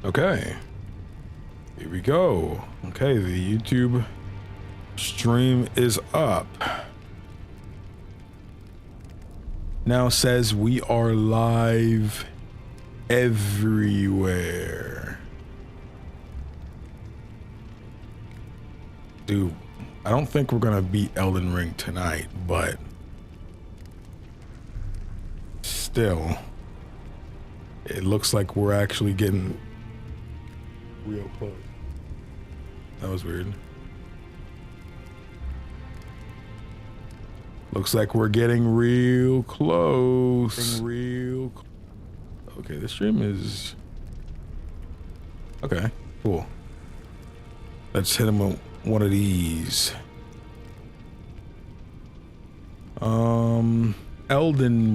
Okay. Here we go. Okay, the YouTube stream is up. Now says we are live everywhere. Dude, I don't think we're gonna beat Elden Ring tonight, but still, it looks like we're actually getting real close. That was weird. Looks like we're getting real close. Okay, the stream is okay. Cool. Let's hit him with one of these. Elden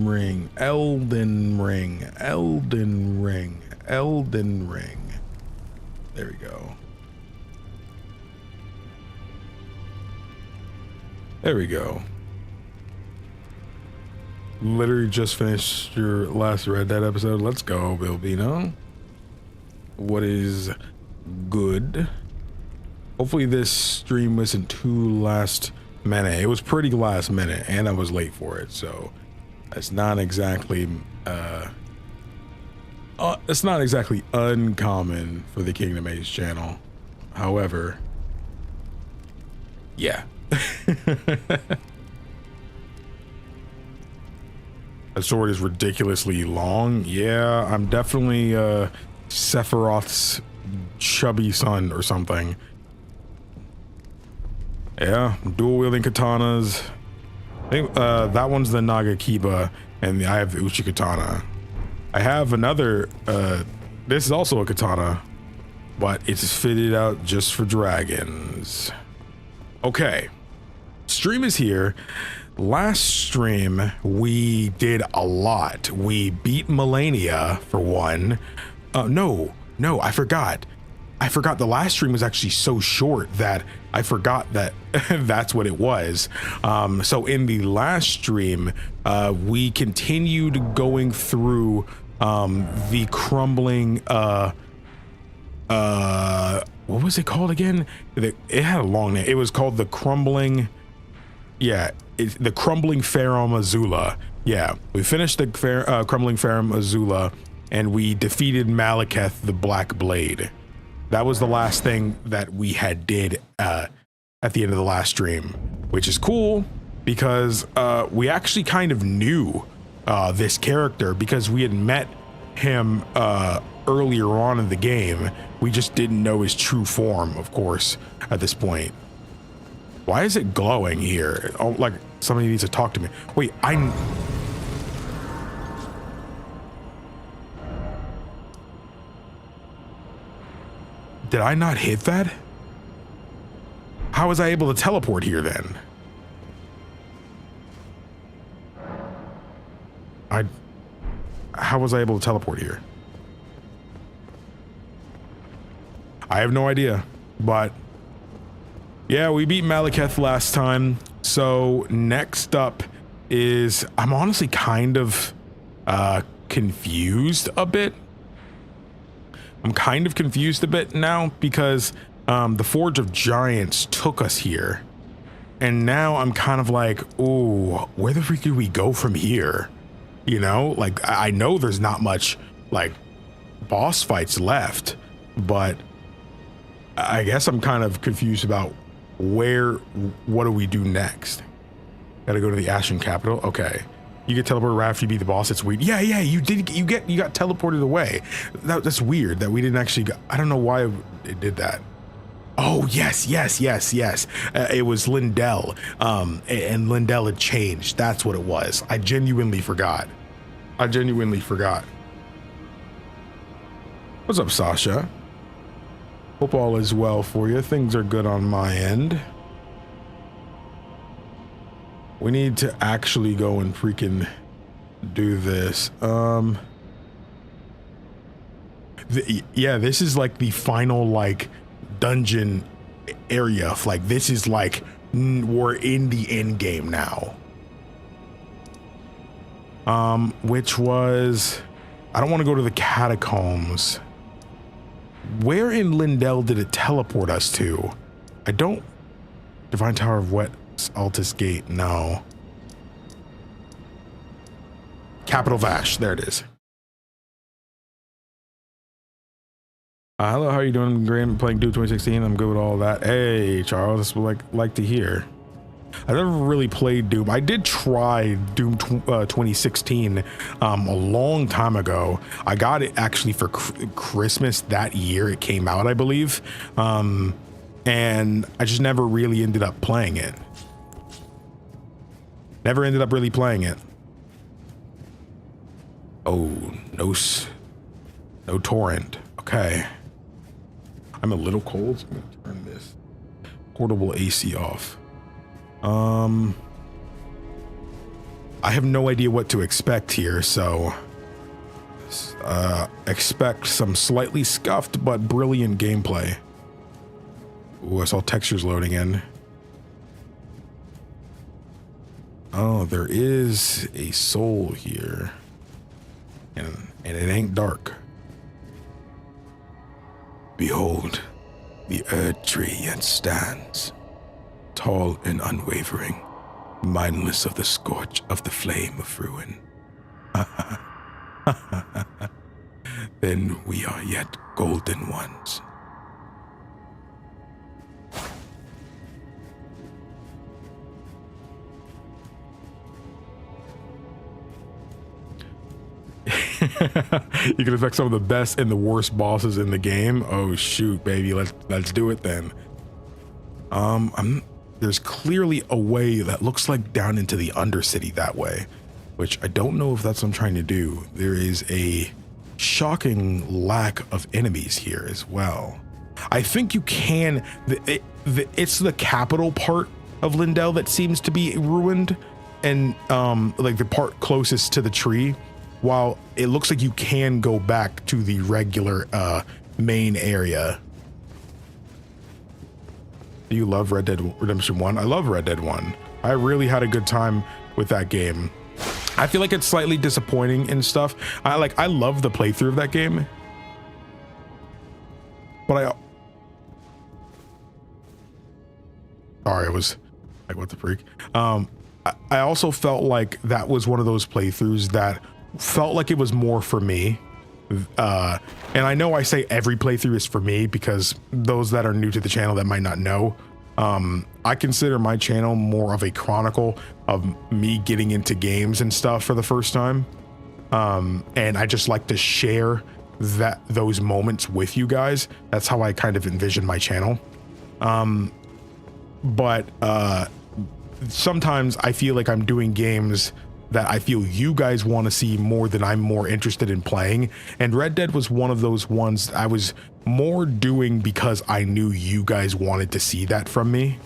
Ring. There we go. There we go. Literally just finished your last Red Dead episode. Let's go, Bilbino. What is good? Hopefully this stream wasn't too last minute. It was pretty last minute, and I was late for it, so it's not exactly it's not exactly uncommon for the KingdomAce channel. However, yeah. That sword is ridiculously long. Yeah, I'm definitely Sephiroth's chubby son or something. Yeah, dual wielding katanas. I think that one's the Nagakiba, and I have the Uchikatana. I have another, this is also a katana, but it's fitted out just for dragons. Okay, stream is here. Last stream, we did a lot. We beat Melania for one. No, I forgot. The last stream was actually so short that I forgot that that's what it was. So in the last stream, we continued going through the crumbling, what was it called again? It had a long name. It was called the crumbling, yeah, the crumbling Farum Azula. Yeah, we finished the crumbling Farum Azula, and we defeated Malekith the Black Blade. That was the last thing that we had did at the end of the last stream, which is cool because we actually kind of knew this character because we had met him earlier on in the game. We just didn't know his true form, of course, at this point. Why is it glowing here? Oh, like somebody needs to talk to me. Wait, did I not hit that? How was I able to teleport here then? How was I able to teleport here? I have no idea, but yeah, we beat Malekith last time. So next up is, I'm honestly kind of confused a bit. I'm kind of confused a bit now because the Forge of Giants took us here. And now I'm kind of like, oh, where the freak do we go from here? You know, like I know there's not much like boss fights left, but I guess I'm kind of confused about what do we do next? Gotta go to the Ashen capital. Okay. You get teleported right after you beat the boss. It's weird. Yeah, you got teleported away. That's weird that we didn't actually I don't know why it did that. Oh, yes. It was Lindell. And Lindell had changed. That's what it was. I genuinely forgot. What's up, Sasha? Hope all is well for you. Things are good on my end. We need to actually go and freaking do this. Yeah, this is like the final like dungeon area. Like this is like we're in the end game now. Which was, I don't want to go to the catacombs. Where in Lindell did it teleport us to? I don't... Divine Tower of Wet Altus Gate, no. Capital Vash, there it is. Hello, how are you doing? I'm great. I'm playing Doom 2016. I'm good with all that. Hey, Charles, that's what I like to hear. I never really played Doom. I did try Doom 2016 a long time ago. I got it actually for Christmas that year it came out, I believe. And I just never really ended up playing it. Never ended up really playing it. Oh, no torrent. Okay. I'm a little cold, so I'm gonna turn this portable AC off. I have no idea what to expect here, so expect some slightly scuffed but brilliant gameplay. Ooh, I saw textures loading in. Oh, there is a soul here, and it ain't dark. Behold, the Erdtree yet stands, tall and unwavering, mindless of the scorch of the flame of ruin. Then we are yet golden ones. You can expect some of the best and the worst bosses in the game. Oh shoot, baby, let's do it then. There's clearly a way that looks like down into the Undercity that way, which I don't know if that's what I'm trying to do. There is a shocking lack of enemies here as well. I think you can. It's the capital part of Lindell that seems to be ruined, and like the part closest to the tree. While it looks like you can go back to the regular main area. Do you love Red Dead Redemption 1? I love Red Dead 1. I really had a good time with that game. I feel like it's slightly disappointing and stuff. I love the playthrough of that game. But sorry, I was like, what the freak? I also felt like that was one of those playthroughs that felt like it was more for me. And I know I say every playthrough is for me because those that are new to the channel that might not know, I consider my channel more of a chronicle of me getting into games and stuff for the first time. And I just like to share those moments with you guys. That's how I kind of envision my channel. But sometimes I feel like I'm doing games that I feel you guys want to see more than I'm more interested in playing. And Red Dead was one of those ones I was more doing because I knew you guys wanted to see that from me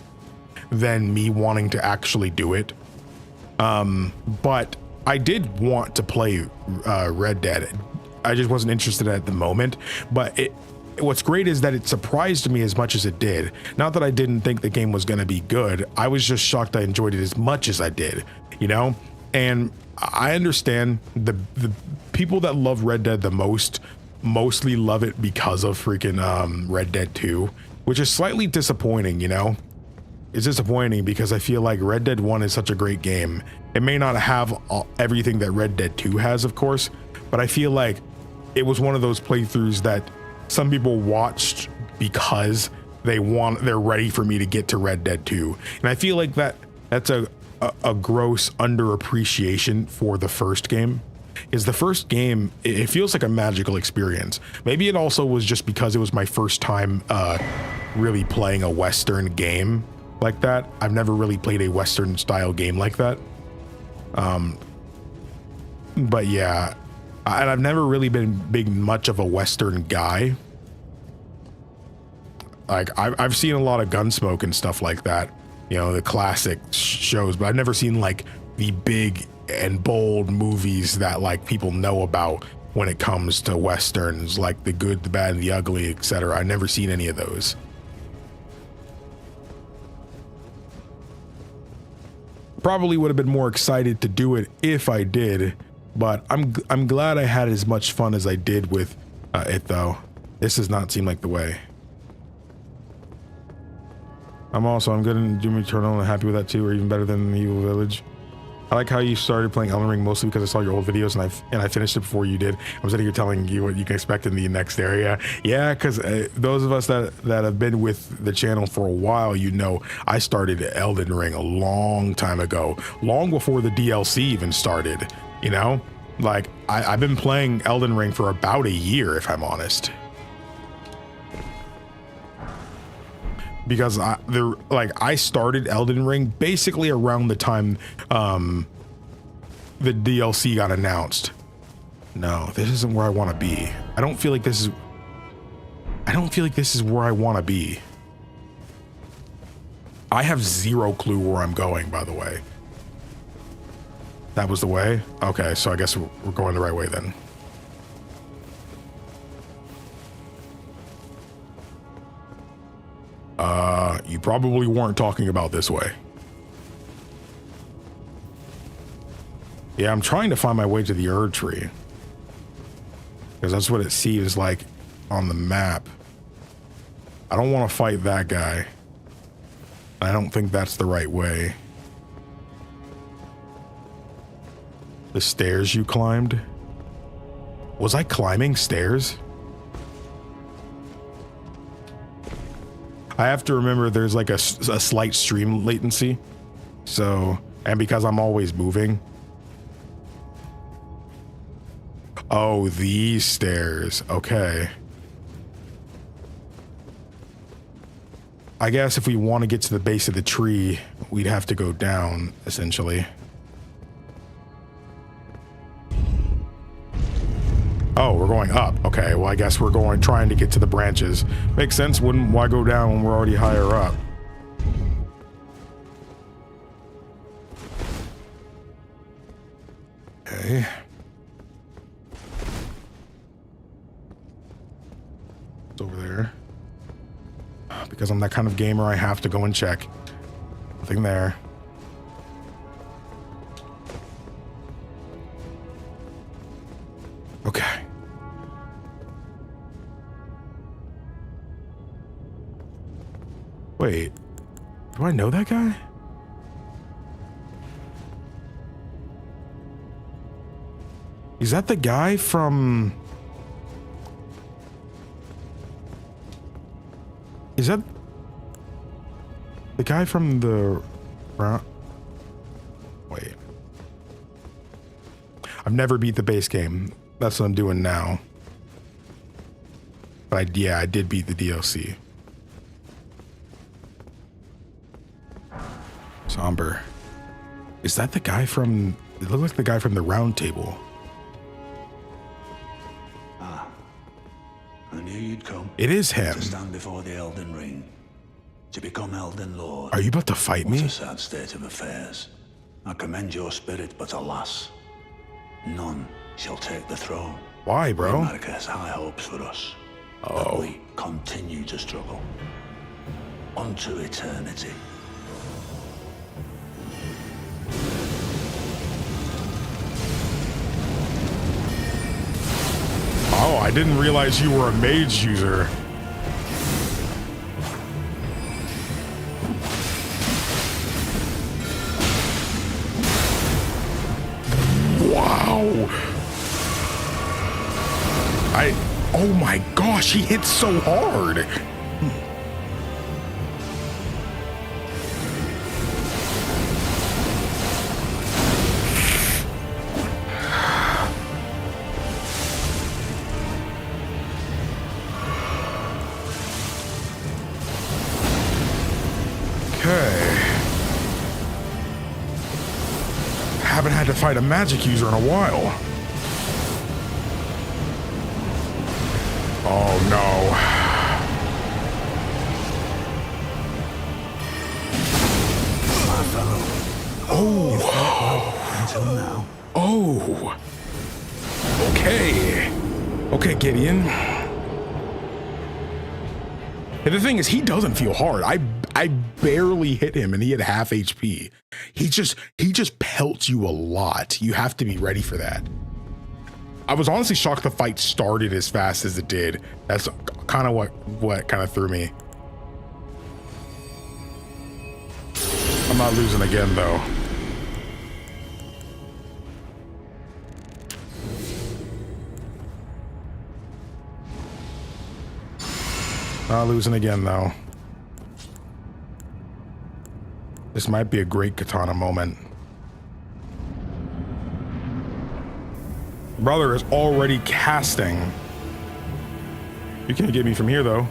than me wanting to actually do it. But I did want to play Red Dead. I just wasn't interested at the moment. But what's great is that it surprised me as much as it did. Not that I didn't think the game was going to be good. I was just shocked I enjoyed it as much as I did, you know? And I understand the people that love Red Dead the most mostly love it because of freaking Red Dead 2, which is slightly disappointing, you know? It's disappointing because I feel like Red Dead 1 is such a great game. It may not have everything that Red Dead 2 has, of course, but I feel like it was one of those playthroughs that some people watched because they're ready for me to get to Red Dead 2. And I feel like that's a gross underappreciation for the first game. Is the first game, it feels like a magical experience. Maybe it also was just because it was my first time really playing a Western game like that. I've never really played a Western style game like that. But yeah, and I've never really been much of a Western guy. Like I've seen a lot of Gunsmoke and stuff like that, you know, the classic shows, but I've never seen like the big and bold movies that like people know about when it comes to Westerns, like The Good, the Bad, and the Ugly, etc. I've never seen any of those. Probably would have been more excited to do it if I did, but I'm glad I had as much fun as I did with it though. This does not seem like the way. I'm good in Doom Eternal and happy with that too, or even better than the Evil Village. I like how you started playing Elden Ring mostly because I saw your old videos and I finished it before you did. I'm sitting here telling you what you can expect in the next area. Yeah, because those of us that have been with the channel for a while, you know, I started Elden Ring a long time ago, long before the DLC even started. You know, like I've been playing Elden Ring for about a year, if I'm honest. Because I started Elden Ring basically around the time the DLC got announced. No, this isn't where I want to be. I don't feel like this is where I want to be. I have zero clue where I'm going, by the way. That was the way? Okay, so I guess we're going the right way then. You probably weren't talking about this way. Yeah, I'm trying to find my way to the Erdtree, because that's what it seems like on the map. I don't want to fight that guy. I don't think that's the right way. The stairs you climbed? Was I climbing stairs? I have to remember there's like a slight stream latency. So, and because I'm always moving. Oh, these stairs. Okay. I guess if we want to get to the base of the tree, we'd have to go down, essentially. Oh, we're going up. Okay, well, I guess we're trying to get to the branches. Makes sense. Why go down when we're already higher up? Okay. It's over there. Because I'm that kind of gamer, I have to go and check. Nothing there. Okay. Wait, do I know that guy? Is that the guy from... Is that the guy from the... Wait. I've never beat the base game. That's what I'm doing now. But yeah, I did beat the DLC. Somber. Is that the guy from... It looked like the guy from the round table. Ah. I knew you'd come. It is him. To stand before the Elden Ring. To become Elden Lord. Are you about to fight me? What a sad state of affairs. I commend your spirit, but alas, none shall take the throne. Why, bro? Queen Marika has high hopes for us. Oh. But we continue to struggle. Unto eternity. Oh, I didn't realize you were a mage user. Wow. Oh my gosh, he hits so hard. Haven't had to fight a magic user in a while. Oh no. Oh. Oh. Okay. Okay, Gideon. And the thing is, he doesn't feel hard. I barely hit him and he had half HP. He just pelts you a lot. You have to be ready for that. I was honestly shocked the fight started as fast as it did. That's kind of what kind of threw me. I'm not losing again though. Not losing again though. This might be a great katana moment. Brother is already casting. You can't get me from here though.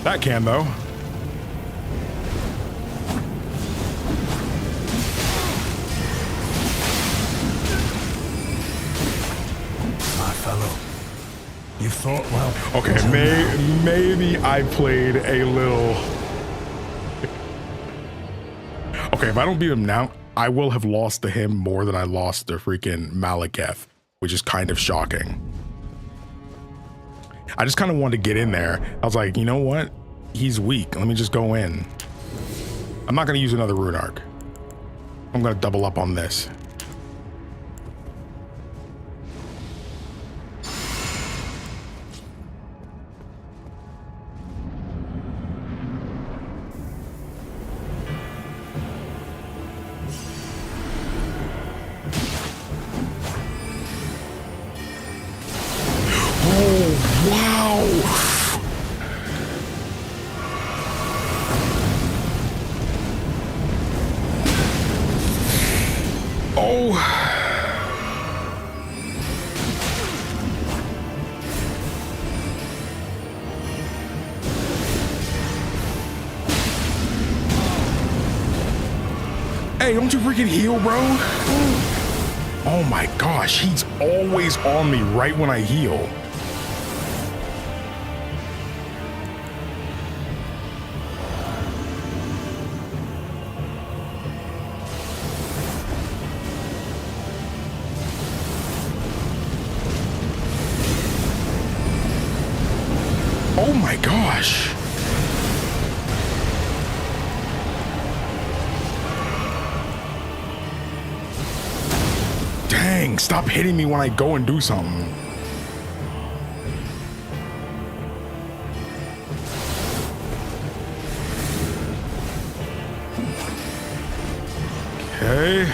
That can though. My fellow, you fought well. Okay, maybe I played a little. Okay, if I don't beat him now, I will have lost to him more than I lost to freaking Malekith, which is kind of shocking. I just kind of wanted to get in there. I was like, you know what? He's weak. Let me just go in. I'm not going to use another rune arc. I'm going to double up on this. Hey, don't you freaking heal, bro? Oh my gosh, he's always on me right when I heal. Oh my gosh. Dang, stop hitting me when I go and do something. Okay.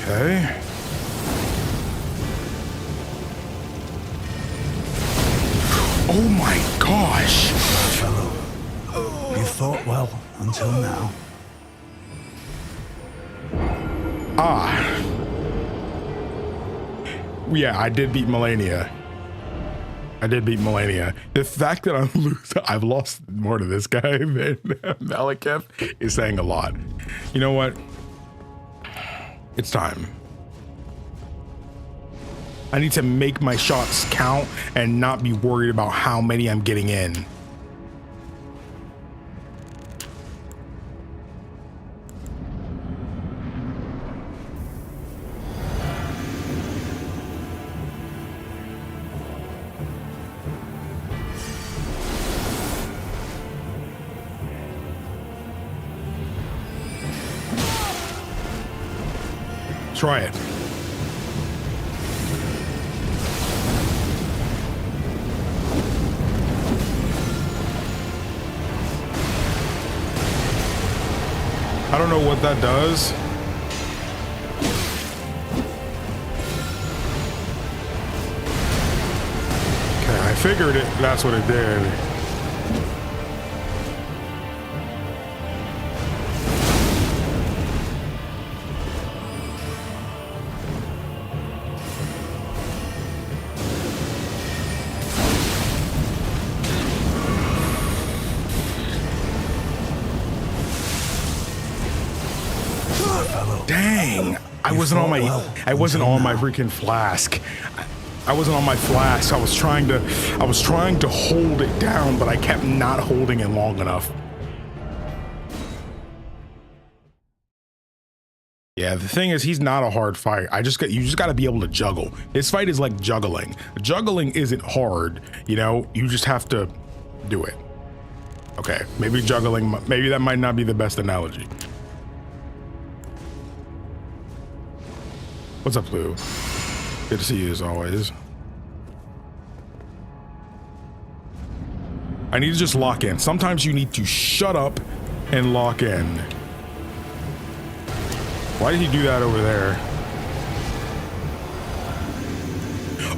Okay. Oh my gosh. Fellow, you fought well until now. Yeah, I did beat Melania. The fact that I've lost more to this guy than Malekith is saying a lot. You know what? It's time. I need to make my shots count and not be worried about how many I'm getting in. Try it. I don't know what that does. Okay, I figured it. That's what it did. Dang, I wasn't on my freaking flask. I wasn't on my flask. I was trying to hold it down, but I kept not holding it long enough. Yeah, the thing is, he's not a hard fight. You just got to be able to juggle. His fight is like juggling. Juggling isn't hard, you know. You just have to do it. Okay, maybe juggling. Maybe that might not be the best analogy. What's up, Lou? Good to see you as always. I need to just lock in. Sometimes you need to shut up and lock in. Why did he do that over there?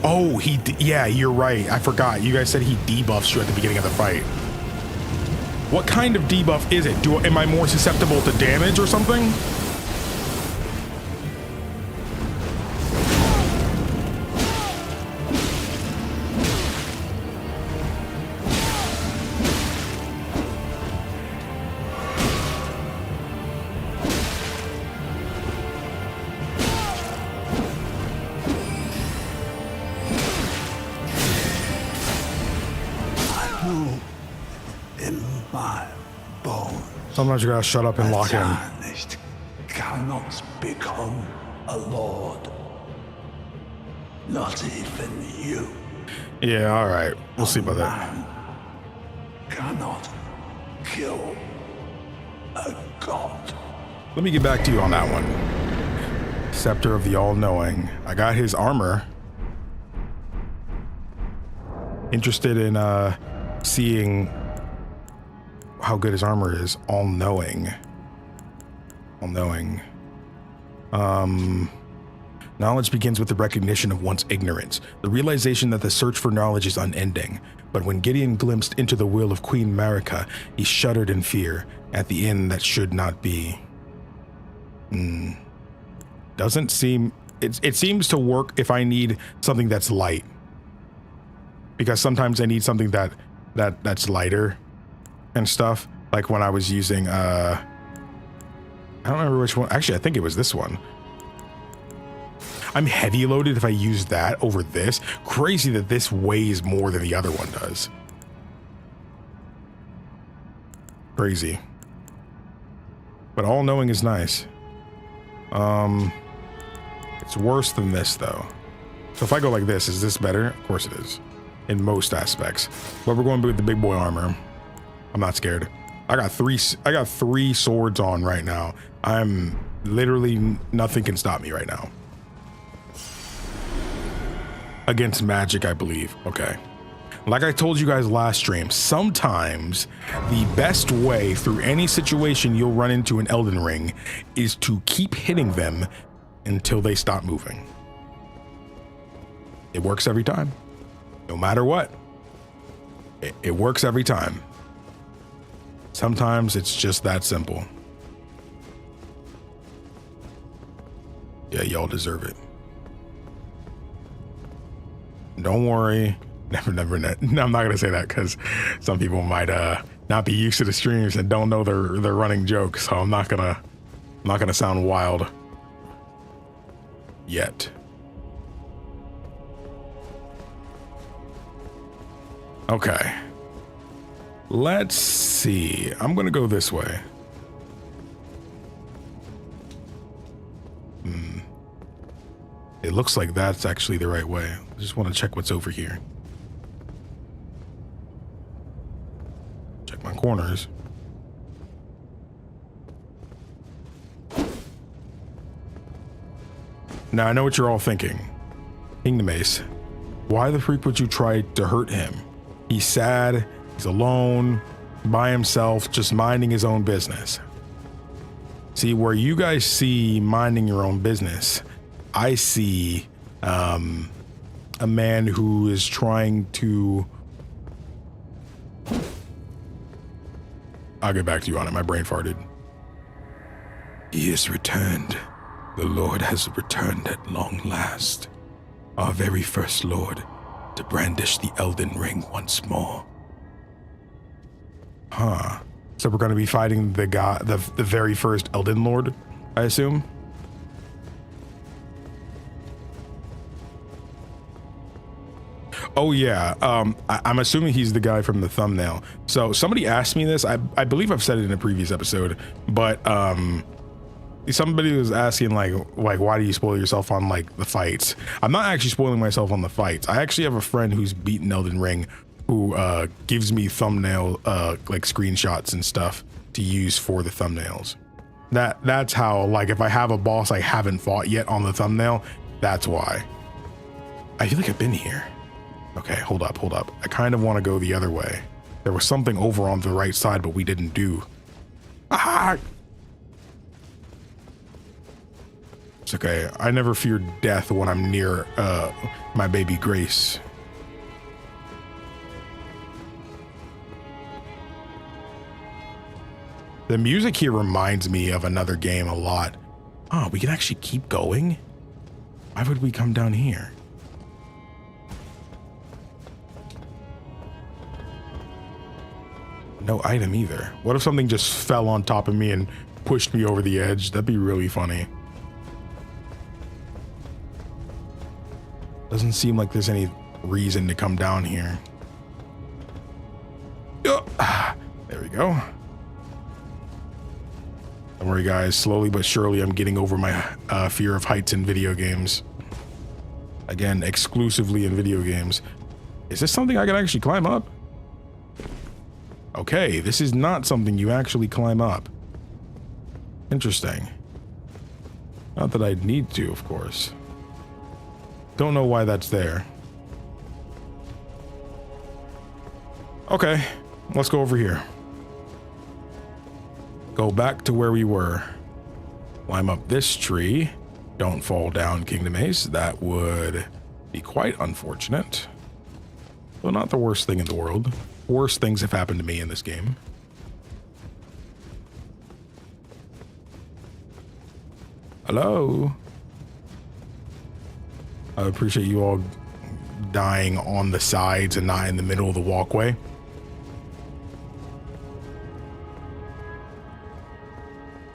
Oh, yeah, you're right. I forgot. You guys said he debuffs you at the beginning of the fight. What kind of debuff is it? Am I more susceptible to damage or something? Sometimes you gotta shut up and lock in. Tarnished cannot become a lord. Not even you. Yeah, all right. We'll see about that. Man cannot kill a god. Let me get back to you on that one. Scepter of the All-Knowing. I got his armor. Interested in seeing how good his armor is. All-Knowing. Knowledge begins with the recognition of one's ignorance, the realization that the search for knowledge is unending. But when Gideon glimpsed into the will of Queen Marika, he shuddered in fear at the end that should not be. Doesn't seem... It seems to work if I need something that's light. Because sometimes I need something that's lighter and stuff. Like when I was using, I don't remember which one. Actually, I think it was this one. I'm heavy loaded if I use that over this. Crazy that this weighs more than the other one does. Crazy. But all knowing is nice. It's worse than this though. So if I go like this, is this better? Of course it is. In most aspects. But we're going with the big boy armor. I'm not scared. I got three swords on right now. I'm literally, nothing can stop me right now. Against magic, I believe. Okay. Like I told you guys last stream, sometimes the best way through any situation you'll run into in Elden Ring is to keep hitting them until they stop moving. It works every time. No matter what. It works every time. Sometimes it's just that simple. Yeah, y'all deserve it. Don't worry. Never. No, I'm not gonna say that because some people might not be used to the streams and don't know they're running jokes. So I'm not gonna sound wild yet. Okay. Let's see. I'm gonna go this way. It looks like that's actually the right way. I just want to check what's over here. Check my corners. Now I know what you're all thinking. KingdomAce, why the freak would you try to hurt him? He's sad, he's alone, by himself, just minding his own business. See, where you guys see minding your own business, I see a man who is trying to... I'll get back to you on it. My brain farted. He is returned. The Lord has returned at long last. Our very first Lord, to brandish the Elden Ring once more. Huh. So we're going to be fighting the guy, the very first Elden Lord, I assume? Oh yeah, I'm assuming he's the guy from the thumbnail. So somebody asked me this, I believe I've said it in a previous episode, but somebody was asking like why do you spoil yourself on like the fights? I'm not actually spoiling myself on the fights. I actually have a friend who's beaten Elden Ring who gives me thumbnail like screenshots and stuff to use for the thumbnails. That's how, like, if I have a boss I haven't fought yet on the thumbnail, that's why. I feel like I've been here. Okay, hold up. I kind of want to go the other way. There was something over on the right side, but we didn't do. Ah! It's okay. I never fear death when I'm near my baby Grace. The music here reminds me of another game a lot. Oh, we can actually keep going? Why would we come down here? No item either. What if something just fell on top of me and pushed me over the edge? That'd be really funny. Doesn't seem like there's any reason to come down here. There we go. Don't worry guys, slowly but surely I'm getting over my fear of heights in video games. Again, exclusively in video games. Is this something I can actually climb up? Okay, this is not something you actually climb up. Interesting. Not that I'd need to, of course. Don't know why that's there. Okay, let's go over here. Go back to where we were. Climb up this tree. Don't fall down, KingdomAce. That would be quite unfortunate. Well, not the worst thing in the world. Worse things have happened to me in this game. Hello. I appreciate you all dying on the sides and not in the middle of the walkway.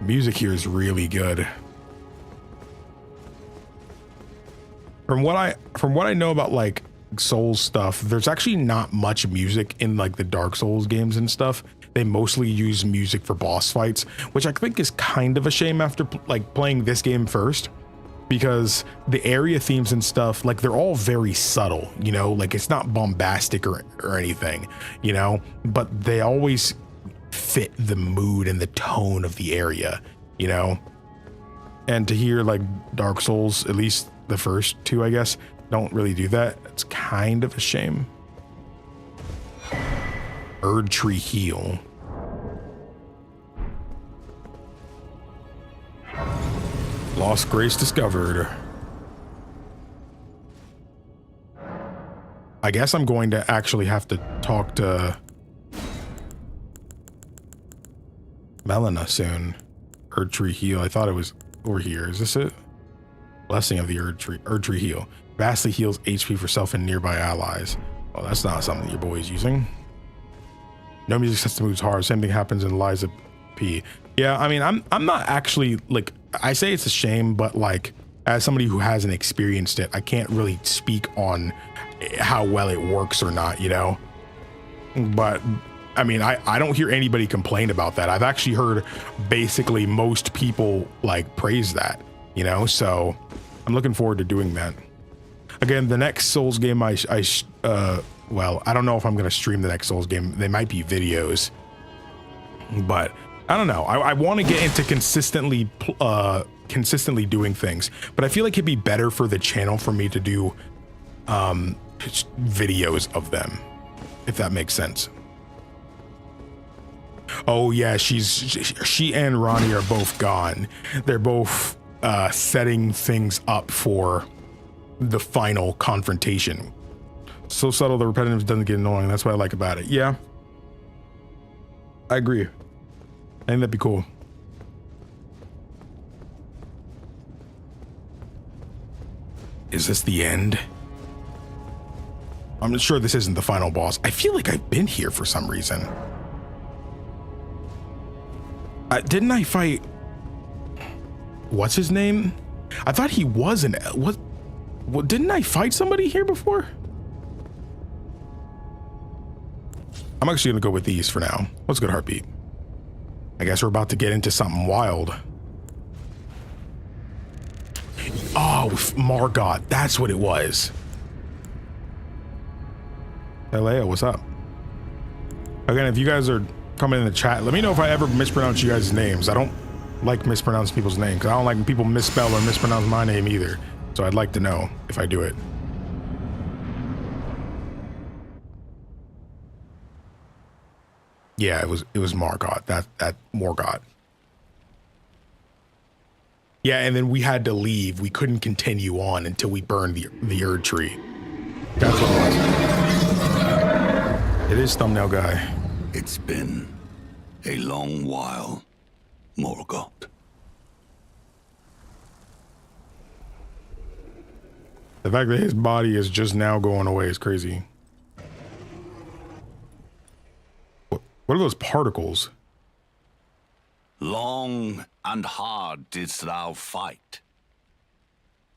Music here is really good. From what I know about like Souls stuff, there's actually not much music in like the Dark Souls games and stuff. They mostly use music for boss fights, which I think is kind of a shame after like playing this game first, because the area themes and stuff, like they're all very subtle, you know, like it's not bombastic or anything, you know, but they always fit the mood and the tone of the area, you know. And to hear like Dark Souls, at least the first two, I guess, don't really do that. It's kind of a shame. Erdtree heal. Lost Grace discovered. I guess I'm going to actually have to talk to Melina soon. Erdtree heal. I thought it was over here. Is this it? Blessing of the Erdtree heal. Vastly heals HP for self and nearby allies. Well, that's not something your boy is using. No music system moves hard. Same thing happens in Liza P. Yeah, I mean, I'm not actually like, I say it's a shame, but like as somebody who hasn't experienced it, I can't really speak on how well it works or not, you know. But I mean, I don't hear anybody complain about that. I've actually heard basically most people like praise that, you know. So I'm looking forward to doing that. Again, the next Souls game well, I don't know if I'm going to stream the next Souls game. They might be videos, but I don't know. I want to get into consistently doing things, but I feel like it'd be better for the channel for me to do videos of them, if that makes sense. Oh yeah, she and Ronnie are both gone. They're both setting things up for the final confrontation. So subtle, the repetitive doesn't get annoying. That's what I like about it. Yeah, I agree. I think that'd be cool. Is this the end? I'm sure this isn't the final boss. I feel like I've been here for some reason. Didn't I fight? What's his name? I thought he was an what? Didn't I fight somebody here before? I'm actually gonna go with these for now. What's good, Heartbeat? I guess we're about to get into something wild. Oh, Margot. That's what it was. Hey, Leia, what's up? Again, if you guys are coming in the chat, let me know if I ever mispronounce you guys' names. I don't like mispronouncing people's names because I don't like when people misspell or mispronounce my name either. So I'd like to know if I do it. Yeah, it was Margot. That Morgot. Yeah, and then we had to leave. We couldn't continue on until we burned the Erdtree. That's what it was. It is thumbnail guy. It's been a long while, Morgoth. The fact that his body is just now going away is crazy. What are those particles? Long and hard didst thou fight,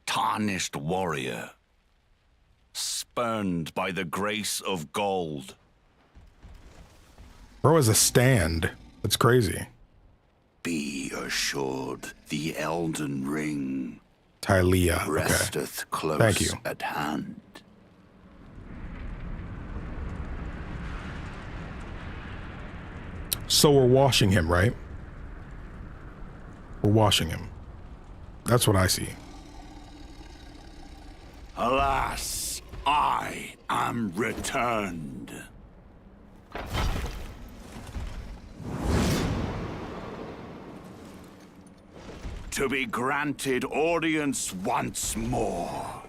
tarnished warrior, spurned by the grace of gold. Bro is a stand. That's crazy. Be assured, the Elden Ring Tylea. resteth close Thank you. at hand. So we're washing him, right? We're washing him. That's what I see. Alas, I am returned. To be granted audience once more.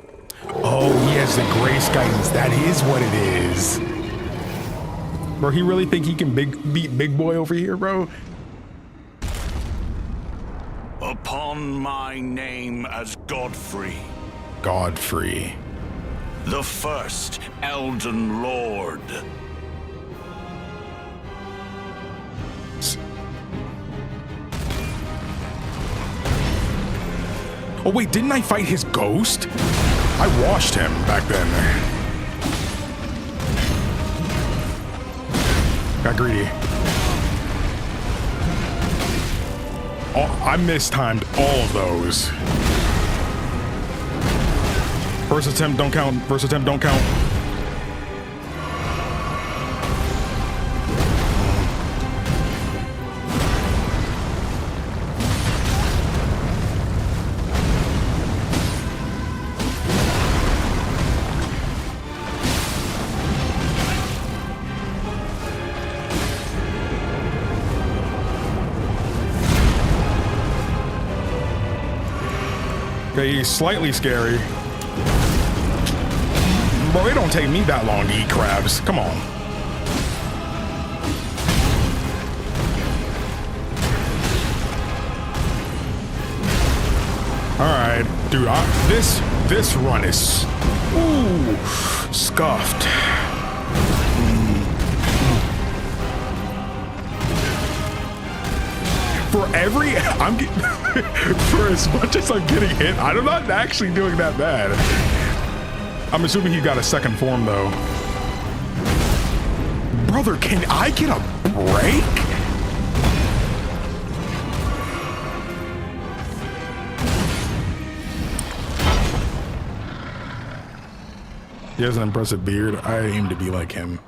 Oh, he has the grace guidance. That is what it is. Bro, he really think he can beat Big Boy over here, bro? Upon my name as Godfrey, Godfrey. the first Elden Lord. Oh wait, didn't I fight his ghost? I washed him back then. Got greedy. Oh, I mistimed all of those. First attempt don't count. First attempt don't count. Okay, he's slightly scary. Bro, it don't take me that long to eat crabs. Come on. All right, dude. This run is scuffed. For for as much as I'm getting hit, I'm not actually doing that bad. I'm assuming he got a second form though. Brother, can I get a break? He has an impressive beard. I aim to be like him.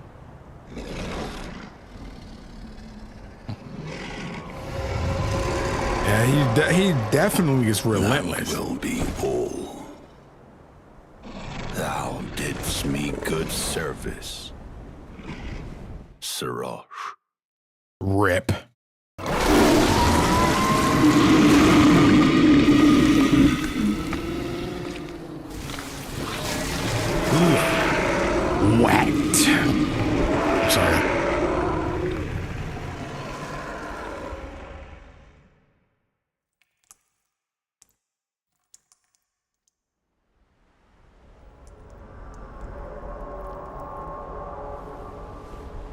Yeah, he definitely is relentless. That will be all. Thou didst me good service, Siraj. Rip. Ooh. Wet. Sorry.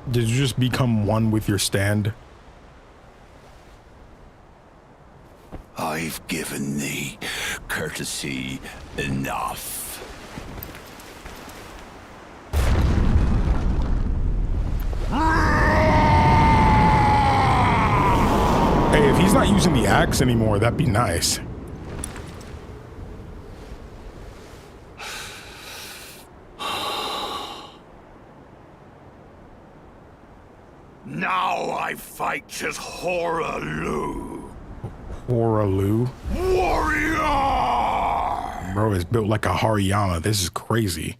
Did you just become one with your stand? I've given thee courtesy enough. Hey, if he's not using the axe anymore, that'd be nice. Now I fight as Horalu. Horalu? Warrior! Bro is built like a Hariyama. This is crazy.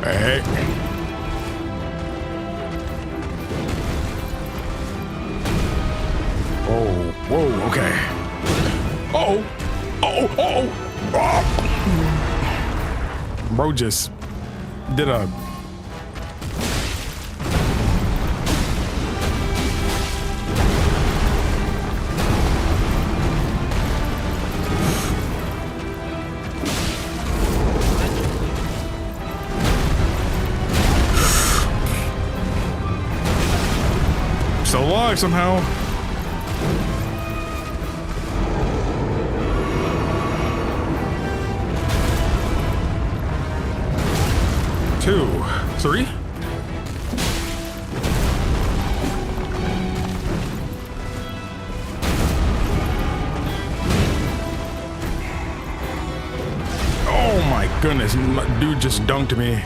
Hey. Oh, whoa, okay. Oh. Bro just did a... Still alive somehow. Two, three. Oh my goodness, dude just dunked me.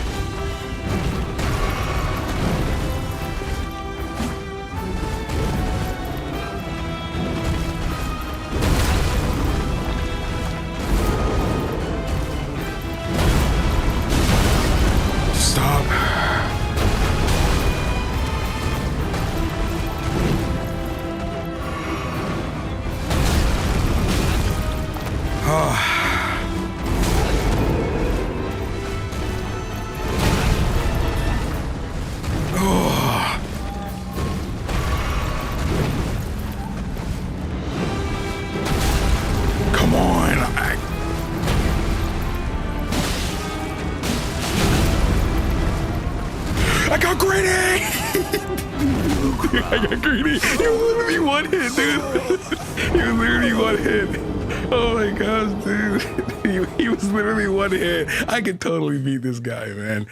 I got greedy! I got greedy. He was literally one hit, dude. He was literally one hit. Oh my gosh, dude. He was literally one hit. I could totally beat this guy, man.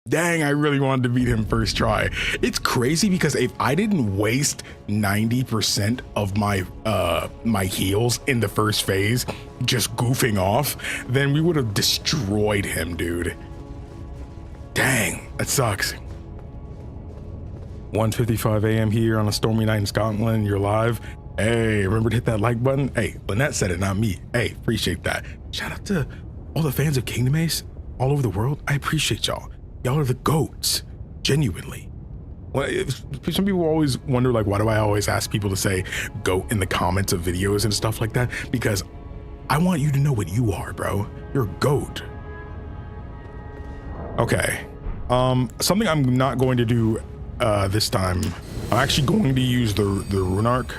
Dang, I really wanted to beat him first try. It's crazy because if I didn't waste 90% of my my heals in the first phase just goofing off, then we would have destroyed him, dude. Dang, that sucks. 1:55 a.m. here on a stormy night in Scotland. You're live. Hey, remember to hit that like button? Hey, Lynette said it, not me. Hey, appreciate that. Shout out to all the fans of KingdomAce all over the world. I appreciate y'all. Y'all are the goats, genuinely. Well, some people always wonder, like, why do I always ask people to say goat in the comments of videos and stuff like that? Because I want you to know what you are, bro. You're a goat. Okay. Something I'm not going to do this time. I'm actually going to use the rune arc.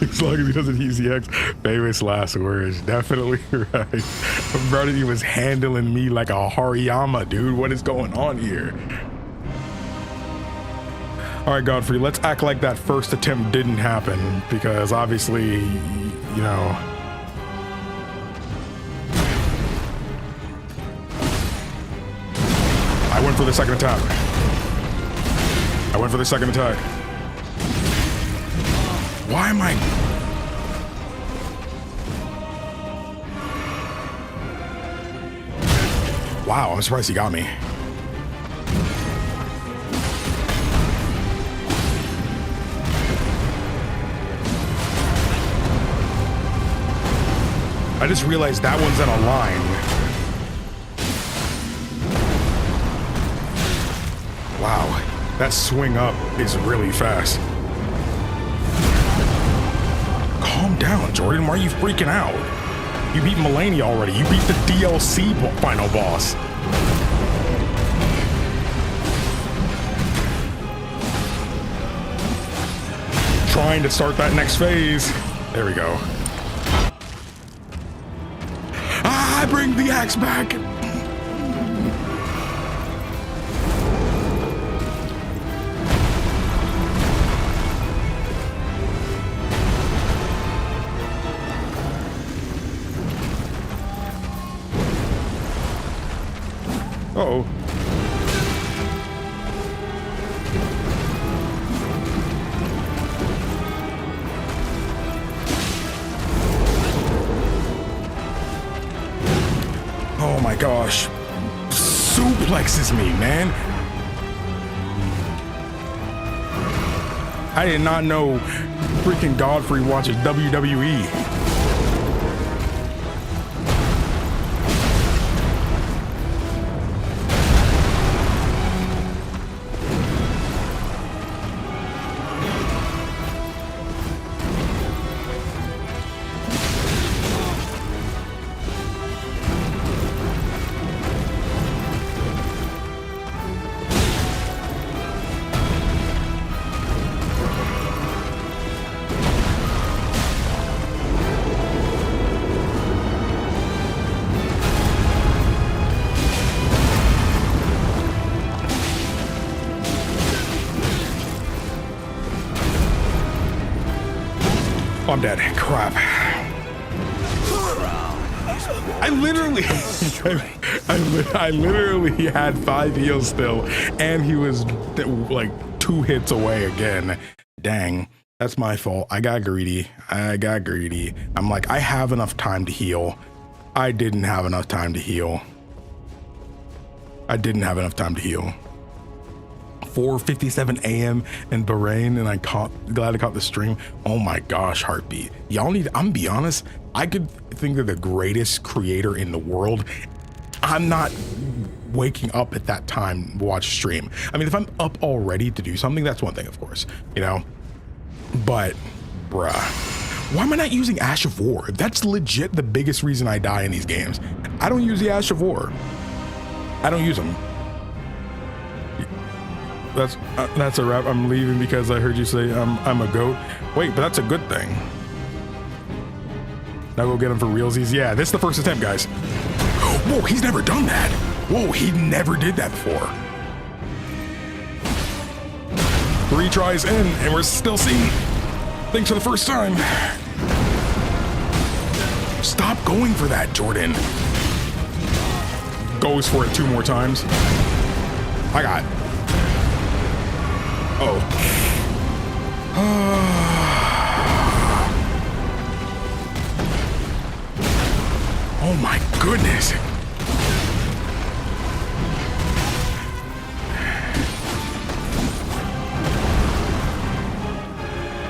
As long as he doesn't use the X. Famous last words. Definitely right. Brother, he was handling me like a Hariyama, dude. What is going on here? All right, Godfrey, let's act like that first attempt didn't happen, because obviously, you know. I went for the second attack. I went for the second attack. Why am I? Wow, I'm surprised he got me. I just realized that one's in a line. Wow, that swing up is really fast. Calm down, Jordan. Why are you freaking out? You beat Mulaney already. You beat the DLC final boss. Trying to start that next phase. There we go. Ah, bring the axe back. Uh-oh. Oh my gosh. suplexes me, man. I did not know freaking Godfrey watches WWE. I'm dead. Crap. I literally, I literally had 5 heals still, and he was like 2 hits away again. Dang, that's my fault. I got greedy. I'm like, I have enough time to heal. I didn't have enough time to heal. 4:57 a.m. in Bahrain, and glad I caught the stream. Oh my gosh, Heartbeat. Y'all need, I'm be honest, I could think they're the greatest creator in the world. I'm not waking up at that time to watch stream. I mean, if I'm up already to do something, that's one thing, of course, you know, but bruh, why am I not using Ash of War? That's legit the biggest reason I die in these games. I don't use the Ash of War. I don't use them. That's a wrap. I'm leaving because I heard you say I'm a goat. Wait, but that's a good thing. Now go get him for realsies. Yeah, this is the first attempt, guys. Whoa, he's never done that. Whoa, he never did that before. 3 tries in, and we're still seeing things for the first time. Stop going for that, Jordan. Goes for it 2 more times. I got it. Oh. Oh my goodness.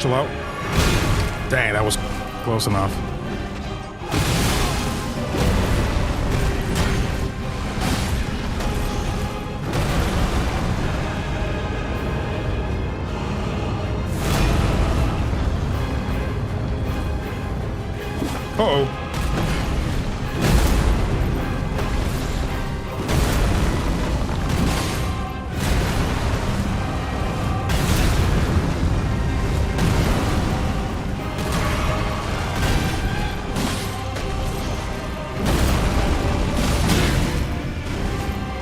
Chill out. Dang, that was close enough. Uh-oh.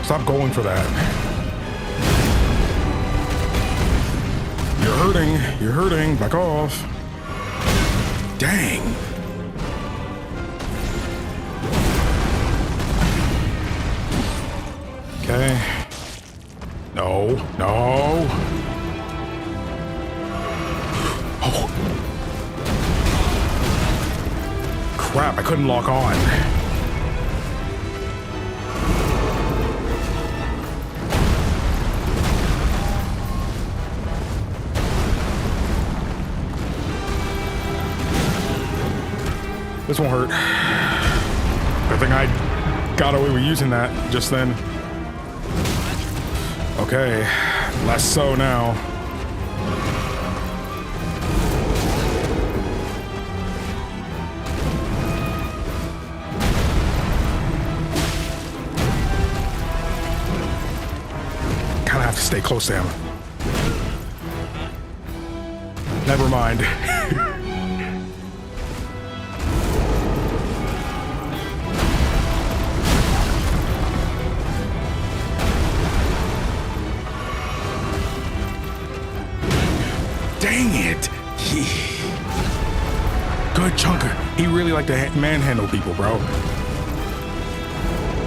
Stop going for that. You're hurting. You're hurting. Back off. Dang. Okay. No, no. Oh. Crap, I couldn't lock on. This won't hurt. Good thing I got away with using that just then. Okay, less so now. Kind of have to stay close to him. Never mind. Dang it! Good chunker. He really liked to manhandle people, bro.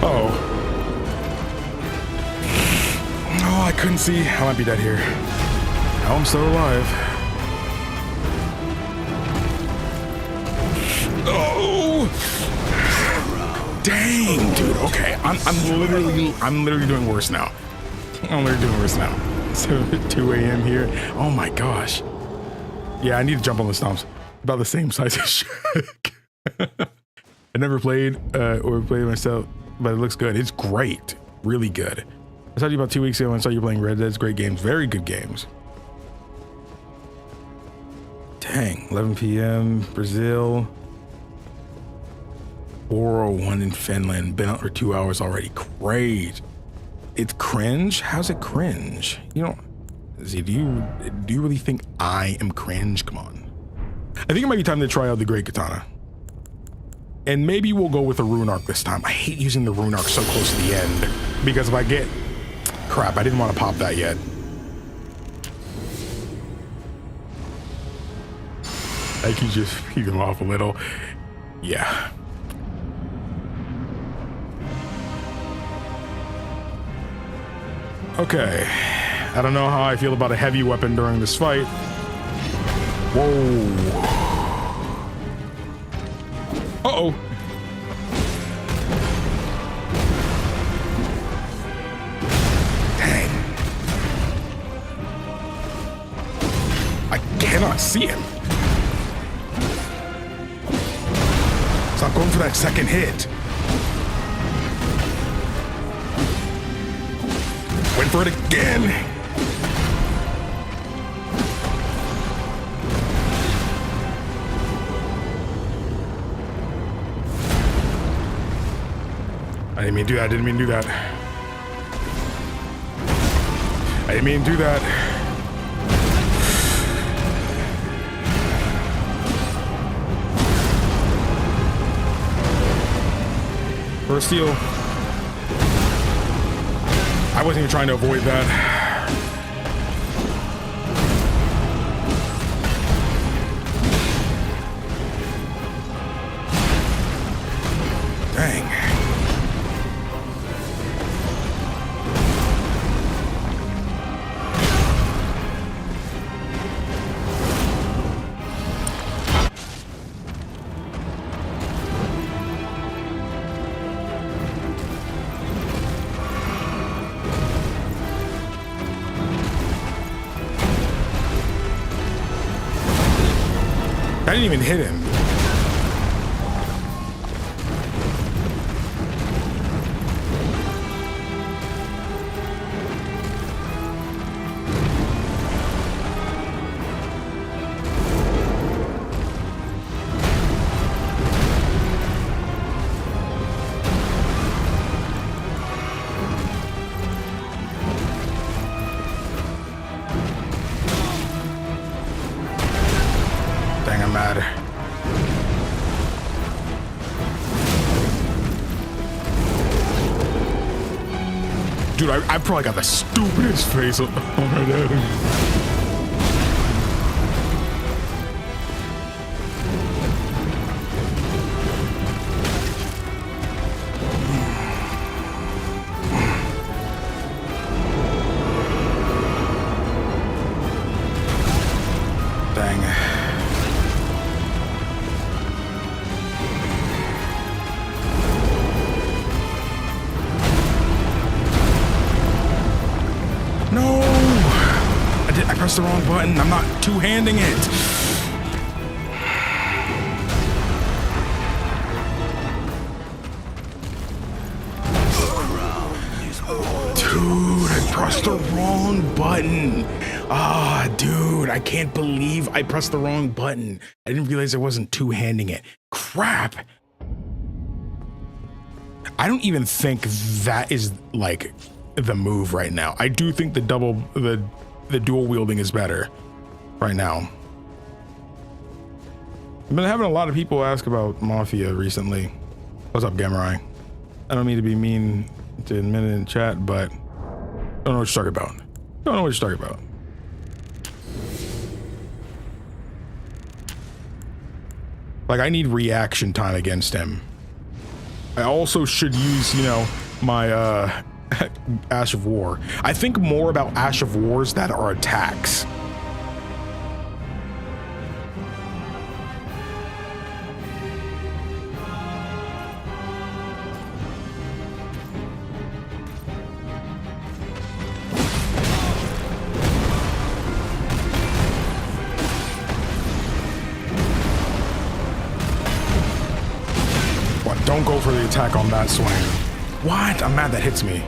Uh-oh. Oh, I couldn't see. I might be dead here. Oh, I'm still alive. Oh! Dang, dude. Okay, I'm literally doing worse now. I'm literally doing worse now. So 2 a.m. here. Oh my gosh. Yeah, I need to jump on the stomps. About the same size as Shrek. I never played or played myself, but it looks good. It's great. Really good. I saw you about 2 weeks ago and saw you playing Red Dead's great games. Very good games. Dang, 11 p.m. Brazil. 4:01 in Finland. Been out for 2 hours already. Great. It's cringe. How's it cringe? You know, see, do you really think I am cringe? Come on. I think it might be time to try out the Great Katana. And maybe we'll go with the rune arc this time. I hate using the rune arc so close to the end because if I get crap, I didn't want to pop that yet. I can just feed him off a little. Yeah. Okay. I don't know how I feel about a heavy weapon during this fight. Whoa. Uh-oh. Dang. I cannot see him. Stop going for that second hit. Went for it again. I didn't mean to do that. I didn't mean to do that. I didn't mean to do that. First steal. I wasn't even trying to avoid that. Dang. I didn't even hit him. Dang, I'm mad. Dude, I probably got the stupidest face on my head. I pressed the wrong button. I'm not two-handing it. Dude, I pressed the wrong button. Ah, dude, I can't believe I pressed the wrong button. I didn't realize I wasn't two-handing it. Crap. I don't even think that is like the move right now. I do think the dual wielding is better right now. I've been having a lot of people ask about Mafia recently. What's up, Gamurai? I don't mean to be mean to admit it in chat, but I don't know what you're talking about. Don't know what you're talking about. Like, I need reaction time against him. I also should use, you know, my Ash of War. I think more about Ash of Wars that are attacks. Don't go for the attack on that swing. What? I'm mad that hits me.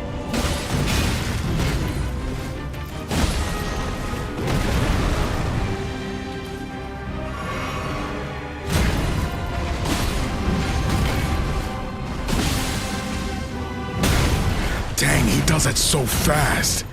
Dang, he does that so fast.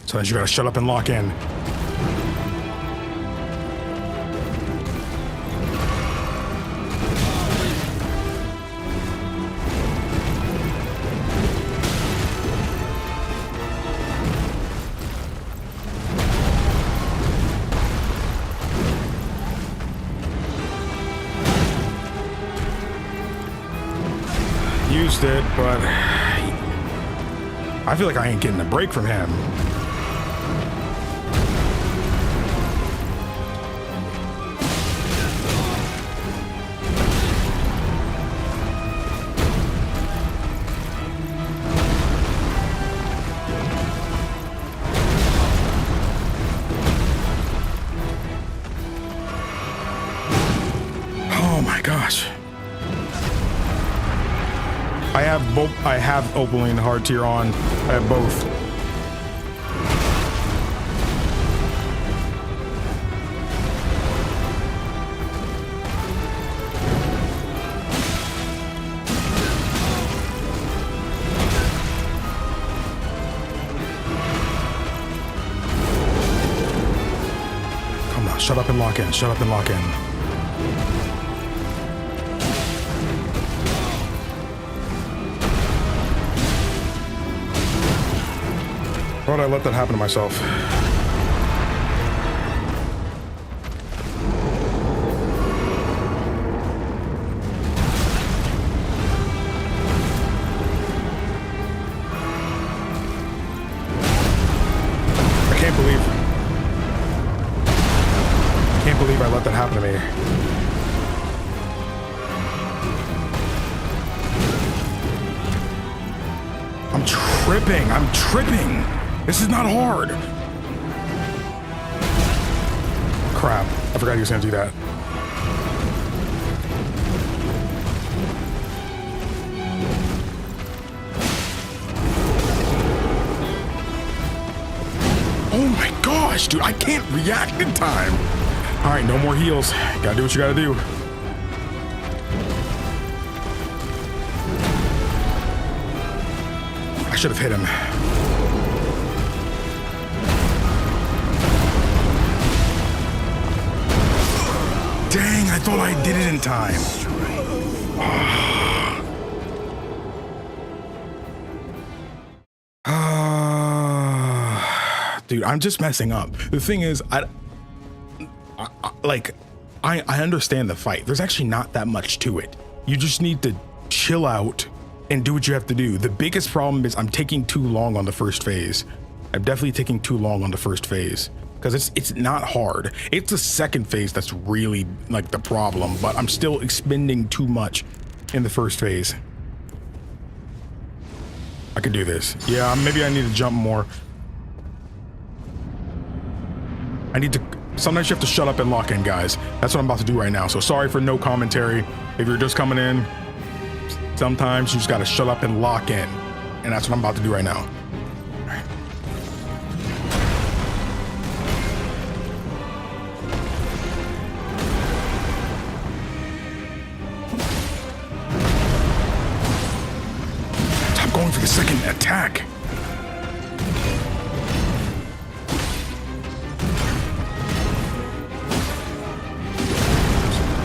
So then you gotta shut up and lock in. Used it, but I feel like I ain't getting a break from him. Gosh, I have both. I have Opaline hard tier on. I have both. Come on, shut up and lock in. Shut up and lock in. Why would I let that happen to myself? I can't believe I let that happen to me. I'm tripping. This is not hard. Crap. I forgot he was gonna do that. Oh my gosh, dude. I can't react in time. All right, no more heals. Gotta do what you gotta do. I should have hit him. Dang, I thought I did it in time. Dude, I'm just messing up. The thing is, I understand the fight. There's actually not that much to it. You just need to chill out and do what you have to do. The biggest problem is I'm taking too long on the first phase. I'm definitely taking too long on the first phase. Because it's not hard. It's the second phase that's really like the problem, but I'm still expending too much in the first phase. I can do this. Yeah, maybe I need to jump more. I need to, sometimes you have to shut up and lock in, guys. That's what I'm about to do right now. So sorry for no commentary. If you're just coming in, sometimes you just gotta shut up and lock in. And that's what I'm about to do right now. For the second attack.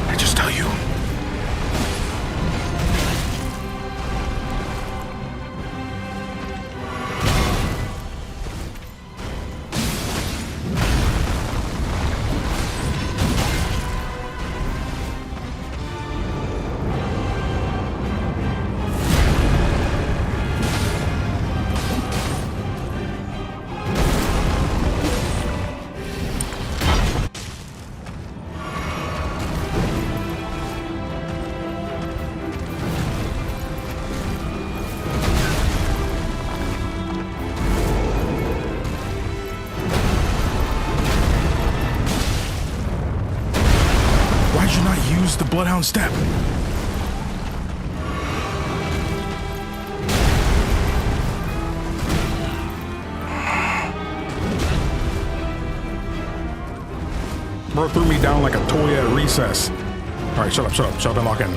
I just tell you. bloodhound step. Bro threw me down like a toy at recess. All right, shut up and lock in.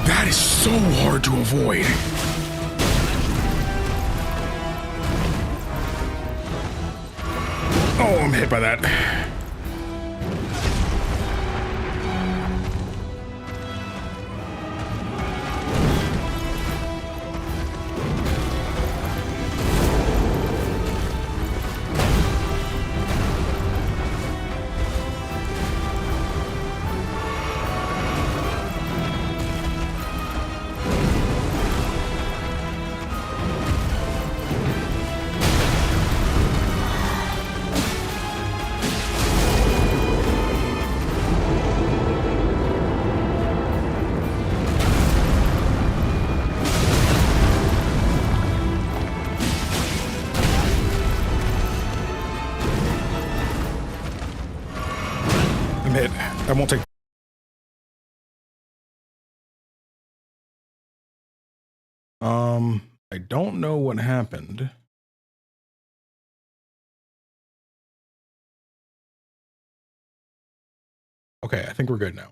That is so hard to avoid. Oh, I'm hit by that. I won't take. I don't know what happened. Okay, I think we're good now.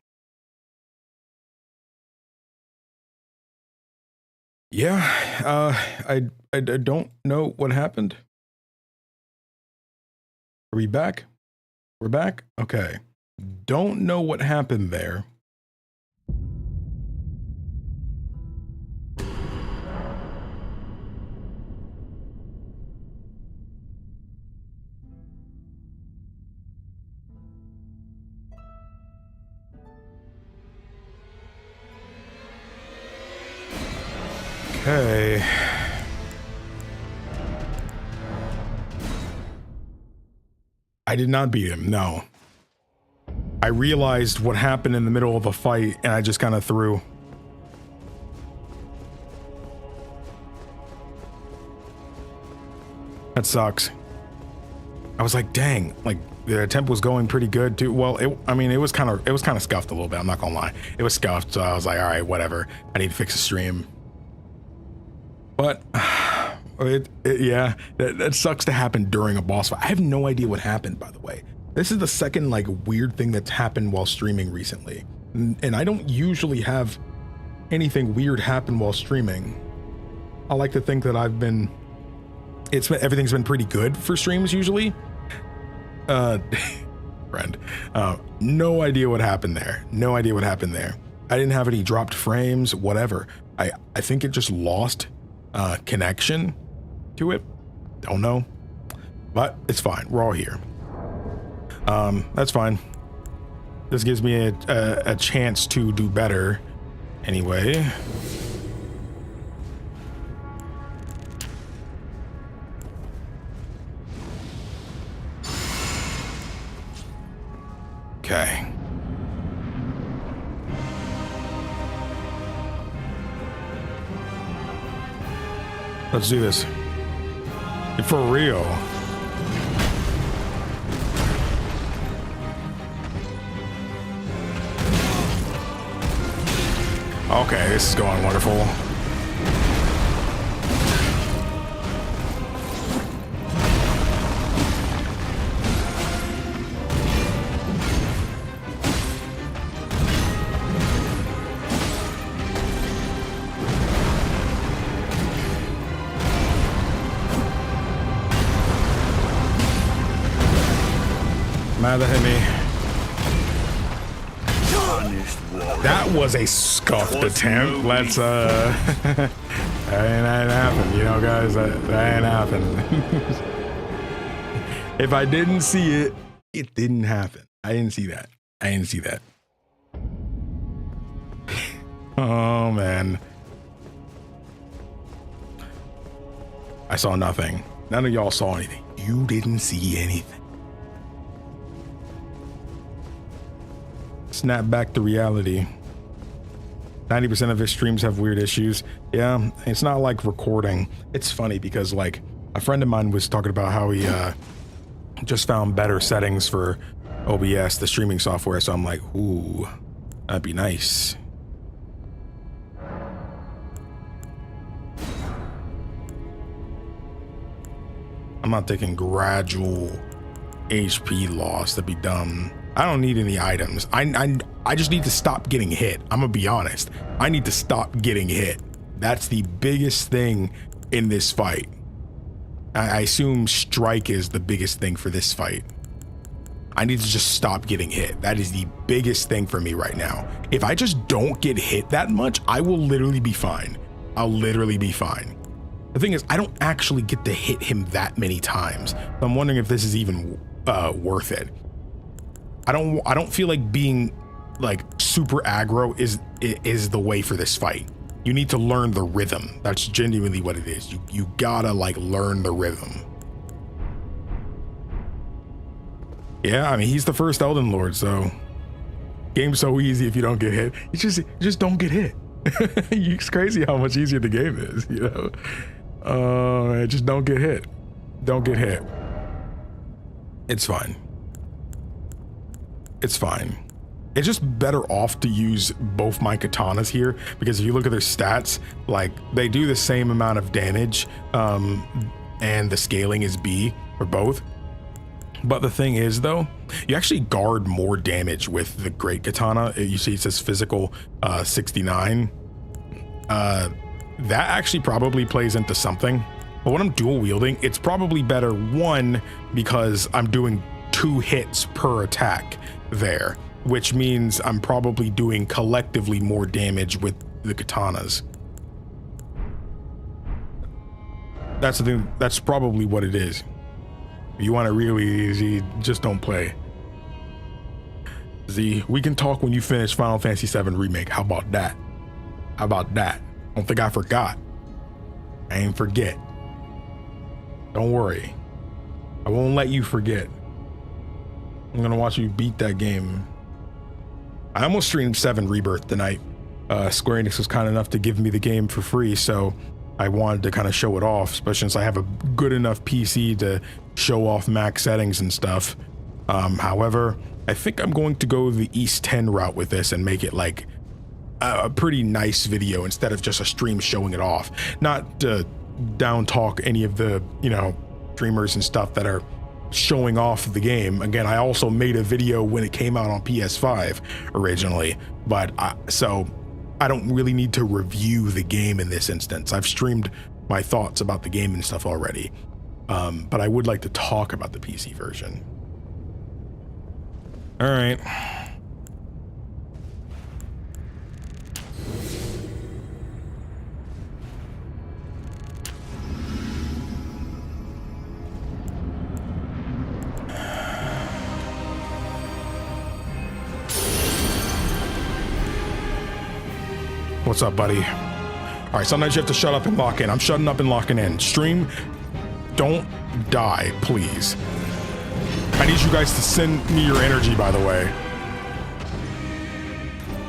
Yeah, I don't know what happened. Are we back? We're back? Okay. Don't know what happened there. Okay. I did not beat him, no. I realized what happened in the middle of a fight and I just kind of threw. That sucks. I was like, dang, like the attempt was going pretty good too. Well, I mean, it was kind of scuffed a little bit. I'm not gonna lie. It was scuffed. So I was like, all right, whatever. I need to fix the stream. But yeah, that sucks to happen during a boss fight. I have no idea what happened, by the way. This is the second like weird thing that's happened while streaming recently. And I don't usually have anything weird happen while streaming. I like to think that everything's been pretty good for streams usually. Friend, no idea what happened there. No idea what happened there. I didn't have any dropped frames, whatever. I think it just lost connection to it. Don't know, but it's fine. We're all here. That's fine. This gives me a chance to do better anyway. Okay. Let's do this. For real. Okay, this is going wonderful. That hit me. That was a scuffed attempt. Let's that ain't happen, you know, guys. That ain't happen. If I didn't see it, it didn't happen. I didn't see that. I didn't see that. Oh man. I saw nothing. None of y'all saw anything. You didn't see anything. Snap back to reality. 90% of his streams have weird issues. Yeah, it's not like recording. It's funny because like a friend of mine was talking about how Just found better settings for OBS, the streaming software, so I'm like, ooh, that'd be nice. I'm not taking gradual HP loss. That'd be dumb. I don't need any items. I just need to stop getting hit. I'm gonna be honest. I need to stop getting hit. That's the biggest thing in this fight. I assume strike is the biggest thing for this fight. I need to just stop getting hit. That is the biggest thing for me right now. If I just don't get hit that much, I will literally be fine. I'll literally be fine. The thing is, I don't actually get to hit him that many times. I'm wondering if this is even worth it. I don't feel like being like super aggro is the way for this fight. You need to learn the rhythm. That's genuinely what it is. You gotta like learn the rhythm. Yeah, I mean, he's the first Elden Lord, so game's so easy if you don't get hit. You just don't get hit. It's crazy how much easier the game is, you know? Just don't get hit. Don't get hit. It's fine. It's fine. It's just better off to use both my katanas here, because if you look at their stats, like they do the same amount of damage, and the scaling is B for both. But the thing is though, you actually guard more damage with the great katana. You see it says physical 69. That actually probably plays into something. But when I'm dual wielding, it's probably better, one, because I'm doing 2 hits per attack there, which means I'm probably doing collectively more damage with the katanas. That's the thing. That's probably what it is. If you want it really easy, just don't play. Z, we can talk when you finish Final Fantasy VII Remake. How about that? How about that? Don't think I forgot. I ain't forget. Don't worry. I won't let you forget. I'm gonna watch you beat that game. I almost streamed 7 Rebirth tonight. Square Enix was kind enough to give me the game for free, so I wanted to kind of show it off, especially since I have a good enough PC to show off max settings and stuff. However, I think I'm going to go the East 10 route with this and make it like a pretty nice video instead of just a stream showing it off. Not to down talk any of the, you know, streamers and stuff that are showing off the game. Again, I also made a video when it came out on PS5 originally, but so I don't really need to review the game in this instance. I've streamed my thoughts about the game and stuff already, but I would like to talk about the PC version. All right. What's up, buddy? All right, sometimes you have to shut up and lock in. I'm shutting up and locking in. Stream, don't die, please. I need you guys to send me your energy, by the way.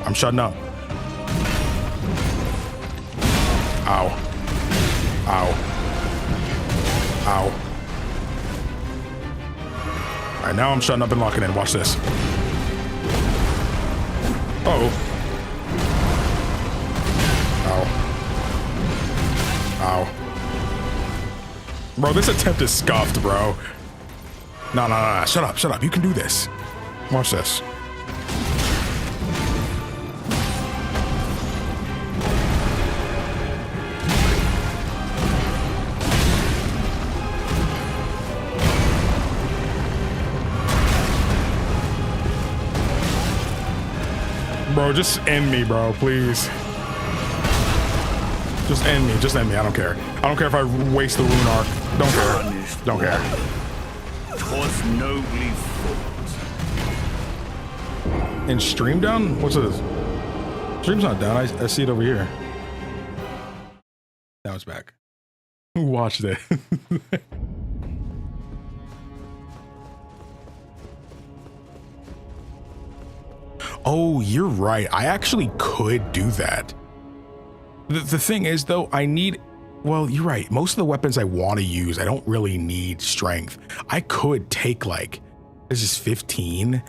I'm shutting up. Ow. Ow. Ow. All right, now I'm shutting up and locking in. Watch this. Uh-oh. Ow. Bro, this attempt is scuffed, bro. No. Shut up. You can do this. Watch this. Bro, just end me, bro, please. Just end me. I don't care. I don't care if I waste the rune arc. Don't care. 'Twas nobly fought. And stream down? What's this? Stream's not down. I see it over here. Now it's back. Watch that. Oh, you're right. I actually could do that. The thing is, though, I need well, you're right. Most of the weapons I want to use, I don't really need strength. I could take like, this is 15.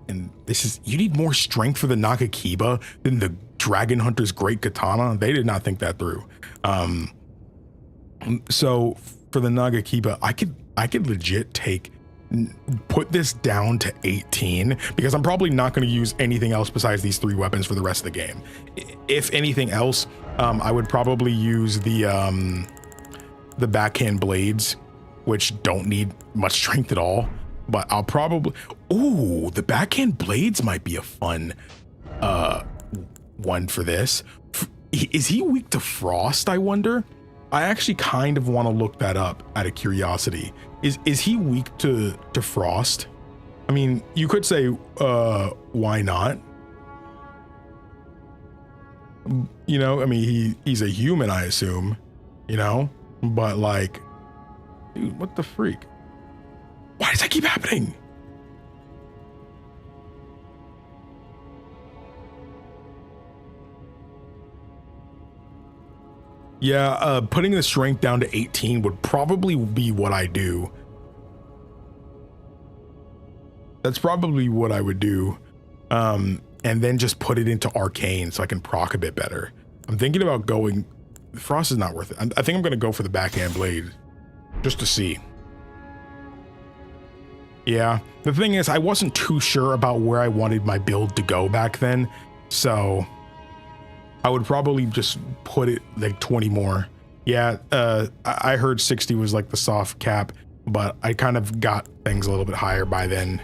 And this is, you need more strength for the Nagakiba than the Dragon Hunter's Great Katana. They did not think that through. So for the Nagakiba, I could legit put this down to 18 because I'm probably not going to use anything else besides these 3 weapons for the rest of the game. If anything else, I would probably use the backhand blades, which don't need much strength at all. But I'll probably, ooh, the backhand blades might be a fun one for this. Is he weak to frost, I wonder? I actually kind of want to look that up out of curiosity. Is he weak to frost? I mean, you could say, why not? You know, I mean, he's a human, I assume, you know, but like, dude, what the freak? Why does that keep happening? Yeah, putting the strength down to 18 would probably be what I do. That's probably what I would do. And then just put it into arcane so I can proc a bit better. I'm thinking about going, frost is not worth it. I think I'm gonna go for the backhand blade just to see. Yeah, the thing is, I wasn't too sure about where I wanted my build to go back then, so I would probably just put it like 20 more. Yeah, I heard 60 was like the soft cap, but I kind of got things a little bit higher by then.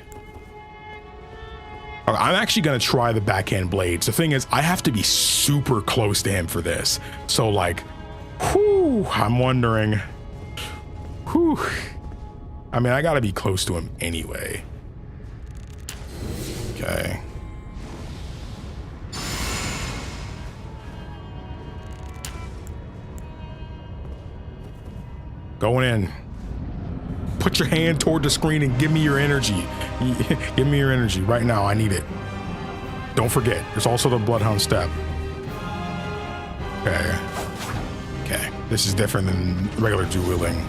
I'm actually gonna try the backhand blades. The thing is, I have to be super close to him for this. So like, whew, I'm wondering, whew. I mean, I gotta be close to him anyway. Okay. Going in. Put your hand toward the screen and give me your energy. Give me your energy right now. I need it. Don't forget, there's also the Bloodhound step. Okay. Okay. This is different than regular dueling.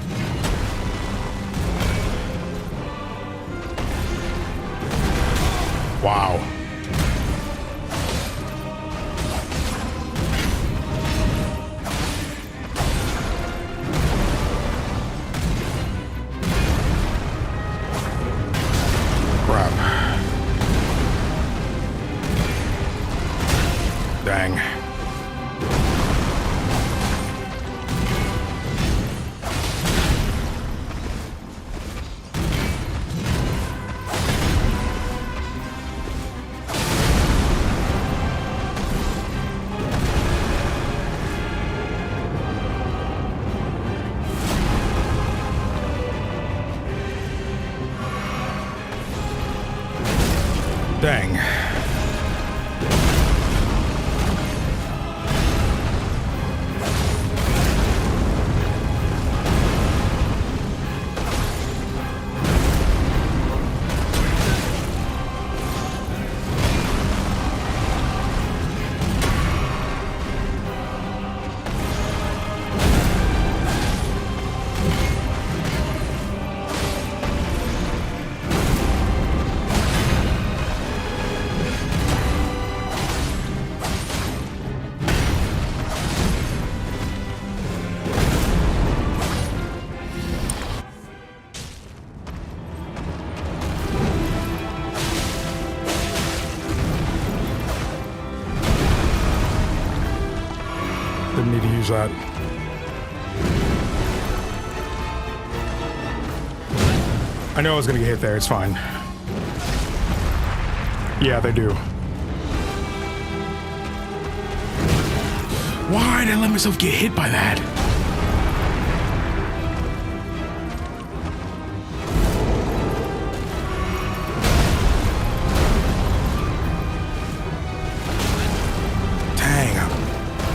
Wow. Crap. Dang. Dang. Didn't need to use that. I know I was gonna get hit there, it's fine. Yeah, they do. Why did I let myself get hit by that?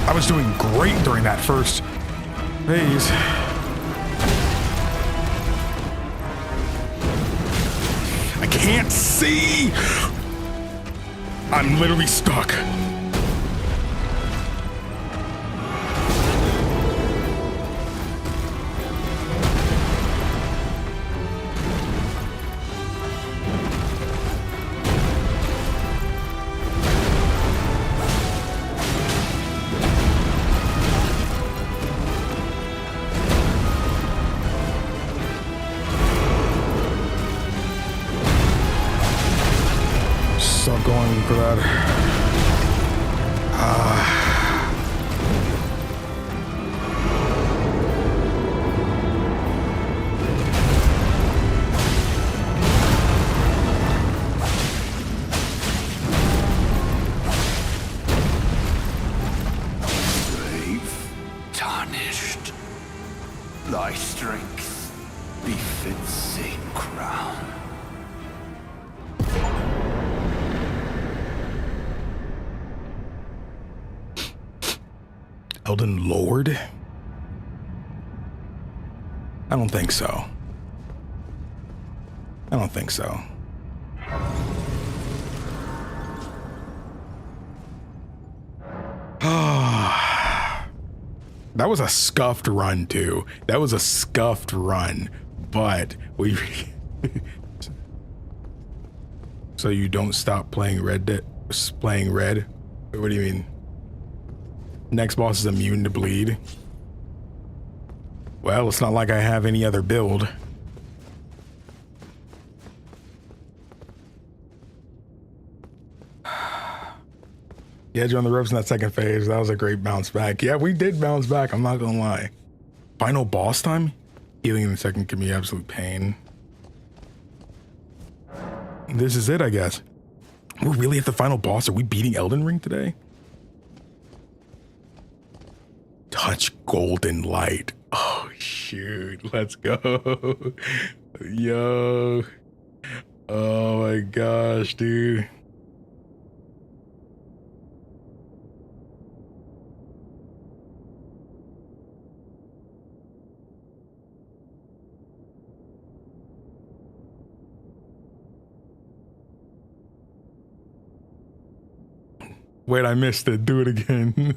I was doing great during that first phase. I can't see. I'm literally stuck. for that. Brave, tarnished. Thy strength befits same crown. Elden Lord? I don't think so. I don't think so. That was a scuffed run too. That was a scuffed run, but we so you don't stop playing playing red? What do you mean? Next boss is immune to bleed. Well, it's not like I have any other build. Yeah, you're on the ropes in that second phase. That was a great bounce back. Yeah, we did bounce back. I'm not gonna lie. Final boss time? Healing in the second can be absolute pain. This is it, I guess. We're really at the final boss. Are we beating Elden Ring today? Touch golden light. Oh, shoot. Let's go. Yo. Oh my gosh, dude. Wait, I missed it. Do it again.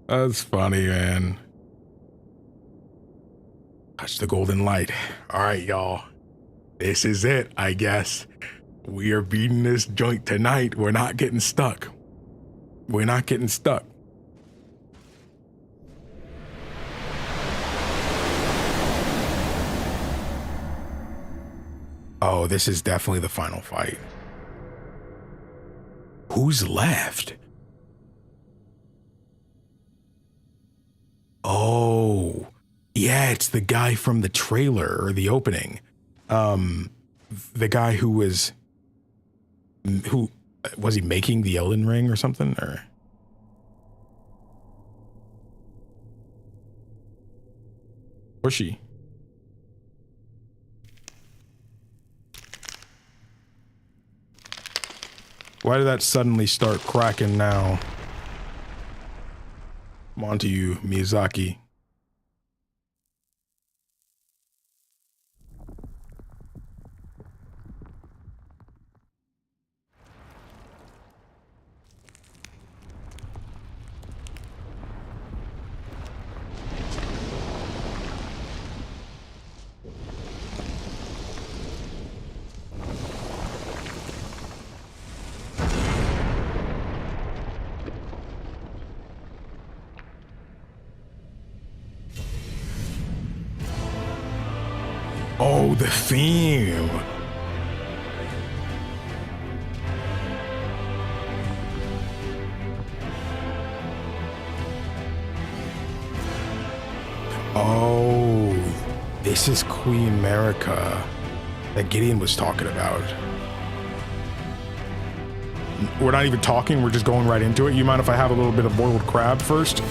That's funny, man. Touch the golden light. All right, y'all. This is it, I guess. We are beating this joint tonight. We're not getting stuck. We're not getting stuck. Oh, this is definitely the final fight. Who's left? Oh, yeah, it's the guy from the trailer or the opening. The guy who was he making the Elden Ring or something? Or was she? Why did that suddenly start cracking now? Come on to you, Miyazaki. Oh, the theme. Oh, this is Queen Marika that Gideon was talking about. We're not even talking, we're just going right into it. You mind if I have a little bit of boiled crab first?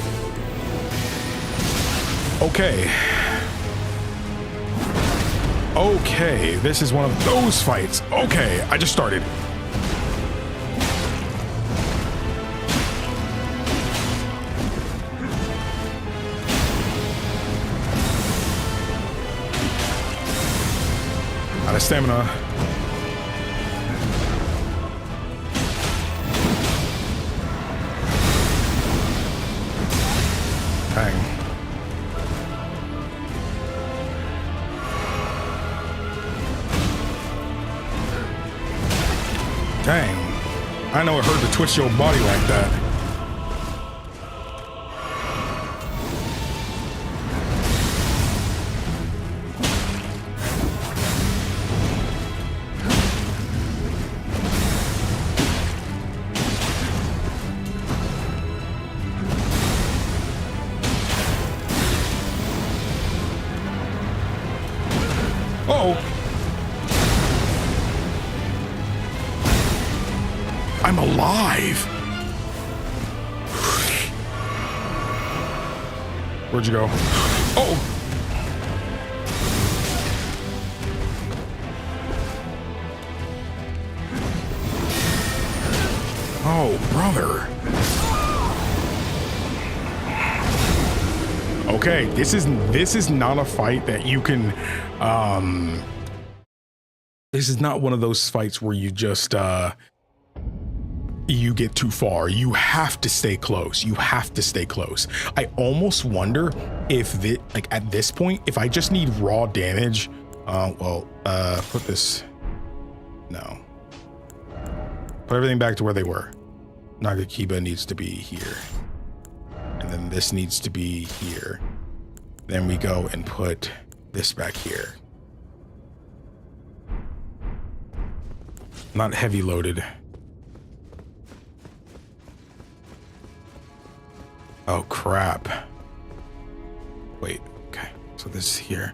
Okay. Okay, this is one of those fights. Okay, I just started. Out of stamina. Dang. Dang, I know it hurt to twist your body like that. alive. Where'd you go? Oh. Oh, brother. Okay, this is not a fight that you can this is not one of those fights where you just you get too far. You have to stay close. You have to stay close. I almost wonder if like at this point, if I just need raw damage, put this, no. Put everything back to where they were. Nagakiba needs to be here. And then this needs to be here. Then we go and put this back here. Not heavy loaded. Oh crap. Wait, okay. So this is here.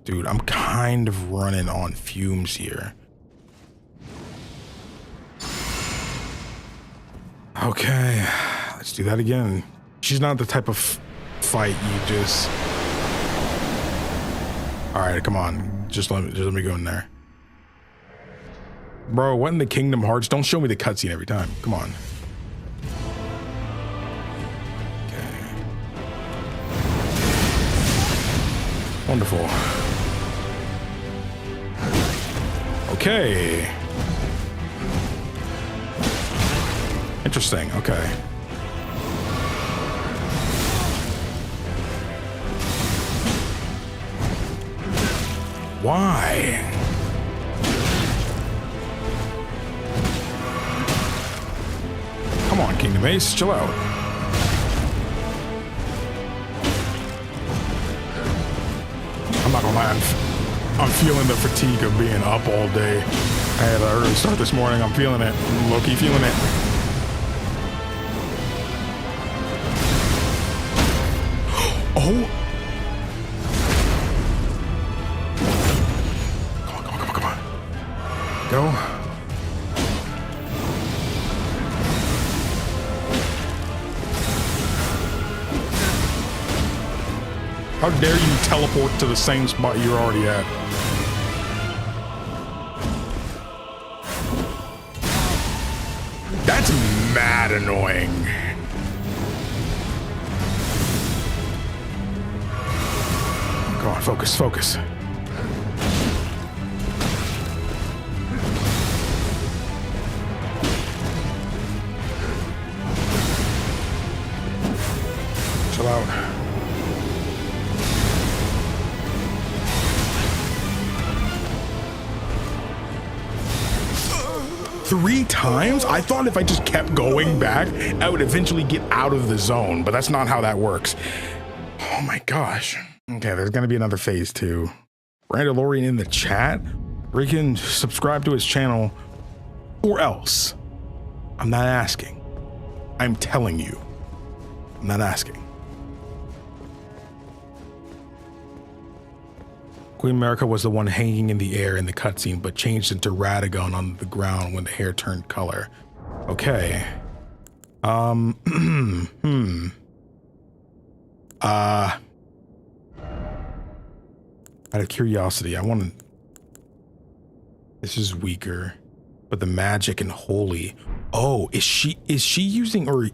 Dude, I'm kind of running on fumes here. Okay, let's do that again. She's not the type of fight you just... All right, come on. Just let me go in there. Bro, what in the Kingdom Hearts? Don't show me the cutscene every time. Come on. Okay. Wonderful. Okay. Interesting. Okay. Why? Come on, KingdomAce, chill out. I'm not gonna lie, I'm feeling the fatigue of being up all day. I had an early start this morning. I'm feeling it. I'm low-key feeling it. Oh! Come on. Go. How dare you teleport to the same spot you're already at? That's mad annoying. Come on, focus. Chill out. Three times? I thought if I just kept going back, I would eventually get out of the zone, but that's not how that works. Oh my gosh. Okay, there's gonna be another phase 2. Randalorian in the chat. Freaking subscribe to his channel, or else. I'm not asking. I'm telling you. I'm not asking. Queen Marika was the one hanging in the air in the cutscene, but changed into Radagon on the ground when the hair turned color. Okay. Out of curiosity, I want to... This is weaker, but the magic and holy. Oh, is she using, or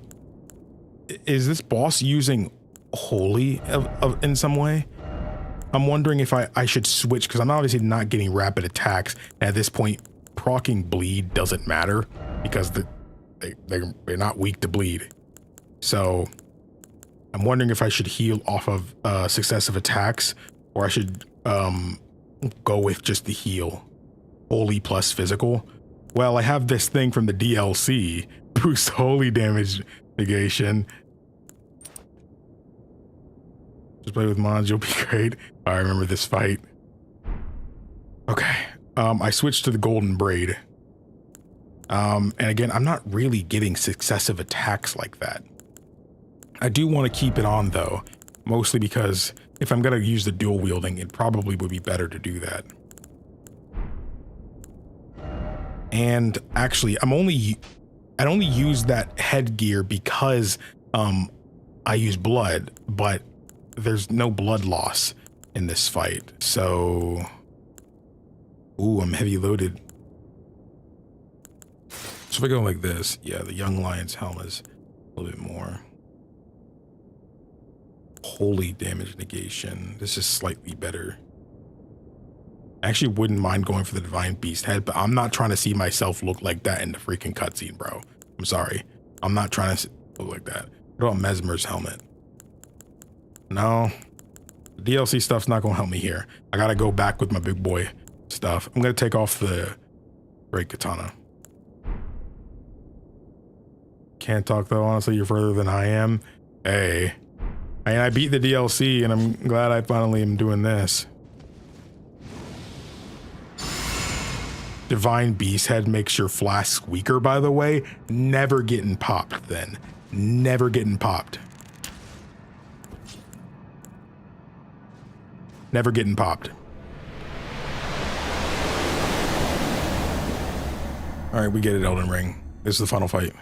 is this boss using holy in some way? I'm wondering if I should switch, because I'm obviously not getting rapid attacks. At this point, proccing bleed doesn't matter because they're not weak to bleed. So I'm wondering if I should heal off of successive attacks, or I should go with just the heal. Holy plus physical. Well, I have this thing from the DLC, boost holy damage negation. Just play with mods, you'll be great. I remember this fight. Okay, I switched to the golden braid. And again, I'm not really getting successive attacks like that. I do want to keep it on though, mostly because if I'm gonna use the dual wielding, it probably would be better to do that. And actually, I only use that headgear because I use blood, but there's no blood loss in this fight. So, ooh, I'm heavy loaded. So if I go like this, yeah, the young lion's helmet is a little bit more. Holy damage negation. This is slightly better. I actually wouldn't mind going for the divine beast head, but I'm not trying to see myself look like that in the freaking cutscene, bro. I'm sorry. I'm not trying to look like that. What about Mesmer's helmet? No. The DLC stuff's not gonna help me here. I gotta go back with my big boy stuff. I'm gonna take off the great katana. Can't talk though, honestly, you're further than I am. Hey. I beat the DLC and I'm glad I finally am doing this. Divine Beast Head makes your flask weaker, by the way. Never getting popped then. Never getting popped. Never getting popped. All right, we get it, Elden Ring. This is the final fight.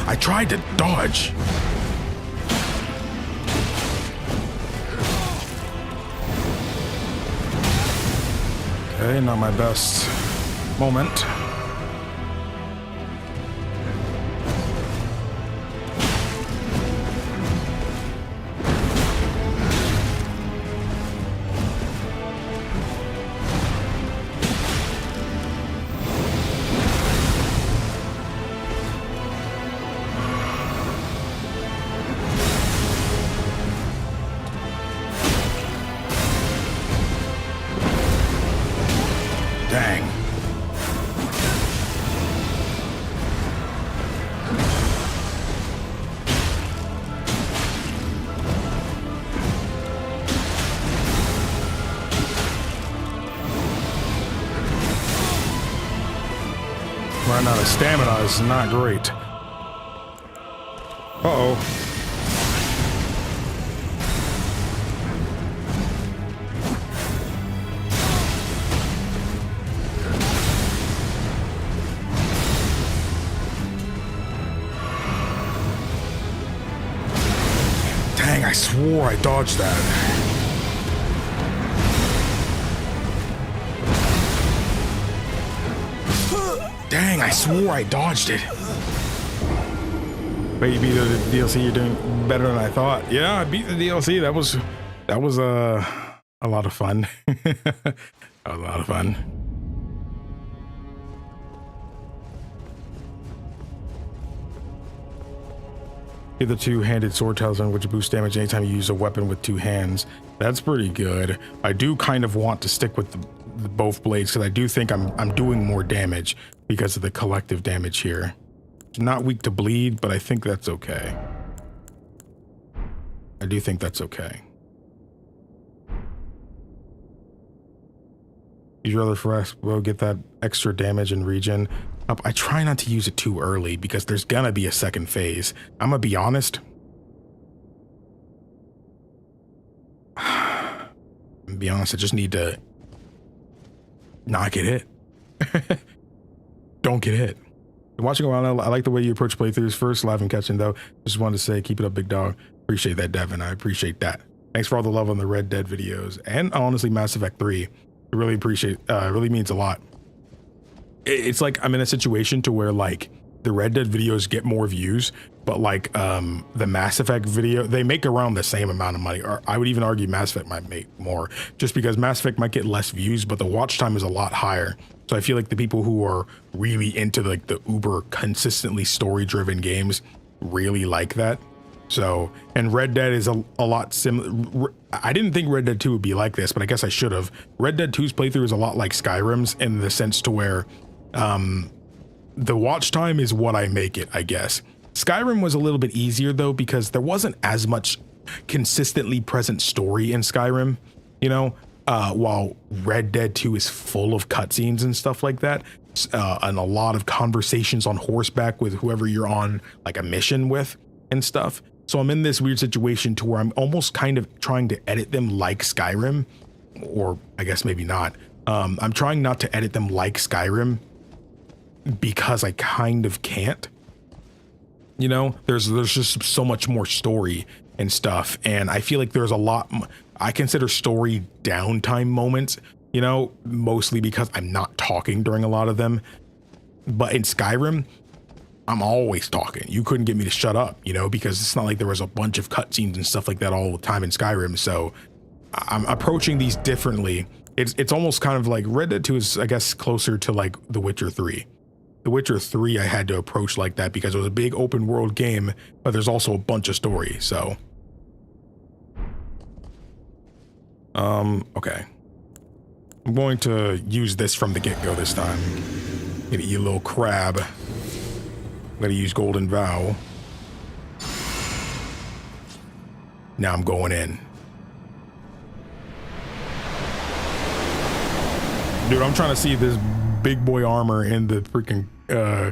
I tried to dodge. Okay, not my best moment. Running out of stamina is not great. Uh-oh. Dang, I swore I dodged that. Dang, I swore I dodged it. But you beat the DLC, you're doing better than I thought. Yeah, I beat the DLC. That was a lot of fun. That was a lot of fun. The two-handed sword talisman, which boosts damage anytime you use a weapon with two hands. That's pretty good. I do kind of want to stick with the both blades because I do think I'm doing more damage because of the collective damage here. It's not weak to bleed, but I think that's okay. I do think that's okay. You'd rather for us, we'll get that extra damage and regen up. I try not to use it too early because there's gonna be a second phase. I'm gonna be honest. I just need to not get hit. Don't get hit. Watching a while, I like the way you approach playthroughs. First, live and catching though. Just wanted to say, keep it up, big dog. Appreciate that, Devin. I appreciate that. Thanks for all the love on the Red Dead videos and honestly, Mass Effect 3. I really appreciate. Really means a lot. It's like I'm in a situation to where like the Red Dead videos get more views, but like the Mass Effect video, they make around the same amount of money. Or I would even argue Mass Effect might make more, just because Mass Effect might get less views, but the watch time is a lot higher. So I feel like the people who are really into like the uber consistently story-driven games really like that. So, and Red Dead is a lot similar. I didn't think Red Dead 2 would be like this, but I guess I should have. Red Dead 2's playthrough is a lot like Skyrim's in the sense to where the watch time is what I make it, I guess. Skyrim was a little bit easier though, because there wasn't as much consistently present story in Skyrim. You know, while Red Dead 2 is full of cutscenes and stuff like that, and a lot of conversations on horseback with whoever you're on like a mission with and stuff. So I'm in this weird situation to where I'm almost kind of trying to edit them like Skyrim, or I guess maybe not. I'm trying not to edit them like Skyrim because I kind of can't. You know, there's just so much more story and stuff, and I feel like there's a lot. I consider story downtime moments, you know, mostly because I'm not talking during a lot of them. But in Skyrim, I'm always talking. You couldn't get me to shut up, you know, because it's not like there was a bunch of cutscenes and stuff like that all the time in Skyrim. So I'm approaching these differently. It's almost kind of like Red Dead 2 is, I guess, closer to like The Witcher 3. The Witcher 3 I had to approach like that because it was a big open world game, but there's also a bunch of story. So okay, I'm going to use this from the get-go this time. Gonna eat a little crab. I'm gonna use Golden Vow. Now I'm going in. Dude, I'm trying to see this big boy armor in the freaking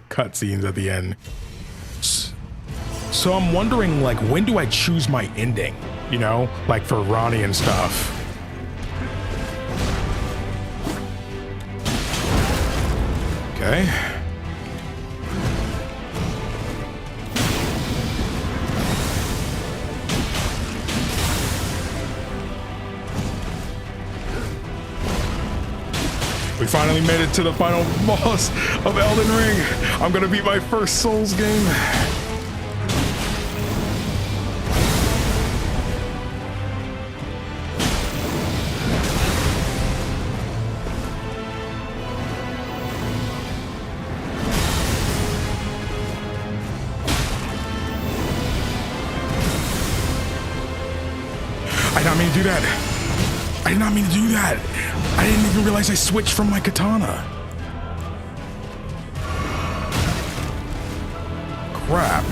cutscenes at the end. So I'm wondering, like, when do I choose my ending? You know, like for Ronnie and stuff. Okay. We finally made it to the final boss of Elden Ring. I'm gonna beat my first Souls game. I did not mean to do that. I did not mean to do that. I didn't even realize I switched from my katana. Crap.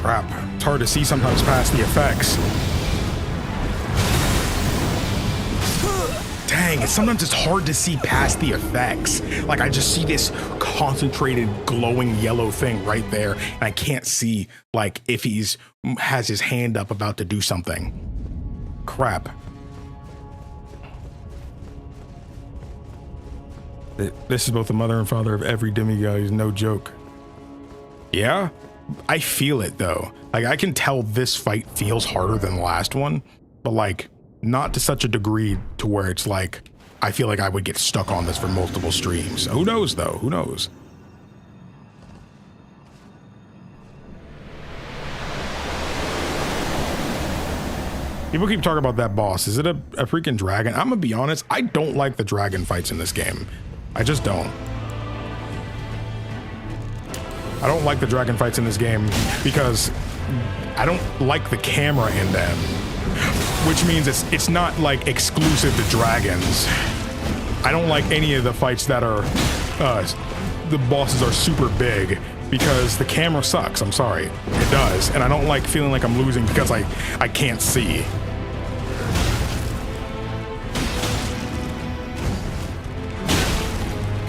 Crap. It's hard to see sometimes past the effects. Dang, sometimes it's hard to see past the effects. Like I just see this concentrated glowing yellow thing right there, and I can't see like if he's has his hand up about to do something. Crap. This is both the mother and father of every demigod. He's no joke. Yeah? I feel it though. Like I can tell this fight feels harder than the last one, but like not to such a degree to where it's like I feel like I would get stuck on this for multiple streams. Who knows though? Who knows? People keep talking about that boss. Is it a freaking dragon? I'm gonna be honest, I don't like the dragon fights in this game. I just don't. I don't like the dragon fights in this game because I don't like the camera in them, which means it's not like exclusive to dragons. I don't like any of the fights that are the bosses are super big because the camera sucks. I'm sorry, it does, and I don't like feeling like I'm losing because I can't see.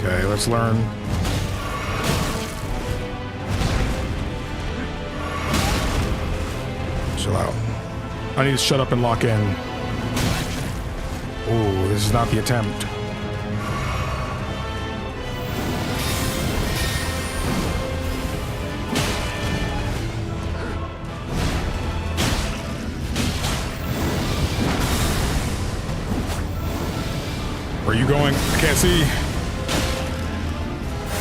Okay, let's learn. Chill out. I need to shut up and lock in. Oh, this is not the attempt. Where are you going? I can't see.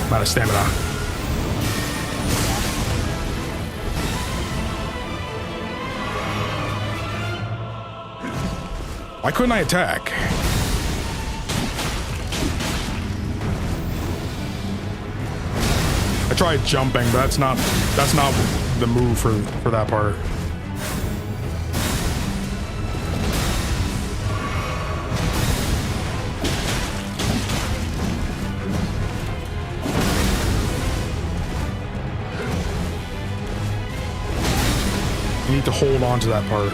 I'm out of stamina. Why couldn't I attack? I tried jumping, but that's not the move for that part. You need to hold on to that part.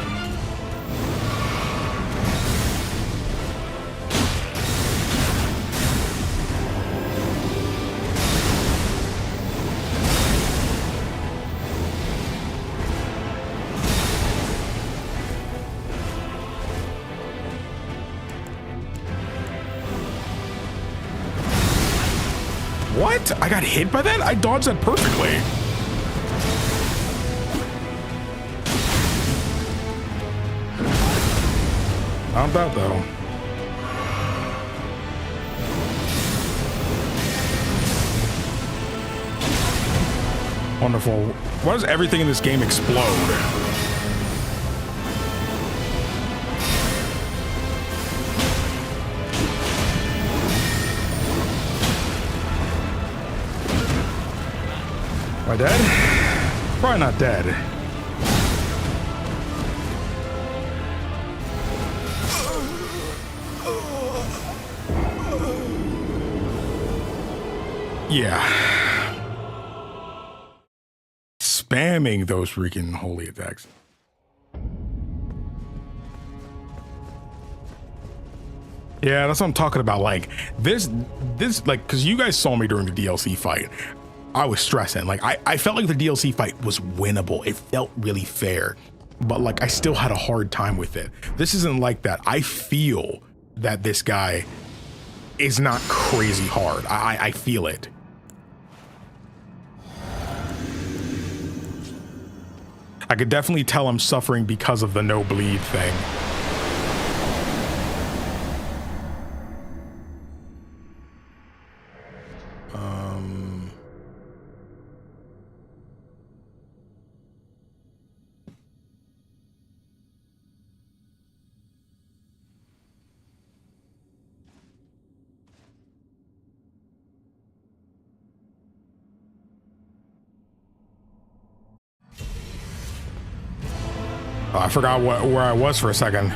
What? I got hit by that? I dodged that perfectly. Not bad though. Wonderful. Why does everything in this game explode? Am I dead? Probably not dead. Yeah. Spamming those freaking holy attacks. Yeah, that's what I'm talking about. Like this, like, because you guys saw me during the DLC fight. I was stressing. Like, I felt like the DLC fight was winnable. It felt really fair, but like I still had a hard time with it. This isn't like that. I feel that this guy is not crazy hard. I feel it. I could definitely tell I'm suffering because of the no bleed thing. Oh, I forgot where I was for a second.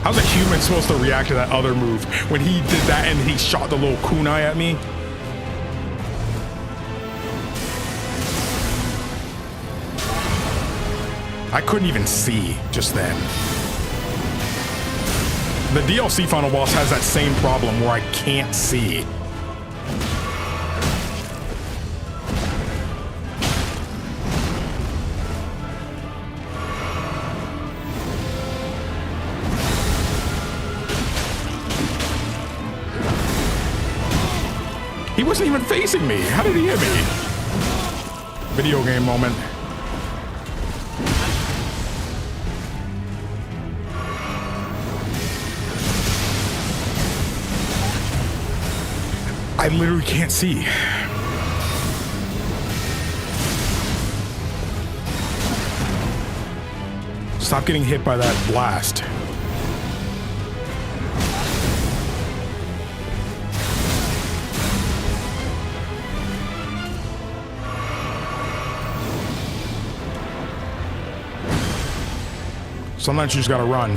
How's a human supposed to react to that other move when he did that and he shot the little kunai at me? I couldn't even see just then. The DLC final boss has that same problem where I can't see. He wasn't even facing me. How did he hit me? Video game moment. I literally can't see. Stop getting hit by that blast. Sometimes you just gotta run.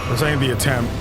This ain't the attempt.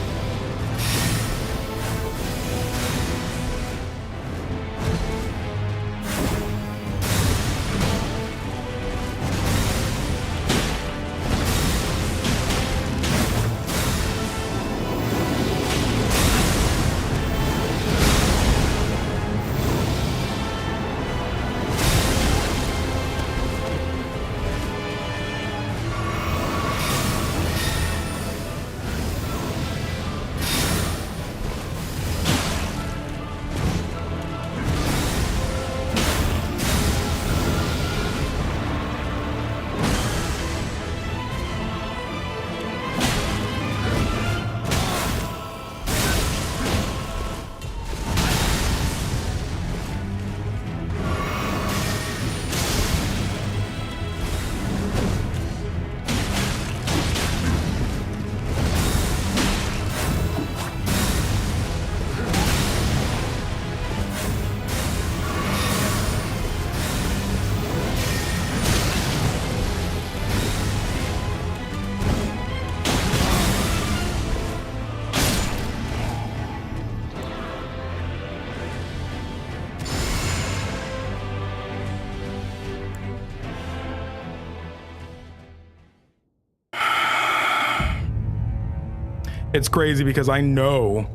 It's crazy because I know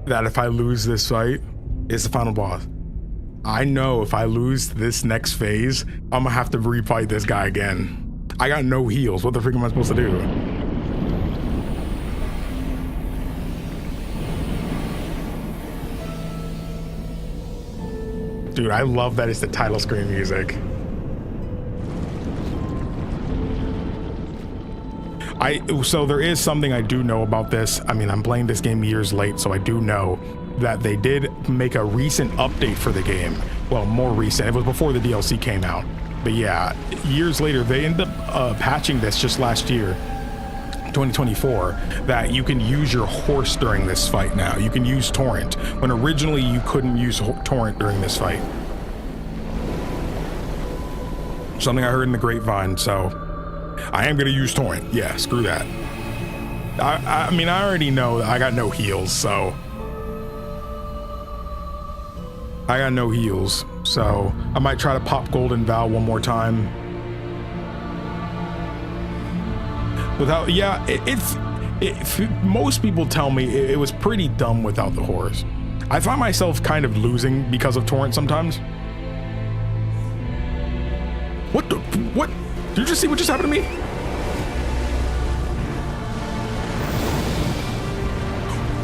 that if I lose this fight, it's the final boss. I know if I lose this next phase, I'm gonna have to refight this guy again. I got no heals. What the freak am I supposed to do? Dude, I love that it's the title screen music. So there is something I do know about this. I mean, I'm playing this game years late, so I do know that they did make a recent update for the game. Well, more recent. It was before the DLC came out. But yeah, years later, they ended up patching this just last year, 2024, that you can use your horse during this fight now. You can use Torrent, when originally you couldn't use Torrent during this fight. Something I heard in the grapevine, so I am gonna use Torrent. Yeah, screw that. I mean, I already know that I got no heals, so I got no heals, so I might try to pop Golden Vow one more time. Without, yeah, most people tell me it was pretty dumb without the horse. I find myself kind of losing because of Torrent sometimes. What? Did you just see what just happened to me?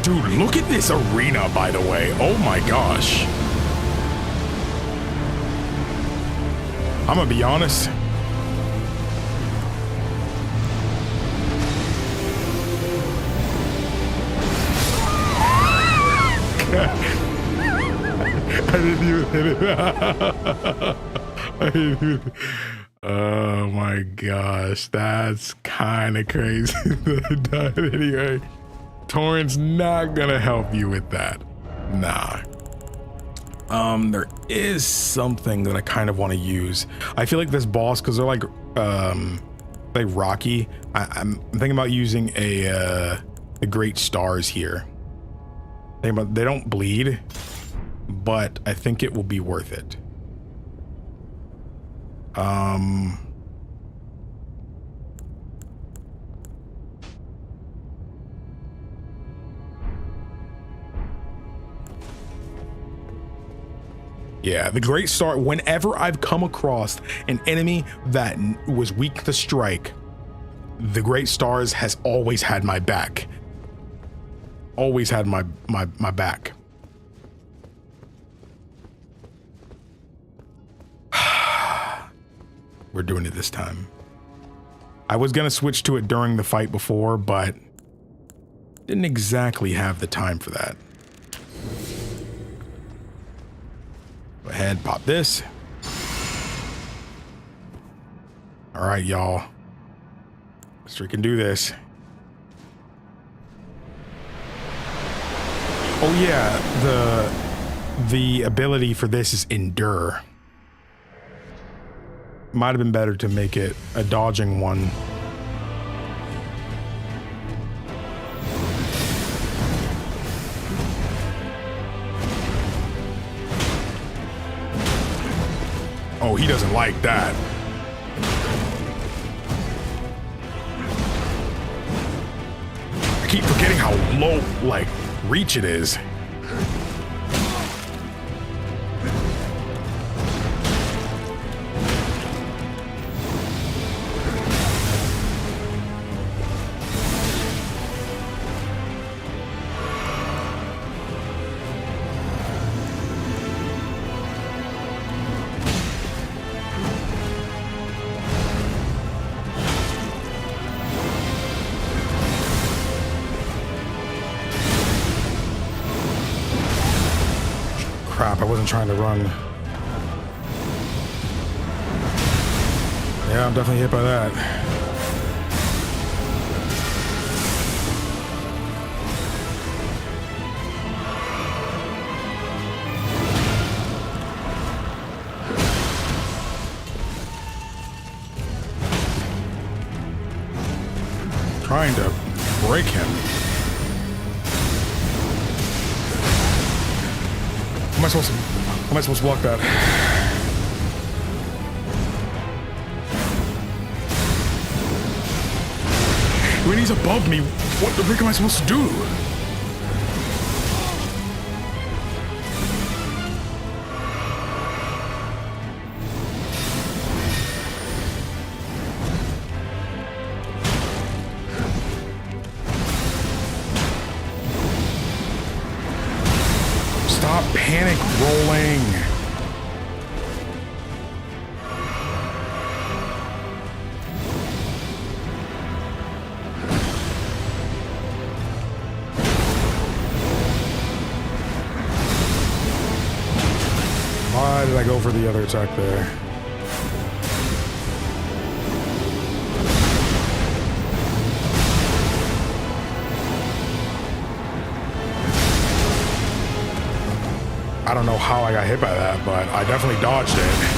Dude, look at this arena, by the way. Oh my gosh. I'm gonna be honest. I didn't even hit it. I didn't even... Oh my gosh, that's kind of crazy that I died anyway. Torrent's not gonna help you with that. Nah. There is something that I kind of want to use. I feel like this boss, because they're like rocky. I'm thinking about using the great stars here. They don't bleed, but I think it will be worth it. Yeah, the great star, whenever I've come across an enemy that was weak to strike, the great stars has always had my back. Always had my back. We're doing it this time. I was gonna switch to it during the fight before, but didn't exactly have the time for that. Go ahead, pop this. All right, y'all. Let's freaking do this. Oh yeah, the ability for this is endure. Might have been better to make it a dodging one. Oh, he doesn't like that. I keep forgetting how low, like, reach it is. Crap, I wasn't trying to run. Yeah, I'm definitely hit by that. Trying to break him. How am I supposed to block that? When he's above me, what the frick am I supposed to do? Stop panic rolling. Why did I go for the other attack there? I don't know how I got hit by that, but I definitely dodged it.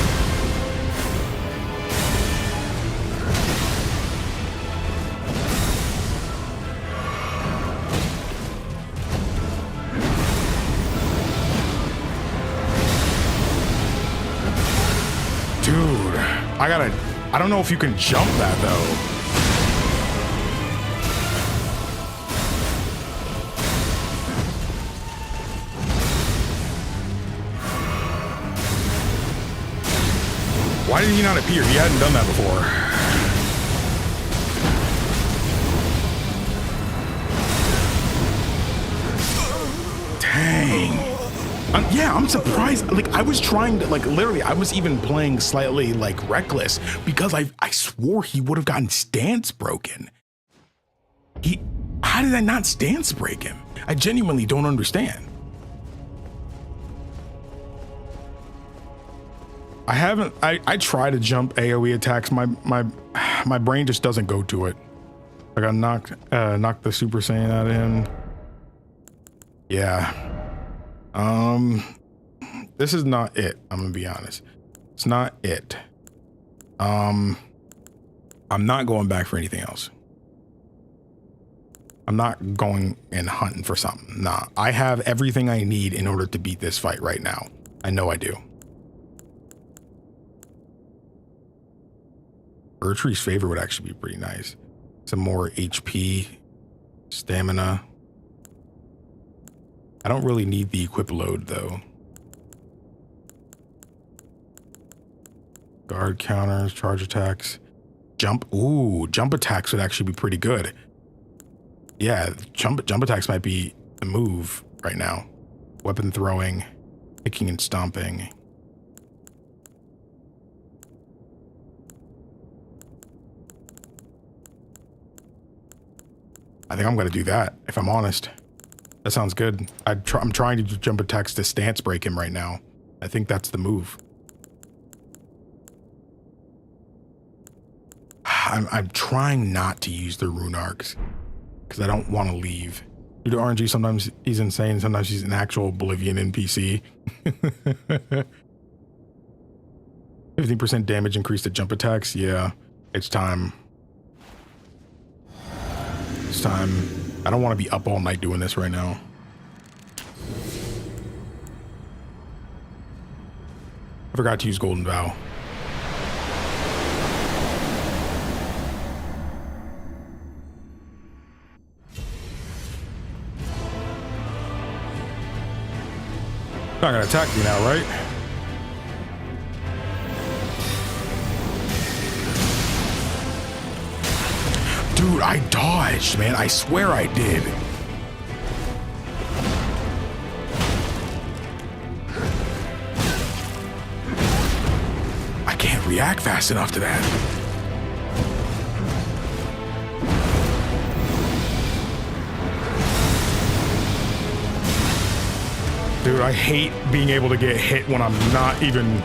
Dude, I don't know if you can jump that though. Why did he not appear? He hadn't done that before. Dang. Yeah, I'm surprised. Like, I was trying to, like, literally, I was even playing slightly, like, reckless because I swore he would have gotten stance broken. How did I not stance break him? I genuinely don't understand. I try to jump AoE attacks. My brain just doesn't go to it. I got knocked the Super Saiyan out of him. Yeah. This is not it. I'm gonna be honest. It's not it. I'm not going back for anything else. I'm not going and hunting for something. Nah, I have everything I need in order to beat this fight right now. I know I do. Erdtree's favor would actually be pretty nice. Some more HP, stamina. I don't really need the equip load though. Guard counters, charge attacks, jump. Ooh, jump attacks would actually be pretty good. Yeah, jump attacks might be the move right now. Weapon throwing, kicking and stomping. I think I'm gonna do that, if I'm honest. That sounds good. I'm trying to jump attacks to stance break him right now. I think that's the move. I'm trying not to use the rune arcs because I don't want to leave. Due to RNG, sometimes he's insane, sometimes he's an actual Oblivion NPC. 15% damage increase to jump attacks. Yeah, it's time. It's time. I don't want to be up all night doing this right now. I forgot to use Golden Vow. Not gonna attack me now, right? Dude, I dodged, man. I swear I did. I can't react fast enough to that. Dude, I hate being able to get hit when I'm not even...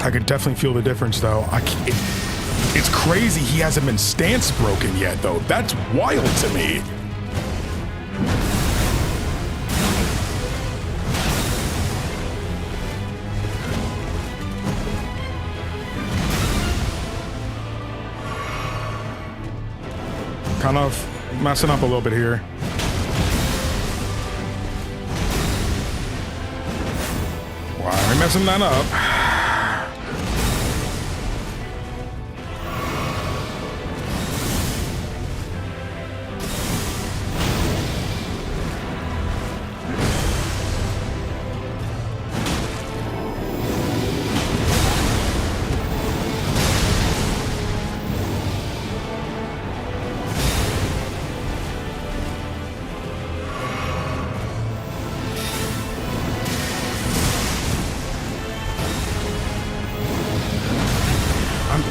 I can definitely feel the difference, though. It's crazy he hasn't been stance broken yet, though. That's wild to me. Kind of messing up a little bit here. Why are we messing that up?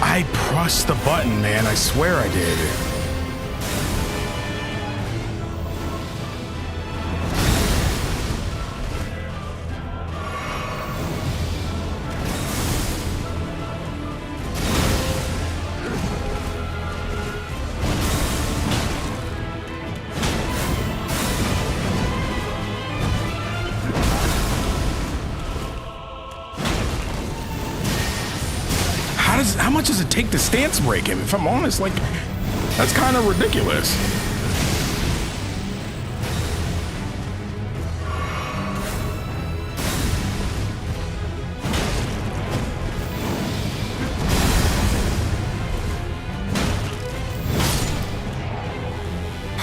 I pressed the button, man. I swear I did. How much does it take to stance break him? If I'm honest, like, that's kind of ridiculous.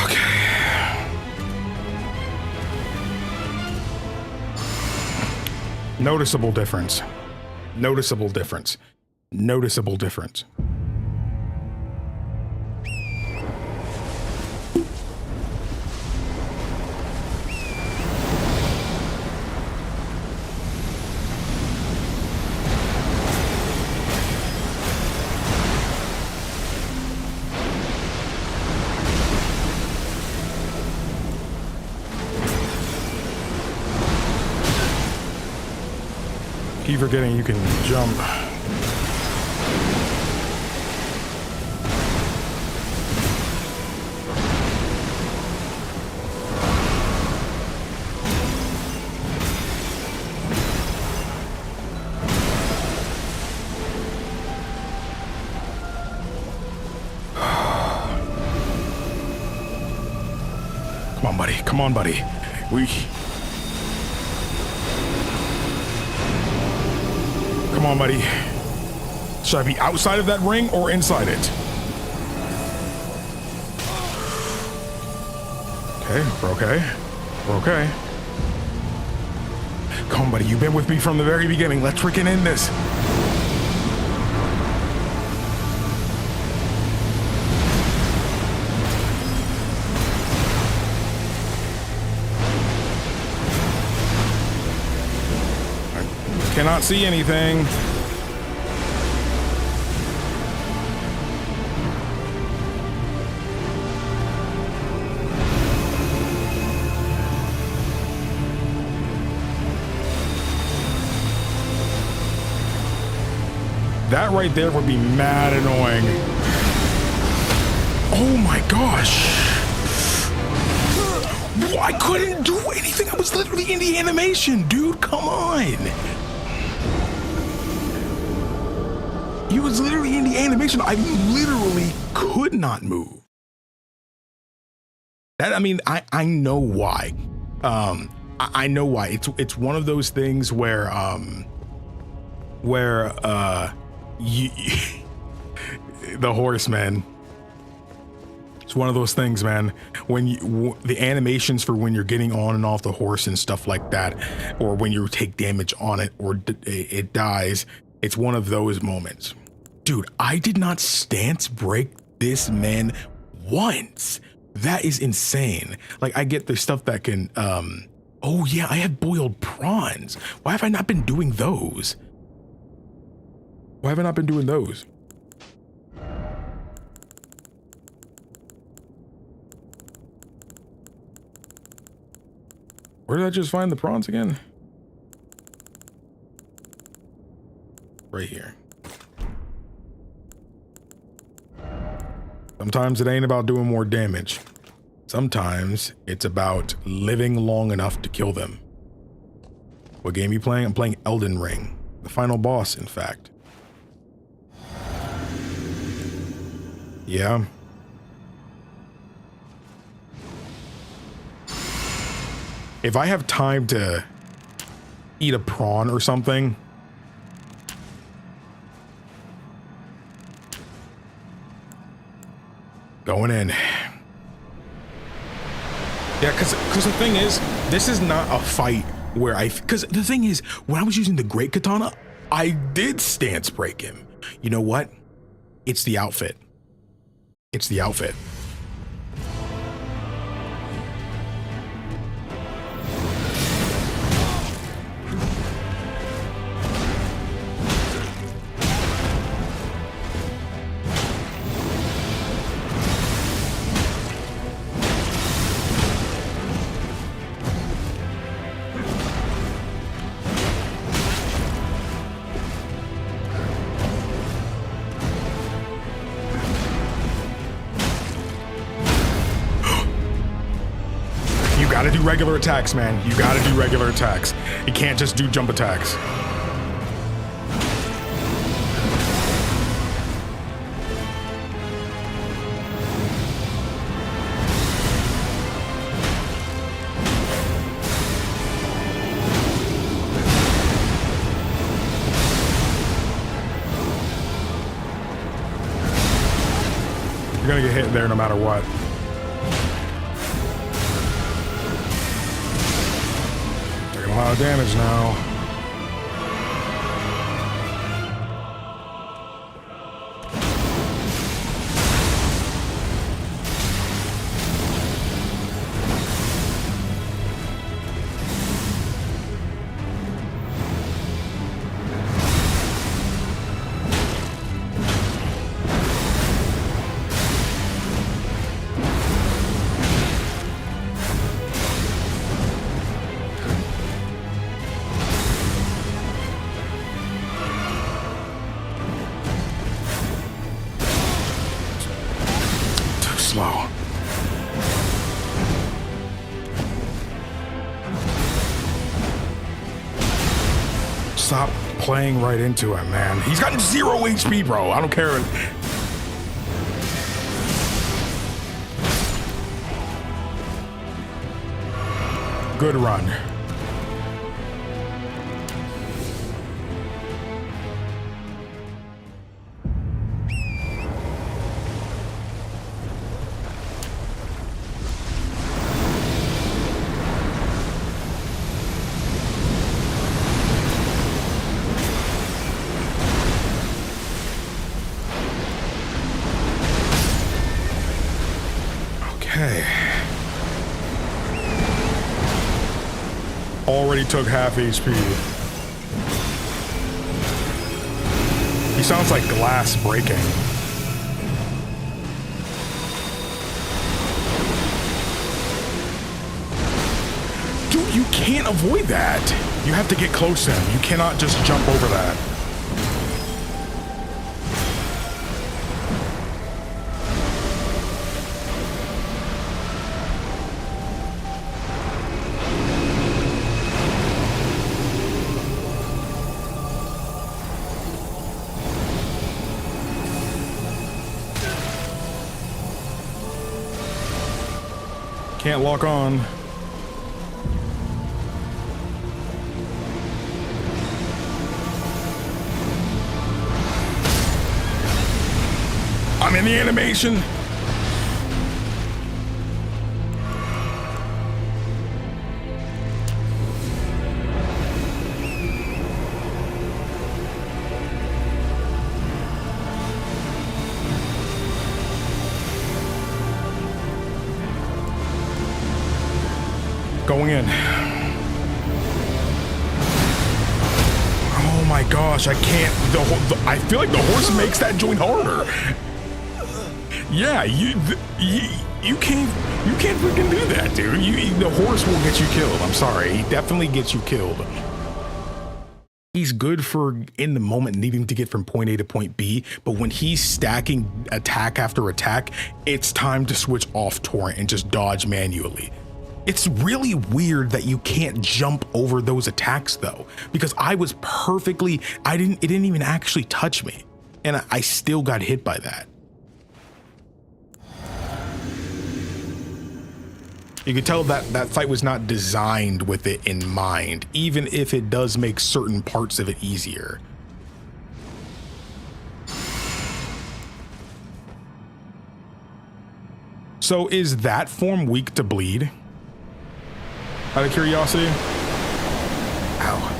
Okay. Noticeable difference. Noticeable difference. Noticeable difference. Keep forgetting you can jump. Come on, buddy. Come on, buddy. Should I be outside of that ring or inside it? Okay, we're okay. We're okay. Come on, buddy. You've been with me from the very beginning. Let's freaking end this. Cannot see anything. That right there would be mad annoying. Oh my gosh. I couldn't do anything. I was literally in the animation, dude. Come on. He was literally in the animation. I literally could not move. That, I mean, I know why. I know why. It's one of those things where you, the horseman. It's one of those things, man. When the animations for when you're getting on and off the horse and stuff like that, or when you take damage on it or it dies, it's one of those moments. Dude, I did not stance break this man once. That is insane. Like, I get the stuff that can, oh yeah, I have boiled prawns. Why have I not been doing those? Why have I not been doing those? Where did I just find the prawns again? right here. Sometimes it ain't about doing more damage. Sometimes it's about living long enough to kill them. What game are you playing? I'm playing Elden Ring. The final boss, in fact. Yeah. If I have time to eat a prawn or something, going in. Yeah, because the thing is, this is not a fight where because the thing is, when I was using the Great Katana, I did stance break him. You know what? It's the outfit. It's the outfit. Do regular attacks, man. You gotta do regular attacks. You can't just do jump attacks. You're gonna get hit there no matter what. A lot of damage now. Slow. Stop playing right into him, man. He's got 0 HP, bro. I don't care. Good run. Already took half HP. He sounds like glass breaking. Dude, you can't avoid that. You have to get close to him. You cannot just jump over that. Can't lock on. I'm in the animation. Going in. Oh my gosh, I can't. I feel like the horse makes that joint harder. Yeah, you can't freaking do that, dude. The horse will get you killed. I'm sorry, he definitely gets you killed. He's good for in the moment needing to get from point A to point B, but when he's stacking attack after attack, it's time to switch off torrent and just dodge manually. It's really weird that you can't jump over those attacks though, because I was perfectly, it didn't even actually touch me, and I still got hit by that. You could tell that that fight was not designed with it in mind, even if it does make certain parts of it easier. So is that form weak to bleed? Out of curiosity? Ow.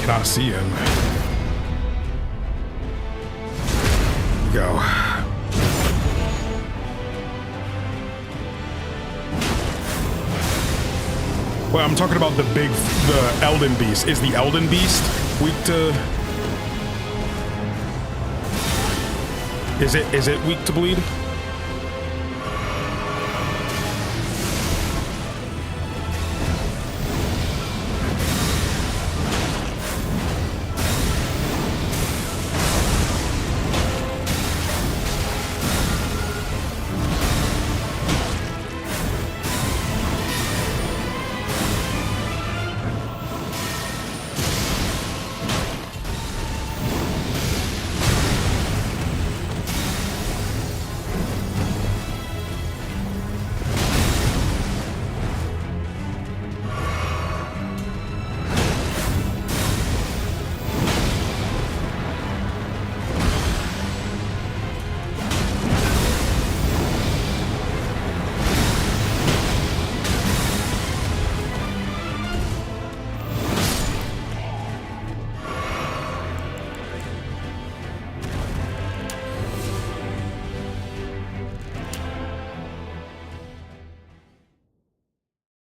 Cannot see him. Go. Well, I'm talking about the Elden Beast. Is the Elden Beast weak to... Is it weak to bleed?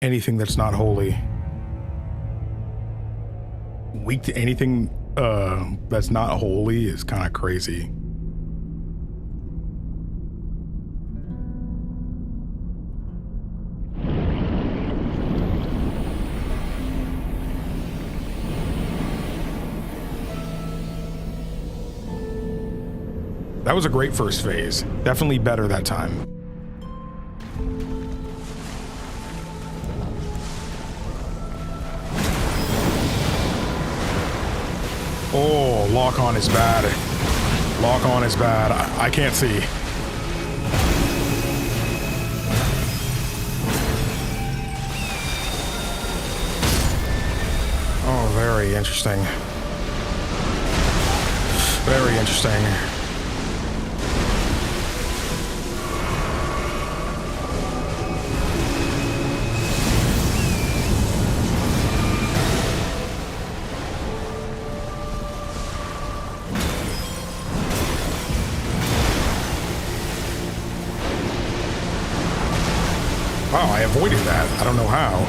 Anything that's not holy. Weak to anything that's not holy is kind of crazy. That was a great first phase. Definitely better that time. Oh, lock on is bad. Lock on is bad. I can't see. Oh, very interesting. Very interesting. Wow, I avoided that. I don't know how.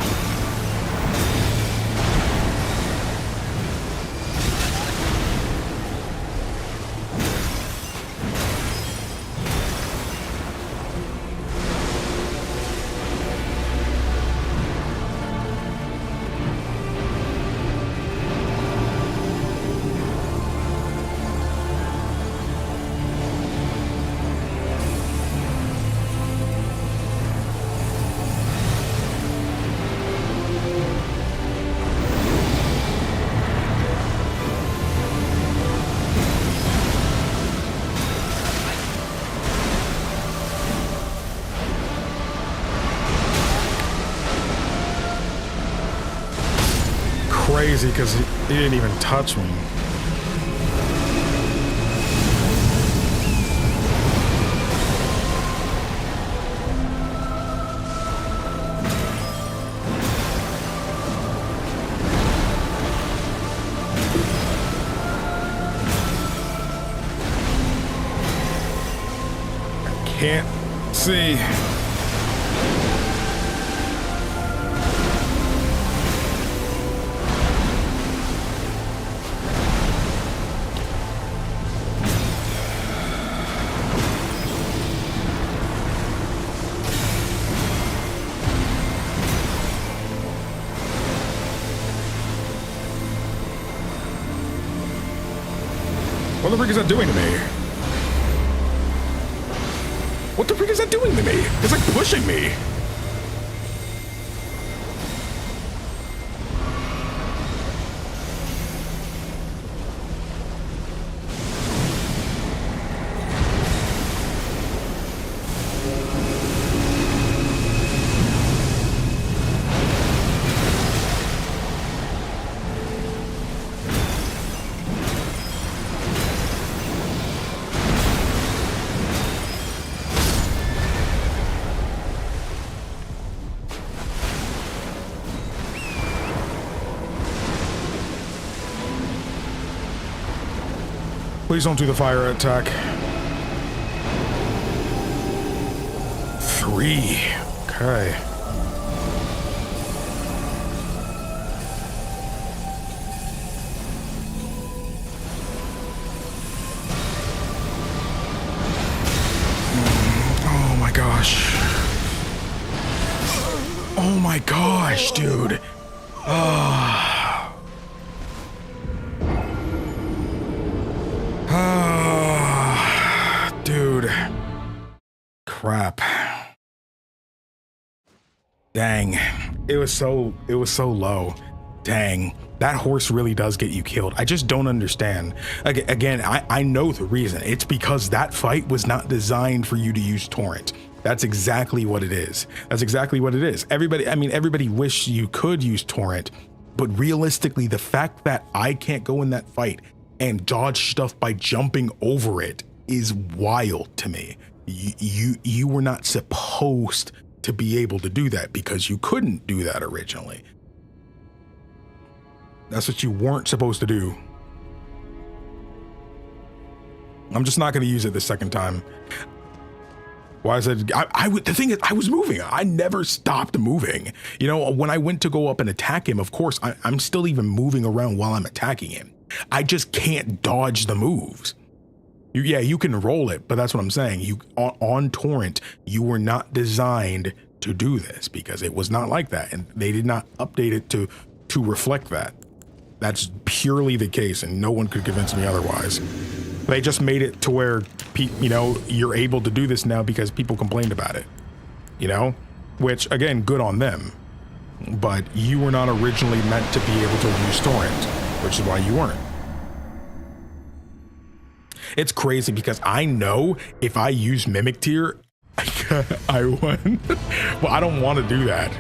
Crazy because he didn't even touch me. can't see. What the freak is that doing to me? What the freak is that doing to me? It's like pushing me. Please don't do the fire attack. 3. Okay. Oh my gosh. Oh my gosh, dude. Dude. Crap. Dang. It was so low. Dang. That horse really does get you killed. I just don't understand. Again, I know the reason. It's because that fight was not designed for you to use torrent. That's exactly what it is. That's exactly what it is. Everybody wish you could use torrent, but realistically, the fact that I can't go in that fight and dodge stuff by jumping over it is wild to me. You were not supposed to be able to do that because you couldn't do that originally. That's what you weren't supposed to do. I'm just not going to use it the second time. Why is it? The thing is, I was moving. I never stopped moving. You know, when I went to go up and attack him, of course, I'm still even moving around while I'm attacking him. I just can't dodge the moves. You can roll it, but that's what I'm saying. On torrent, you were not designed to do this because it was not like that, and they did not update it to reflect that. That's purely the case, and no one could convince me otherwise. They just made it to where, you're able to do this now because people complained about it, which again, good on them. But you were not originally meant to be able to use torrent, which is why you weren't. It's crazy because I know if I use Mimic Tier, I win. Well, I don't want to do that.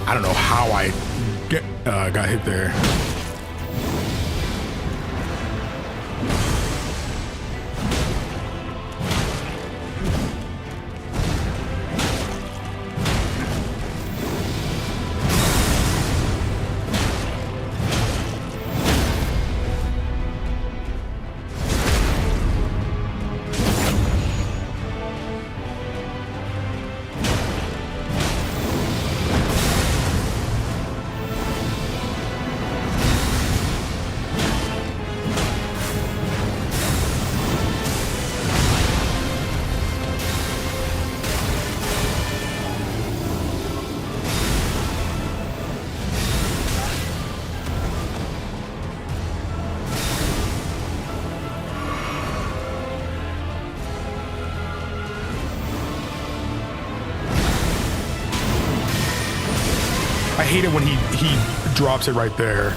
I don't know how I got hit there. I hate it when he drops it right there.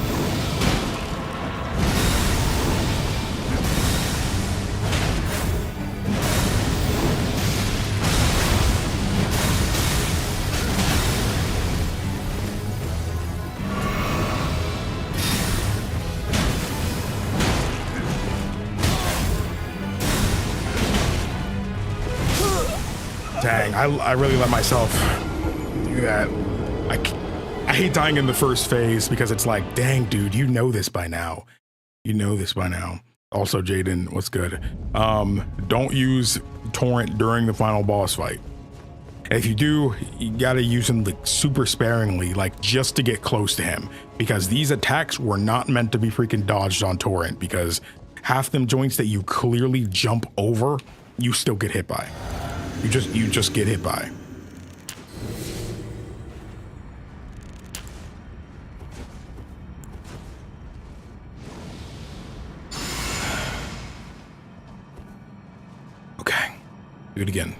Dang, I really let myself do that. I hate dying in the first phase because it's like, dang, dude, you know this by now. You know this by now. Also, Jaden, what's good? Don't use torrent during the final boss fight. If you do, you gotta use him like super sparingly, like just to get close to him, because these attacks were not meant to be freaking dodged on torrent, because half them joints that you clearly jump over, you still get hit by. You just get hit by. Okay, do it again.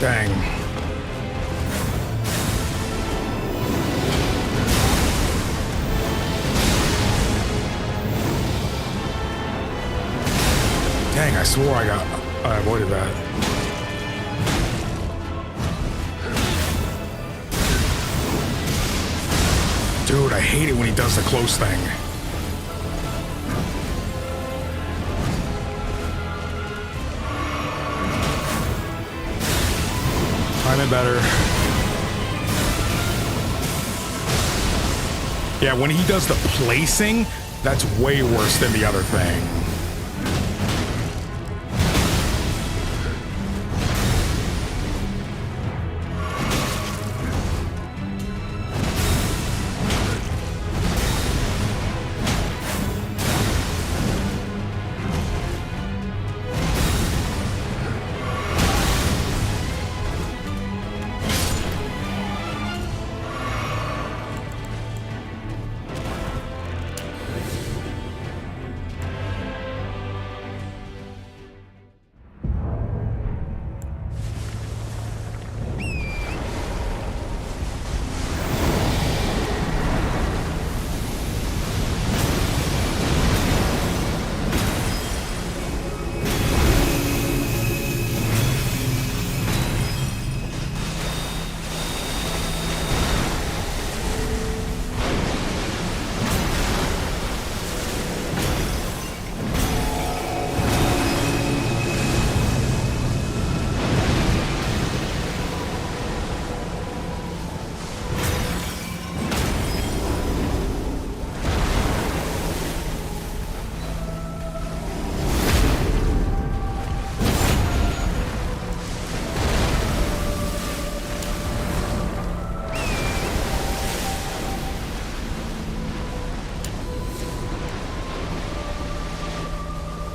Dang. Dang, I swore I avoided that. Dude, I hate it when he does the close thing. Time it better. Yeah, when he does the placing, that's way worse than the other thing.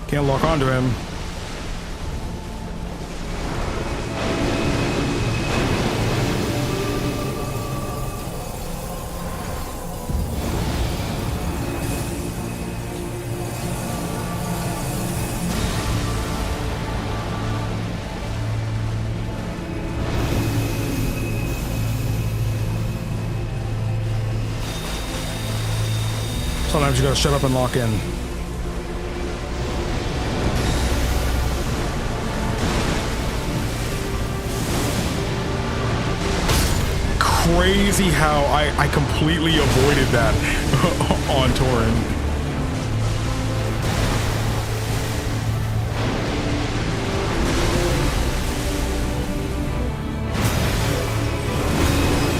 Can't lock onto him. Sometimes you gotta shut up and lock in. Crazy how I completely avoided that on torrent.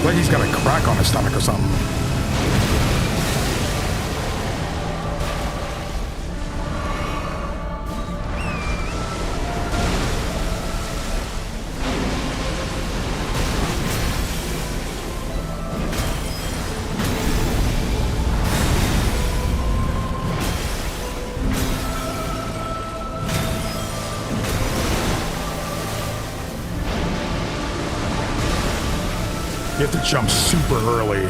Like he's got a crack on his stomach or something. You have to jump super early.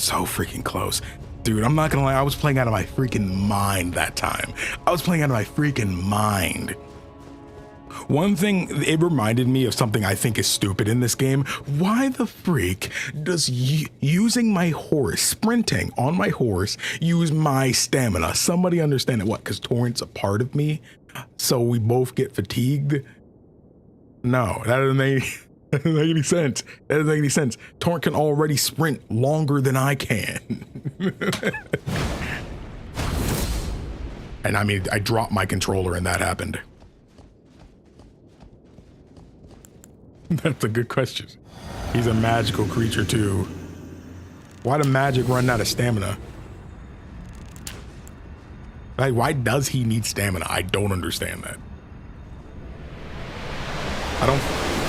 So freaking close. Dude, I'm not gonna lie, I was playing out of my freaking mind that time. I was playing out of my freaking mind. One thing, it reminded me of something I think is stupid in this game. Why the freak does using my horse, sprinting on my horse, use my stamina? Somebody understand it? What, because Torrent's a part of me? So we both get fatigued? No, that doesn't make any sense. That doesn't make any sense. Torrent can already sprint longer than I can. And I mean, I dropped my controller and that happened. That's a good question. He's a magical creature too. Why the magic run out of stamina? Like, why does he need stamina? I don't understand that.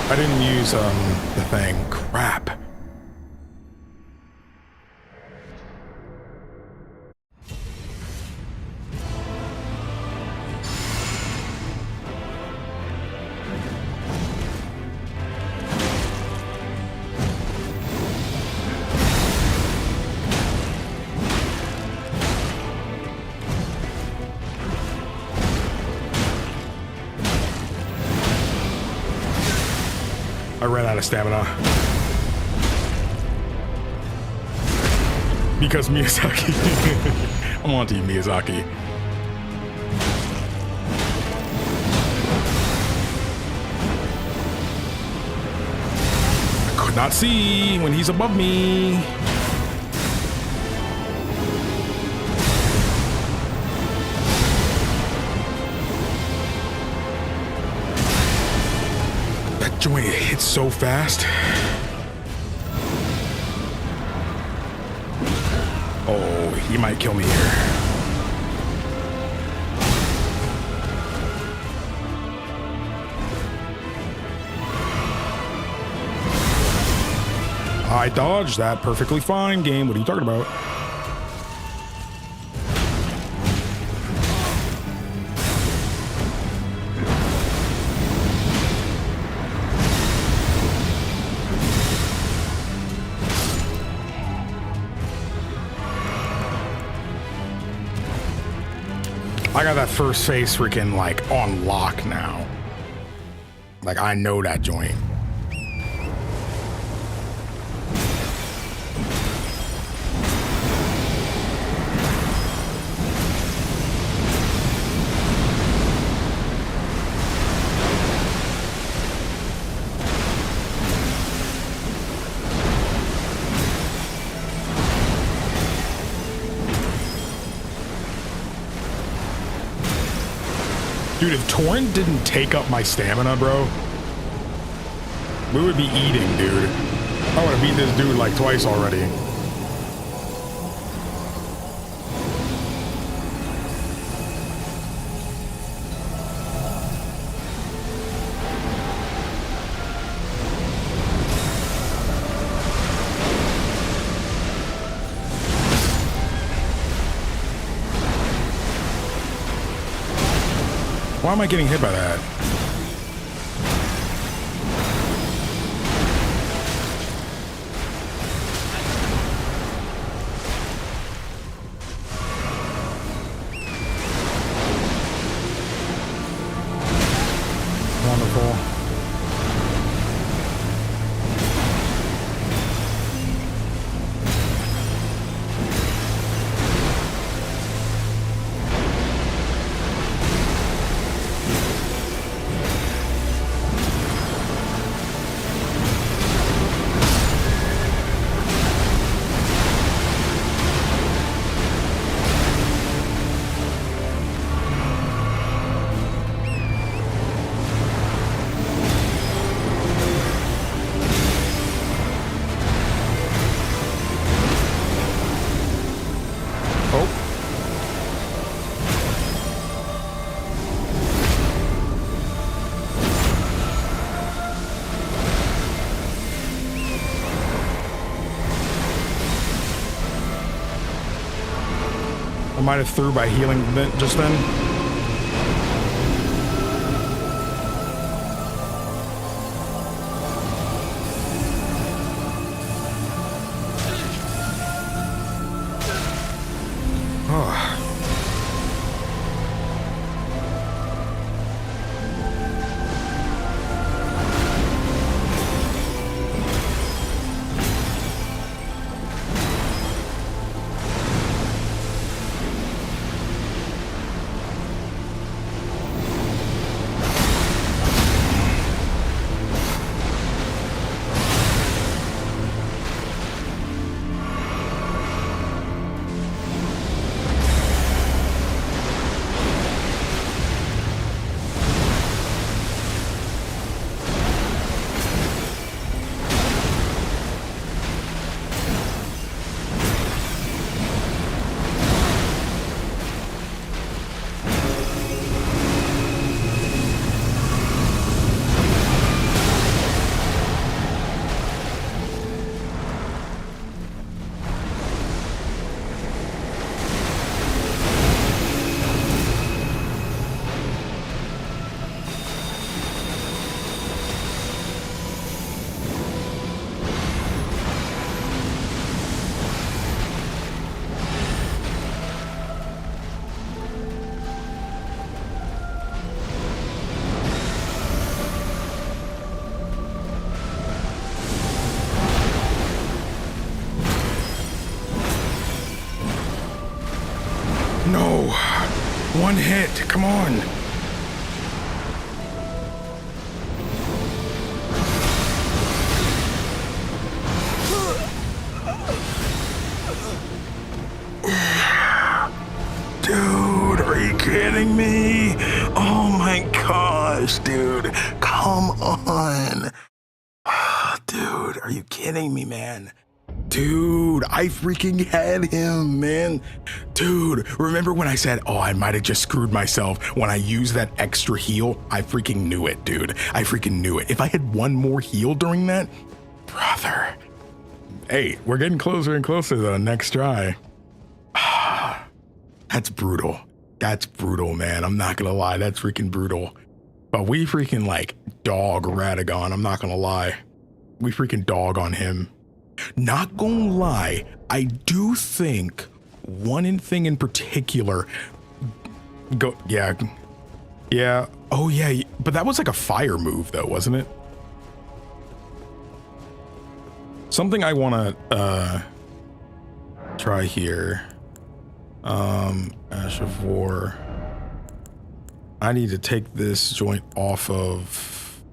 I didn't use the thing. Crap. I ran out of stamina. Because Miyazaki. I'm on to you, Miyazaki. I could not see when he's above me. Joint hits so fast. Oh, he might kill me here. I dodged that perfectly fine, game. What are you talking about? I got that first face freaking like on lock now. Like I know that joint. Dude, if Torrent didn't take up my stamina, bro, we would be eating, dude. I would have beat this dude like twice already. Why am I getting hit by that? Wonderful. I might have threw by healing just then. One hit, come on. Dude, are you kidding me? Oh my gosh, dude. Come on. Dude, are you kidding me, man? Dude, I freaking had him, man. Dude, remember when I said, oh, I might have just screwed myself when I used that extra heal? I freaking knew it, dude. I freaking knew it. If I had one more heal during that, brother. Hey, we're getting closer and closer though, next try. That's brutal. That's brutal, man. I'm not gonna lie, that's freaking brutal. But we freaking like dog Radagon, I'm not gonna lie. We freaking dog on him. Not gonna lie, I do think one thing in particular, yeah, oh yeah, but that was like a fire move though, wasn't it? Something I wanna try here, Ash of War. I need to take this joint off of,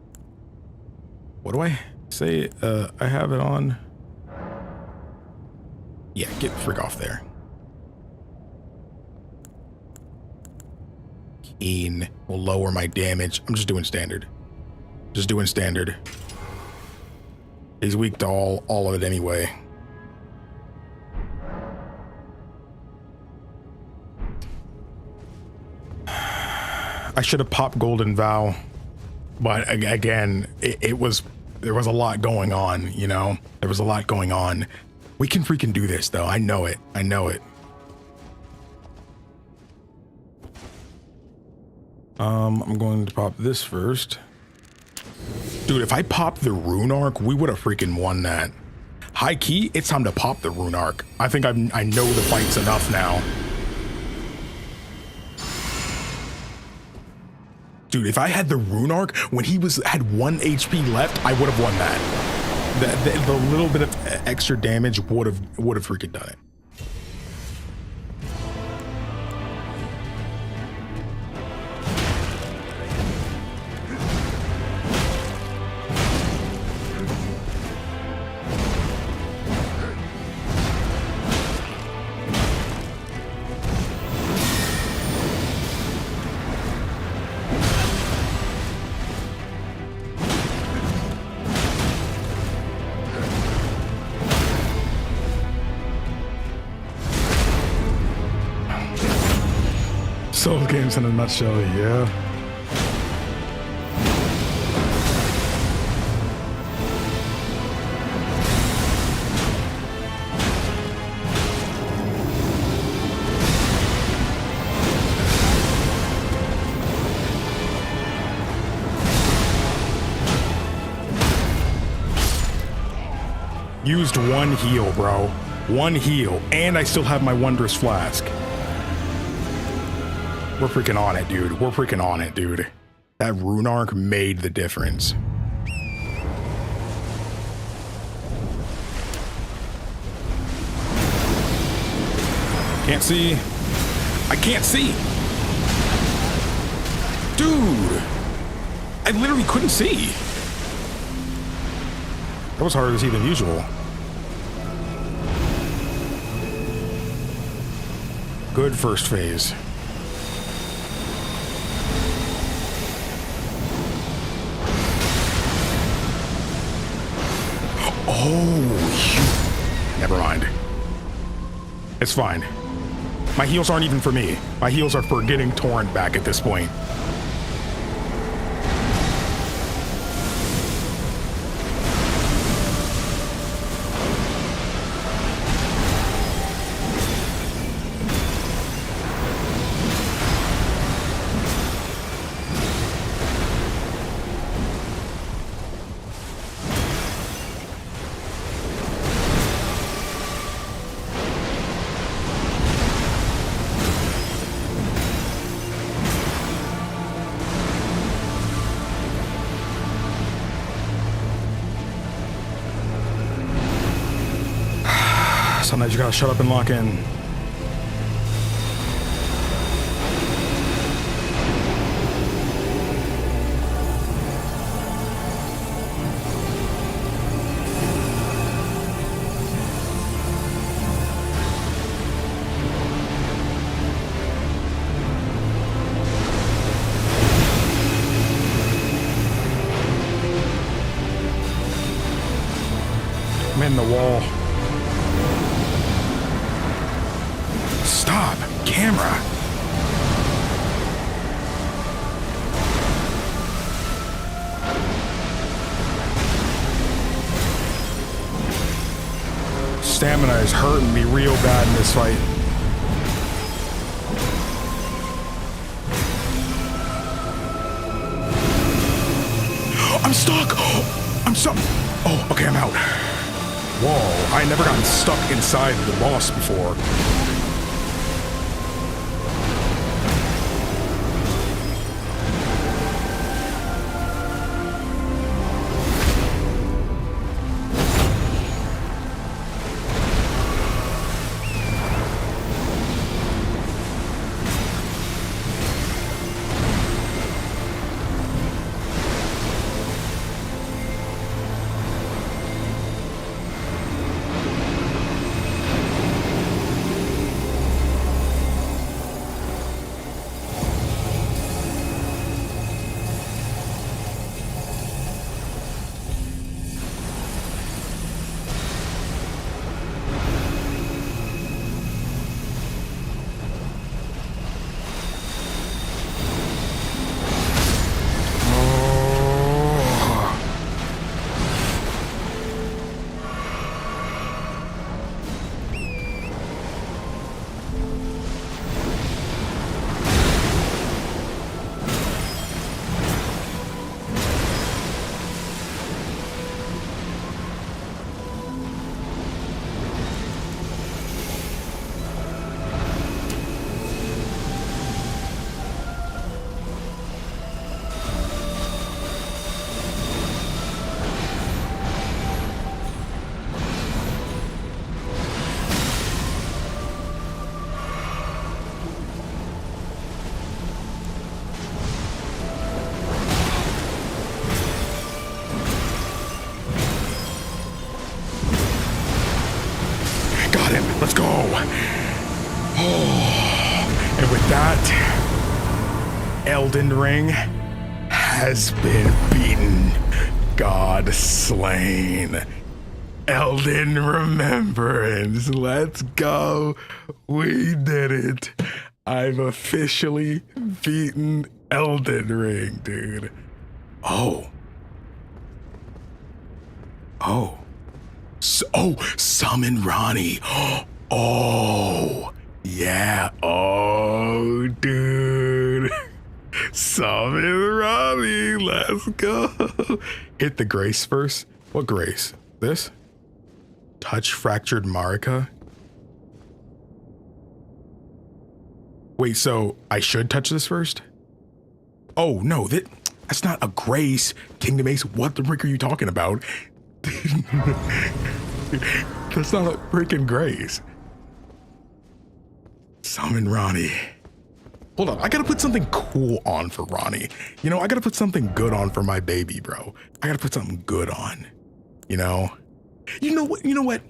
what do I say? I have it on. Yeah, get the frick off there. Keen will lower my damage. I'm just doing standard. Just doing standard. He's weak to all of it anyway. I should have popped Golden Vow, but again, there was a lot going on, you know? There was a lot going on. We can freaking do this though. I know it. I know it. I'm going to pop this first. Dude, if I popped the Rune Arc, we would have freaking won that. High key, it's time to pop the Rune Arc. I think I know the fight's enough now. Dude, if I had the Rune Arc when he had 1 HP left, I would have won that. The little bit of extra damage would have freaking done it. Soul games in a nutshell, yeah. Used one heal, bro. One heal, and I still have my Wondrous Flask. We're freaking on it, dude. We're freaking on it, dude. That Rune Arc made the difference. Can't see. I can't see. Dude. I literally couldn't see. That was harder to see than usual. Good first phase. Oh, never mind. It's fine. My heals aren't even for me. My heals are for getting Torrent back at this point. Sometimes you gotta shut up and lock in. in the wall. Stop, camera. Stamina is hurting me real bad in this fight. I'm stuck. I'm stuck. Oh, okay, I'm out. Whoa, I never gotten stuck inside the boss before. Let's go. Oh, and with that, Elden Ring has been beaten. God slain. Elden Remembrance. Let's go. We did it. I've officially beaten Elden Ring, dude. Oh. Summon Ronnie. Oh, yeah. Oh, dude. Summon Ronnie. Let's go. Hit the grace first. What grace? This? Touch fractured Marika? Wait, so I should touch this first? Oh, no, that's not a grace. KingdomAce, what the frick are you talking about? That's not a freaking grace. Summon Ronnie. Hold on, I gotta put something cool on for Ronnie. You know, I gotta put something good on for my baby, bro. I gotta put something good on. You know? You know what?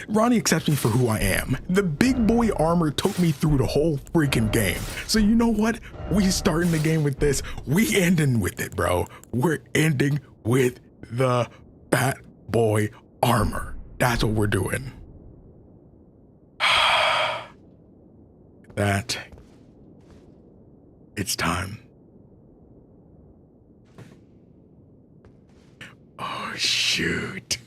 Ronnie accepts me for who I am. The big boy armor took me through the whole freaking game. So you know what? We starting the game with this. We ending with it, bro. We're ending with the fat boy armor. That's what we're doing. That it's time. Oh shoot.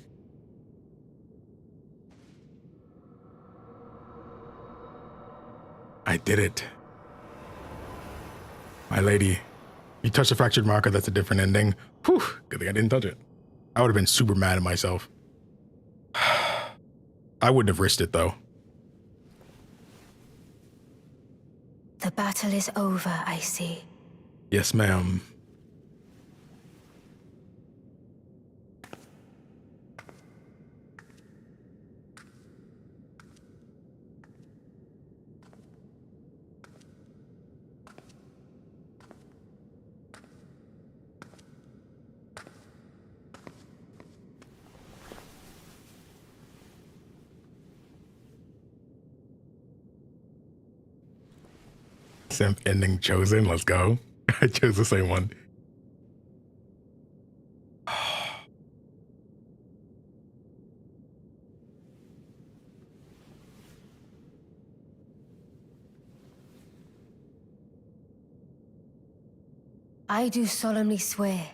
I did it. My lady, you touched the fractured Marika, that's a different ending. Whew, good thing I didn't touch it. I would have been super mad at myself. I wouldn't have risked it though. The battle is over, I see. Yes, ma'am. Simp ending chosen. Let's go. I chose the same one. I do solemnly swear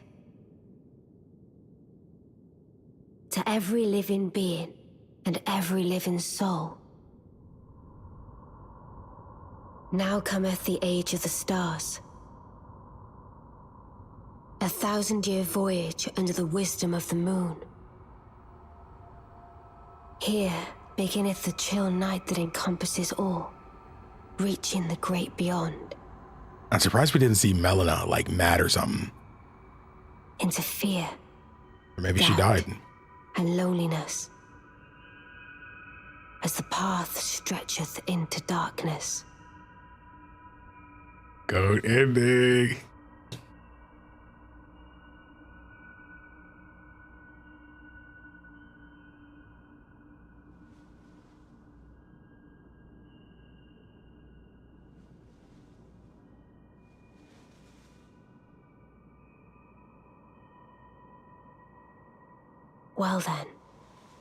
to every living being and every living soul. Now cometh the age of the stars. 1,000-year voyage under the wisdom of the moon. Here beginneth the chill night that encompasses all, reaching the great beyond. I'm surprised we didn't see Melina like mad or something. Into fear. Or maybe she died. And loneliness. As the path stretcheth into darkness. Goat ending. Well then,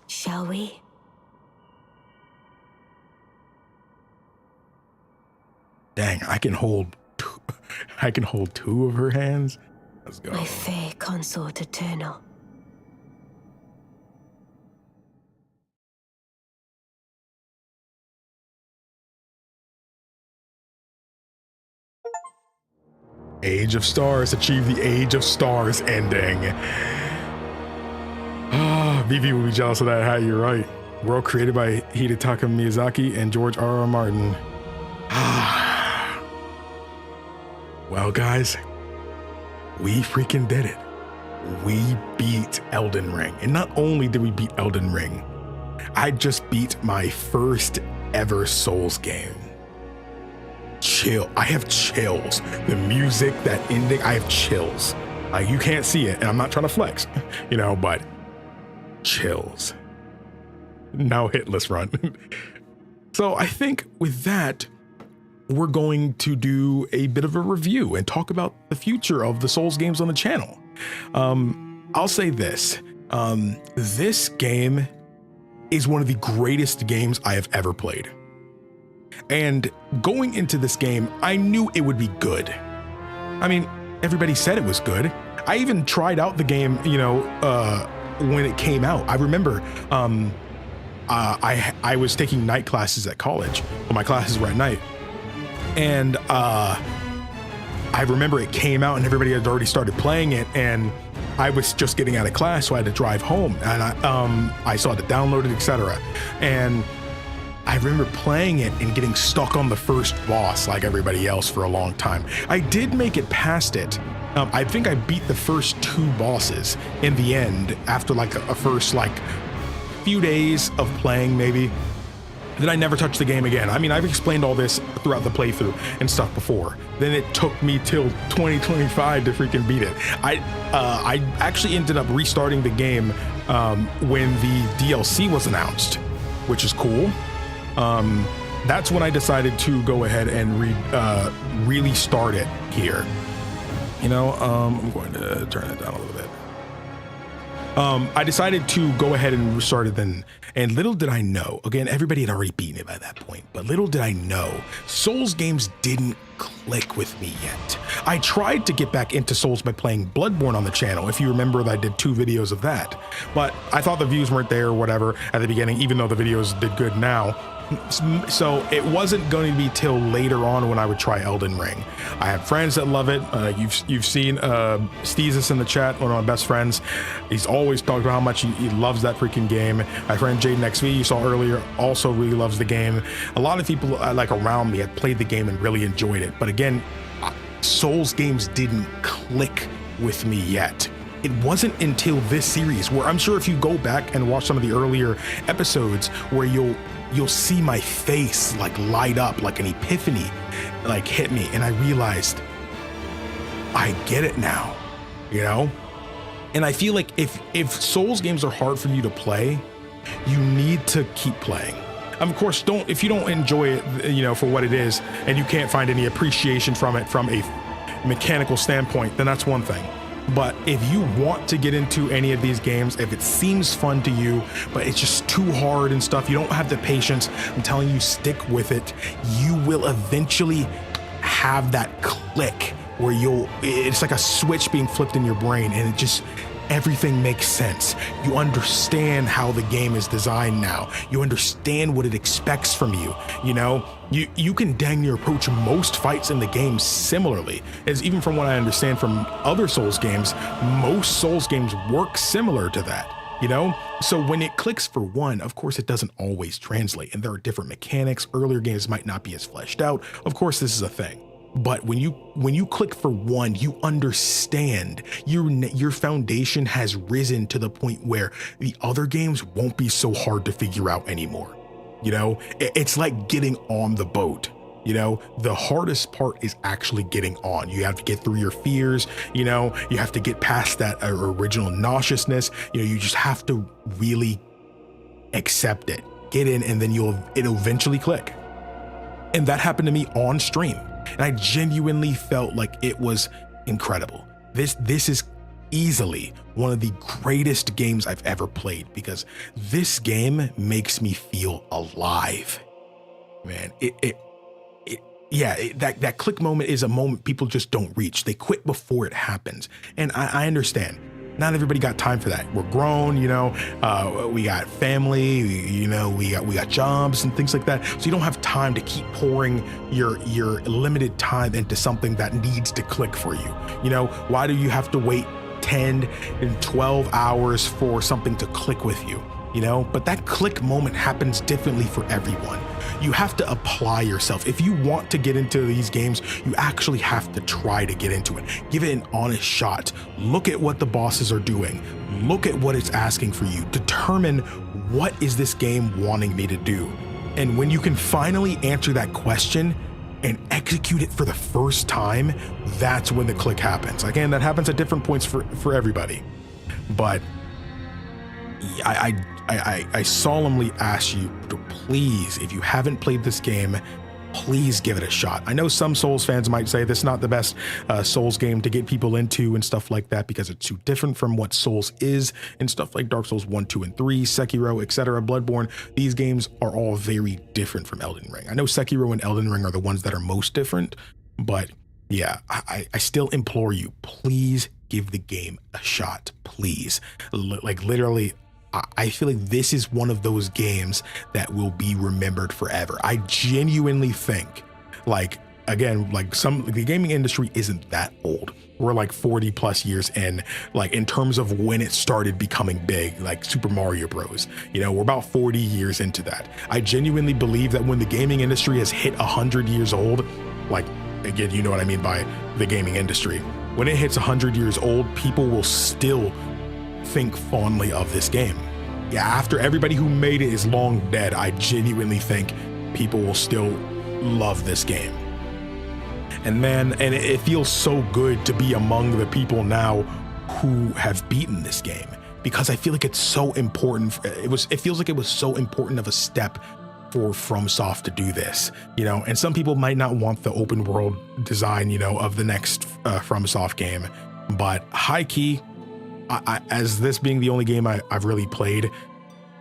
shall we? Dang, I can hold two of her hands. Let's go. My fair consort eternal. Age of Stars, achieve the Age of Stars ending. BB will be jealous of that hat, you're right. World created by Hidetaka Miyazaki and George R.R. Martin. Well, guys, we freaking did it. We beat Elden Ring. And not only did we beat Elden Ring, I just beat my first ever Souls game. Chill. I have chills. The music, that ending, I have chills. You can't see it, and I'm not trying to flex, you know, but chills. Now hitless run. So I think with that, we're going to do a bit of a review and talk about the future of the Souls games on the channel. I'll say this. This game is one of the greatest games I have ever played. And going into this game, I knew it would be good. I mean, everybody said it was good. I even tried out the game, you know, when it came out. I remember I was taking night classes at college. Well, my classes were at night. And I remember it came out and everybody had already started playing it, and I was just getting out of class, so I had to drive home, and I saw it downloaded, etc. And I remember playing it and getting stuck on the first boss like everybody else for a long time. I did make it past it. I think I beat the first 2 bosses in the end after like a first like few days of playing maybe. Then I never touched the game again. I mean, I've explained all this throughout the playthrough and stuff before. Then it took me till 2025 to freaking beat it. I actually ended up restarting the game when the DLC was announced, which is cool. That's when I decided to go ahead and really start it here. You know, I'm going to turn it down a little bit. I decided to go ahead and restart it then, and little did I know, again, everybody had already beaten it by that point, but little did I know, Souls games didn't click with me yet. I tried to get back into Souls by playing Bloodborne on the channel, if you remember that I did 2 videos of that, but I thought the views weren't there or whatever at the beginning, even though the videos did good now. So it wasn't going to be till later on when I would try Elden Ring. I have friends that love it. You've seen Steezus in the chat, one of my best friends. He's always talked about how much he loves that freaking game. My friend Jaden XV, you saw earlier, also really loves the game. A lot of people like around me had played the game and really enjoyed it. But again, Souls games didn't click with me yet. It wasn't until this series where I'm sure if you go back and watch some of the earlier episodes where you'll see my face like light up, like an epiphany like hit me, and I realized I get it now, you know? And I feel like if Souls games are hard for you to play, you need to keep playing. Of course, if you don't enjoy it, you know, for what it is, and you can't find any appreciation from it from a mechanical standpoint, then that's one thing. But if you want to get into any of these games, if it seems fun to you, but it's just too hard and stuff, you don't have the patience, I'm telling you, stick with it. You will eventually have that click where it's like a switch being flipped in your brain, and everything makes sense. You understand how the game is designed now. You understand what it expects from you. You know, you can dang near approach most fights in the game similarly, as even from what I understand from other Souls games, most Souls games work similar to that. You know, so when it clicks for one, of course, it doesn't always translate, and there are different mechanics. Earlier games might not be as fleshed out. Of course, this is a thing. But when you click for one, you understand your foundation has risen to the point where the other games won't be so hard to figure out anymore. You know, it's like getting on the boat. You know, the hardest part is actually getting on. You have to get through your fears. You know, you have to get past that original nauseousness. You know, you just have to really accept it, get in, and then it'll eventually click. And that happened to me on stream. And I genuinely felt like it was incredible. This is easily one of the greatest games I've ever played, because this game makes me feel alive. Man, that click moment is a moment people just don't reach. They quit before it happens. And I understand. Not everybody got time for that. We're grown, you know, we got family, you know, we got jobs and things like that. So you don't have time to keep pouring your limited time into something that needs to click for you. You know, why do you have to wait 10 and 12 hours for something to click with you? You know, but that click moment happens differently for everyone. You have to apply yourself. If you want to get into these games, you actually have to try to get into it. Give it an honest shot. Look at what the bosses are doing. Look at what it's asking for you. Determine, what is this game wanting me to do? And when you can finally answer that question and execute it for the first time, that's when the click happens. Again, that happens at different points for everybody. But I solemnly ask you to please, if you haven't played this game, please give it a shot. I know some Souls fans might say this is not the best Souls game to get people into and stuff like that, because it's too different from what Souls is and stuff like Dark Souls 1, 2, and 3, Sekiro, etc., Bloodborne. These games are all very different from Elden Ring. I know Sekiro and Elden Ring are the ones that are most different, but yeah, I still implore you, please give the game a shot, please. Like literally, I feel like this is one of those games that will be remembered forever. I genuinely think, like, again, like the gaming industry isn't that old. We're like 40 plus years in, like in terms of when it started becoming big, like Super Mario Bros. You know, we're about 40 years into that. I genuinely believe that when the gaming industry has hit 100 years old, like, again, you know what I mean by the gaming industry. When it hits 100 years old, people will still think fondly of this game. Yeah, after everybody who made it is long dead, I genuinely think people will still love this game. And man, and it feels so good to be among the people now who have beaten this game, because I feel like it's so important. It feels like it was so important of a step for FromSoft to do this, you know, and some people might not want the open world design, you know, of the next FromSoft game, but high key, as this being the only game I've really played,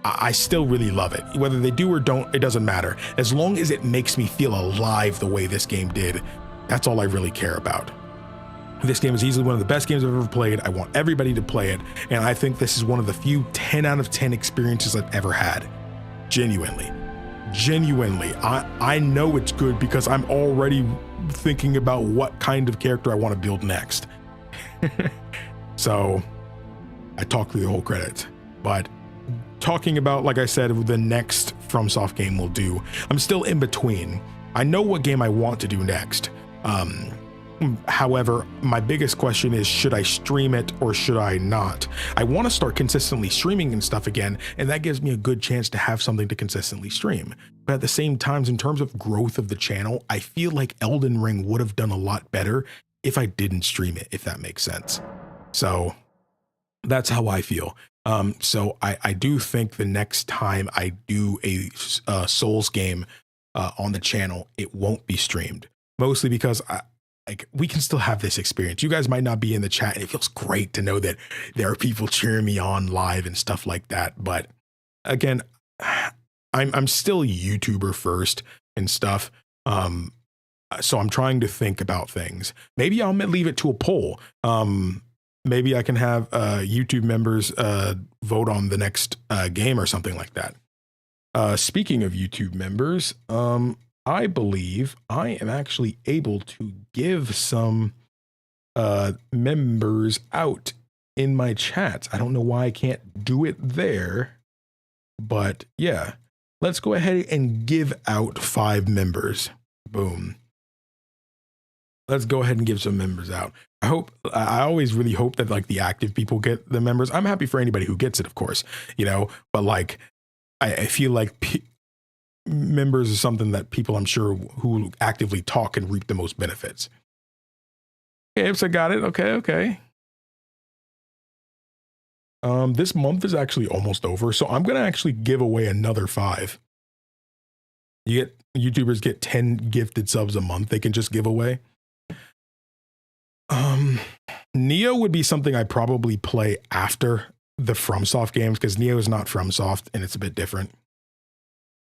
I still really love it. Whether they do or don't, it doesn't matter. As long as it makes me feel alive the way this game did, that's all I really care about. This game is easily one of the best games I've ever played. I want everybody to play it, and I think this is one of the few 10 out of 10 experiences I've ever had. Genuinely, I know it's good because I'm already thinking about what kind of character I want to build next. So I talked through the whole credits, but talking about, like I said, the next FromSoft game we'll do, I'm still in between. I know what game I want to do next. However, my biggest question is, should I stream it or should I not? I want to start consistently streaming and stuff again, and that gives me a good chance to have something to consistently stream. But at the same time, in terms of growth of the channel, I feel like Elden Ring would have done a lot better if I didn't stream it, if that makes sense. So that's how I feel. So I do think the next time I do a Souls game on the channel, it won't be streamed, mostly because we can still have this experience. You guys might not be in the chat, and it feels great to know that there are people cheering me on live and stuff like that. But again, I'm still YouTuber first and stuff. So I'm trying to think about things. Maybe I'll leave it to a poll. Maybe I can have YouTube members vote on the next game or something like that. Speaking of YouTube members, I believe I am actually able to give some members out in my chat. I don't know why I can't do it there, but yeah, let's go ahead and give out 5 members. Boom. Let's go ahead and give some members out. I always really hope that like the active people get the members. I'm happy for anybody who gets it, of course, you know, but like, I feel like members is something that people, I'm sure, who actively talk can reap the most benefits. Okay, so I got it. Okay. This month is actually almost over, so I'm gonna actually give away another 5. YouTubers get 10 gifted subs a month they can just give away. Neo would be something I probably play after the FromSoft games, because Neo is not FromSoft and it's a bit different.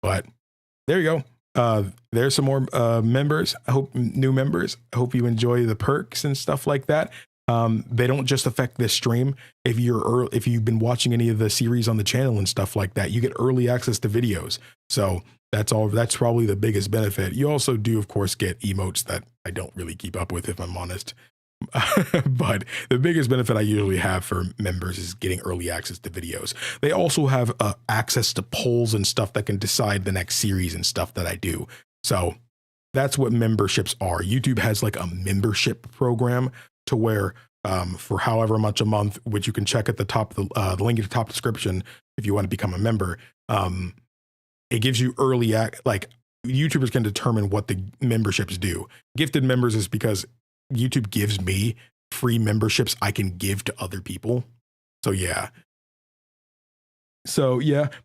But there you go. There's some more members. I hope new members. I hope you enjoy the perks and stuff like that. They don't just affect this stream. If you've been watching any of the series on the channel and stuff like that, you get early access to videos. So that's probably the biggest benefit. You also do, of course, get emotes that I don't really keep up with, if I'm honest. But the biggest benefit I usually have for members is getting early access to videos. They also have access to polls and stuff that can decide the next series and stuff that I do. So that's what memberships are. YouTube has like a membership program to where for however much a month, which you can check at the top, the link at the top description if you want to become a member. It gives you early like YouTubers can determine what the memberships do. Gifted members is because YouTube gives me free memberships I can give to other people. So yeah.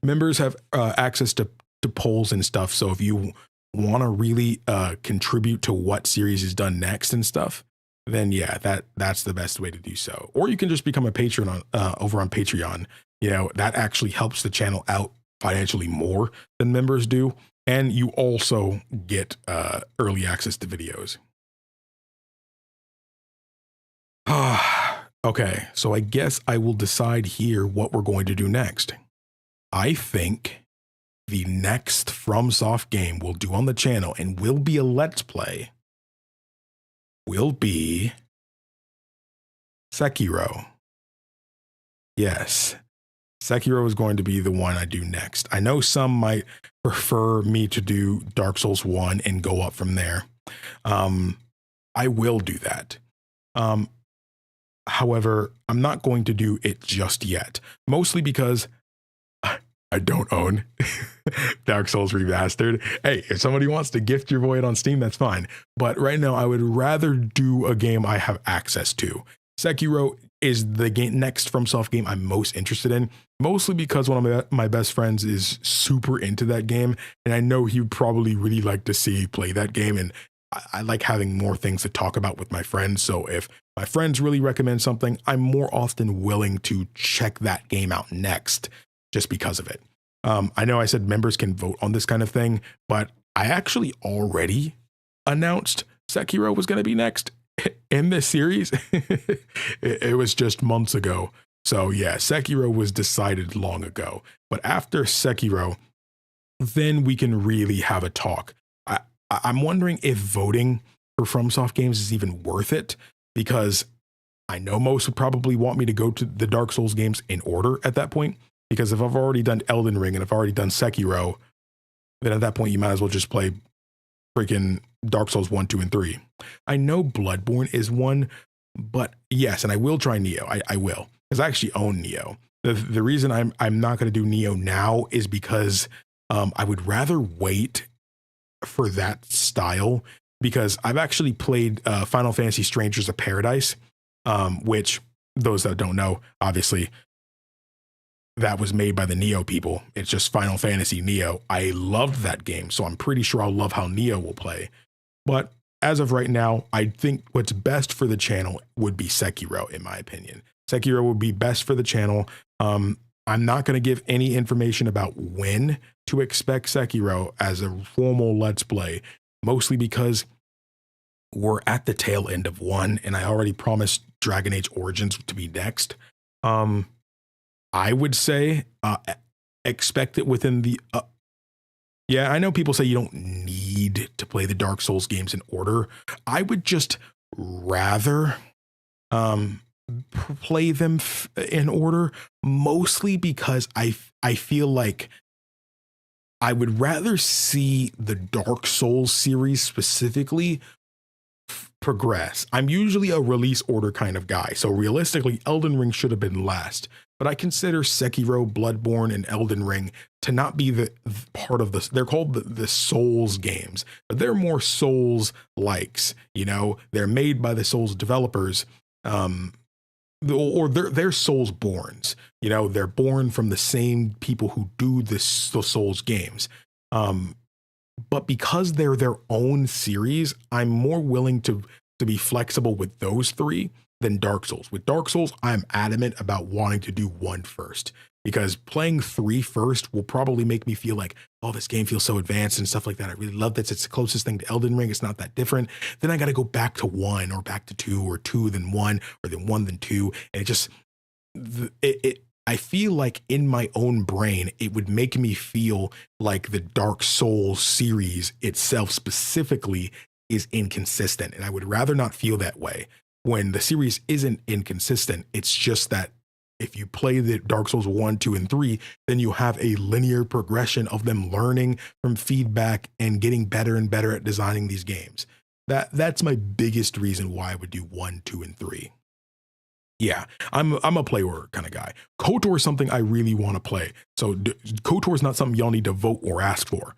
Members have access to polls and stuff. So if you want to really contribute to what series is done next and stuff, then yeah, that's the best way to do so. Or you can just become a patron over on Patreon. You know, that actually helps the channel out financially more than members do. And you also get early access to videos. Okay, so I guess I will decide here what we're going to do next. I think the next FromSoft game we'll do on the channel and will be a Let's Play will be Sekiro. Yes, Sekiro is going to be the one I do next. I know some might prefer me to do Dark Souls 1 and go up from there. I will do that. However, I'm not going to do it just yet, mostly because I don't own Dark Souls Remastered. Hey, if somebody wants to gift your boy it on Steam, that's fine. But right now, I would rather do a game I have access to. Sekiro is the next FromSoft game I'm most interested in, mostly because one of my best friends is super into that game, and I know he would probably really like to see play that game, and I like having more things to talk about with my friends. So if my friends really recommend something, I'm more often willing to check that game out next just because of it. I know I said members can vote on this kind of thing, but I actually already announced Sekiro was going to be next in this series. It was just months ago. So yeah, Sekiro was decided long ago. But after Sekiro, then we can really have a talk. I'm wondering if voting for FromSoft games is even worth it, because I know most would probably want me to go to the Dark Souls games in order at that point, because if I've already done Elden Ring and I've already done Sekiro, then at that point you might as well just play freaking Dark Souls 1, 2, and 3. I know Bloodborne is one, but yes, and I will try Neo. I will, because I actually own Neo. The reason I'm not going to do Neo now is because I would rather wait for that style, because I've actually played Final Fantasy Strangers of Paradise, which those that don't know, obviously that was made by the Neo people. It's just Final Fantasy Neo. I loved that game, so I'm pretty sure I'll love how Neo will play. But as of right now, I think what's best for the channel would be Sekiro, in my opinion. Sekiro would be best for the channel. I'm not going to give any information about when to expect Sekiro as a formal Let's Play, mostly because we're at the tail end of 1, and I already promised Dragon Age Origins to be next. I would say expect it within the yeah, I know people say you don't need to play the Dark Souls games in order. I would just rather play them in order, mostly because I feel like I would rather see the Dark Souls series specifically progress. I'm usually a release order kind of guy, so realistically Elden Ring should have been last, but I consider Sekiro, Bloodborne, and Elden Ring to not be the part of this. They're called the Souls games, but they're more Souls likes, you know, they're made by the Souls developers, or they're Souls borns, you know, they're born from the same people who do the Souls games. But because they're their own series, I'm more willing to be flexible with those 3 than Dark Souls. With Dark Souls, I'm adamant about wanting to do 1 first, because playing 3 first will probably make me feel like, oh, this game feels so advanced and stuff like that. I really love this. It's the closest thing to Elden Ring. It's not that different. Then I got to go back to 1 or back to 2 or 2 then 1 or then 1 then 2. And it just, I feel like in my own brain, it would make me feel like the Dark Souls series itself specifically is inconsistent. And I would rather not feel that way. When the series isn't inconsistent, it's just that if you play the Dark Souls 1, 2, and 3, then you have a linear progression of them learning from feedback and getting better and better at designing these games. That's my biggest reason why I would do 1, 2, and 3. Yeah, I'm a play order kind of guy. KOTOR is something I really want to play. So KOTOR is not something y'all need to vote or ask for.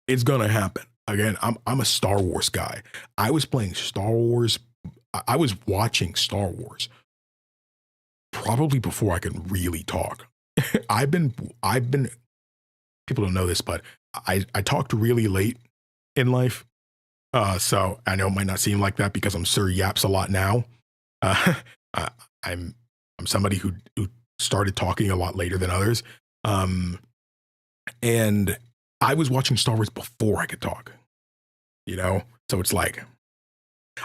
It's gonna happen. Again, I'm a Star Wars guy. I was playing Star Wars. I was watching Star Wars probably before I could really talk. I've been. People don't know this, but I talked really late in life. So I know it might not seem like that because I'm Sir Yaps a lot now. I'm somebody who started talking a lot later than others. And I was watching Star Wars before I could talk, you know? So it's like,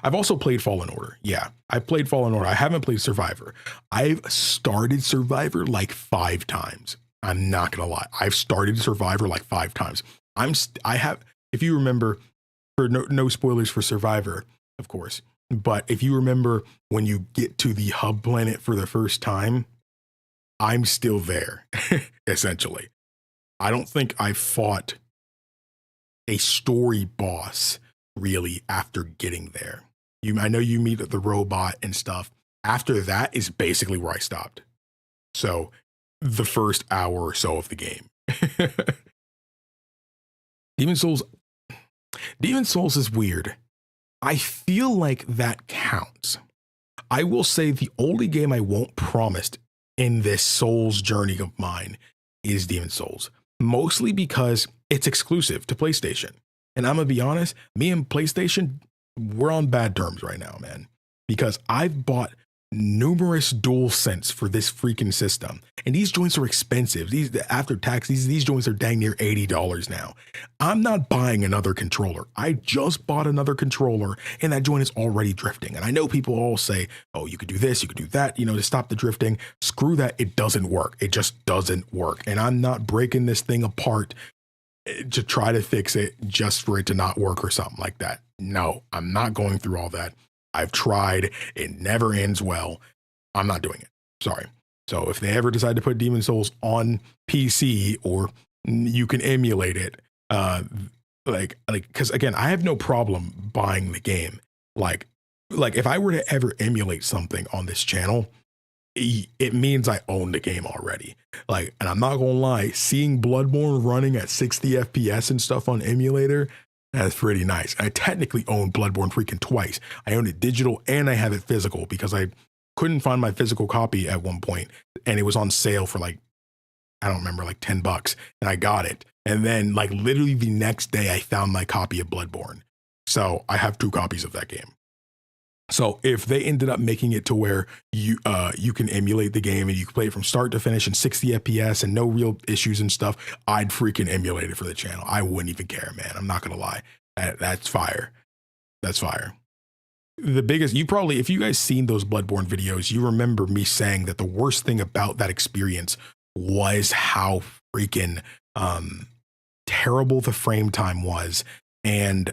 I've also played Fallen Order. Yeah, I played Fallen Order. I haven't played Survivor. I've started Survivor like 5 times. I'm not gonna lie. I've started Survivor like 5 times. I have, if you remember, for no spoilers for Survivor, of course. But if you remember when you get to the hub planet for the first time, I'm still there, essentially. I don't think I fought a story boss really after getting there. I know you meet the robot and stuff. After that is basically where I stopped. So the first hour or so of the game. Demon Souls is weird. I feel like that counts. I will say the only game I won't promise in this Souls journey of mine is Demon Souls, mostly because it's exclusive to PlayStation. And I'm gonna be honest, me and PlayStation, we're on bad terms right now, man, because I've bought numerous DualSense for this freaking system, and these joints are expensive. These after tax, these joints are dang near $80 now. I'm not buying another controller. I just bought another controller, and that joint is already drifting. And I know people all say, "Oh, you could do this, you could do that," you know, to stop the drifting. Screw that. It doesn't work. It just doesn't work. And I'm not breaking this thing apart to try to fix it just for it to not work or something like that. No, I'm not going through all that. I've tried. It never ends well. I'm not doing it. Sorry. So if they ever decide to put Demon Souls on PC, or you can emulate it, like, because again, I have no problem buying the game. Like if I were to ever emulate something on this channel, it means I own the game already. Like, and I'm not gonna lie, seeing Bloodborne running at 60 FPS and stuff on emulator, that's pretty nice. I technically own Bloodborne freaking twice. I own it digital and I have it physical because I couldn't find my physical copy at one point, and it was on sale for like, I don't remember, like $10, and I got it. And then like literally the next day I found my copy of Bloodborne. So I have 2 copies of that game. So if they ended up making it to where you can emulate the game and you can play it from start to finish in 60 FPS and no real issues and stuff, I'd freaking emulate it for the channel. I wouldn't even care, man. I'm not gonna lie. That's fire. That's fire. the biggest, you probably, if you guys seen those Bloodborne videos, you remember me saying that the worst thing about that experience was how freaking terrible the frame time was, and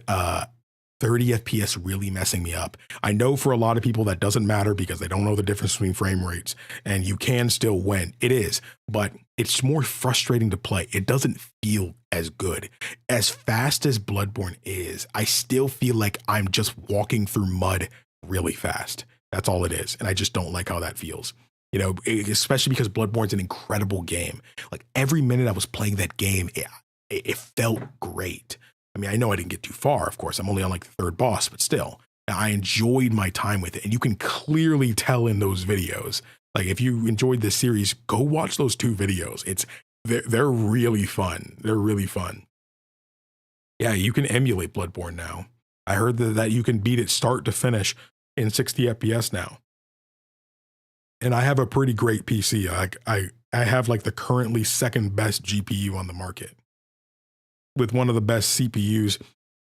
30 FPS really messing me up. I know for a lot of people that doesn't matter because they don't know the difference between frame rates, and you can still win. It is, but it's more frustrating to play. It doesn't feel as good. As fast as Bloodborne is, I still feel like I'm just walking through mud really fast. That's all it is. And I just don't like how that feels. You know, especially because Bloodborne's an incredible game. Like every minute I was playing that game, it felt great. I mean, I know I didn't get too far, of course. I'm only on like the third boss, but still, I enjoyed my time with it. And you can clearly tell in those videos. Like if you enjoyed this series, go watch those 2 videos. They're really fun. They're really fun. Yeah, you can emulate Bloodborne now. I heard that you can beat it start to finish in 60 FPS now. And I have a pretty great PC. I have like the currently second best GPU on the market, with one of the best CPUs,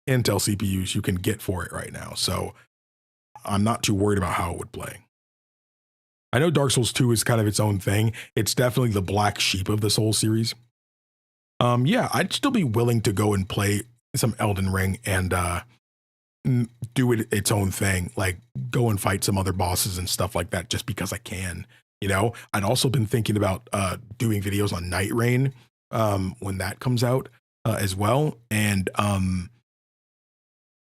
Intel CPUs you can get for it right now. So I'm not too worried about how it would play. I know Dark Souls 2 is kind of its own thing. It's definitely the black sheep of the Souls series. Yeah, I'd still be willing to go and play some Elden Ring and do it its own thing, like go and fight some other bosses and stuff like that, just because I can. You know, I'd also been thinking about doing videos on Night Rain when that comes out as well. And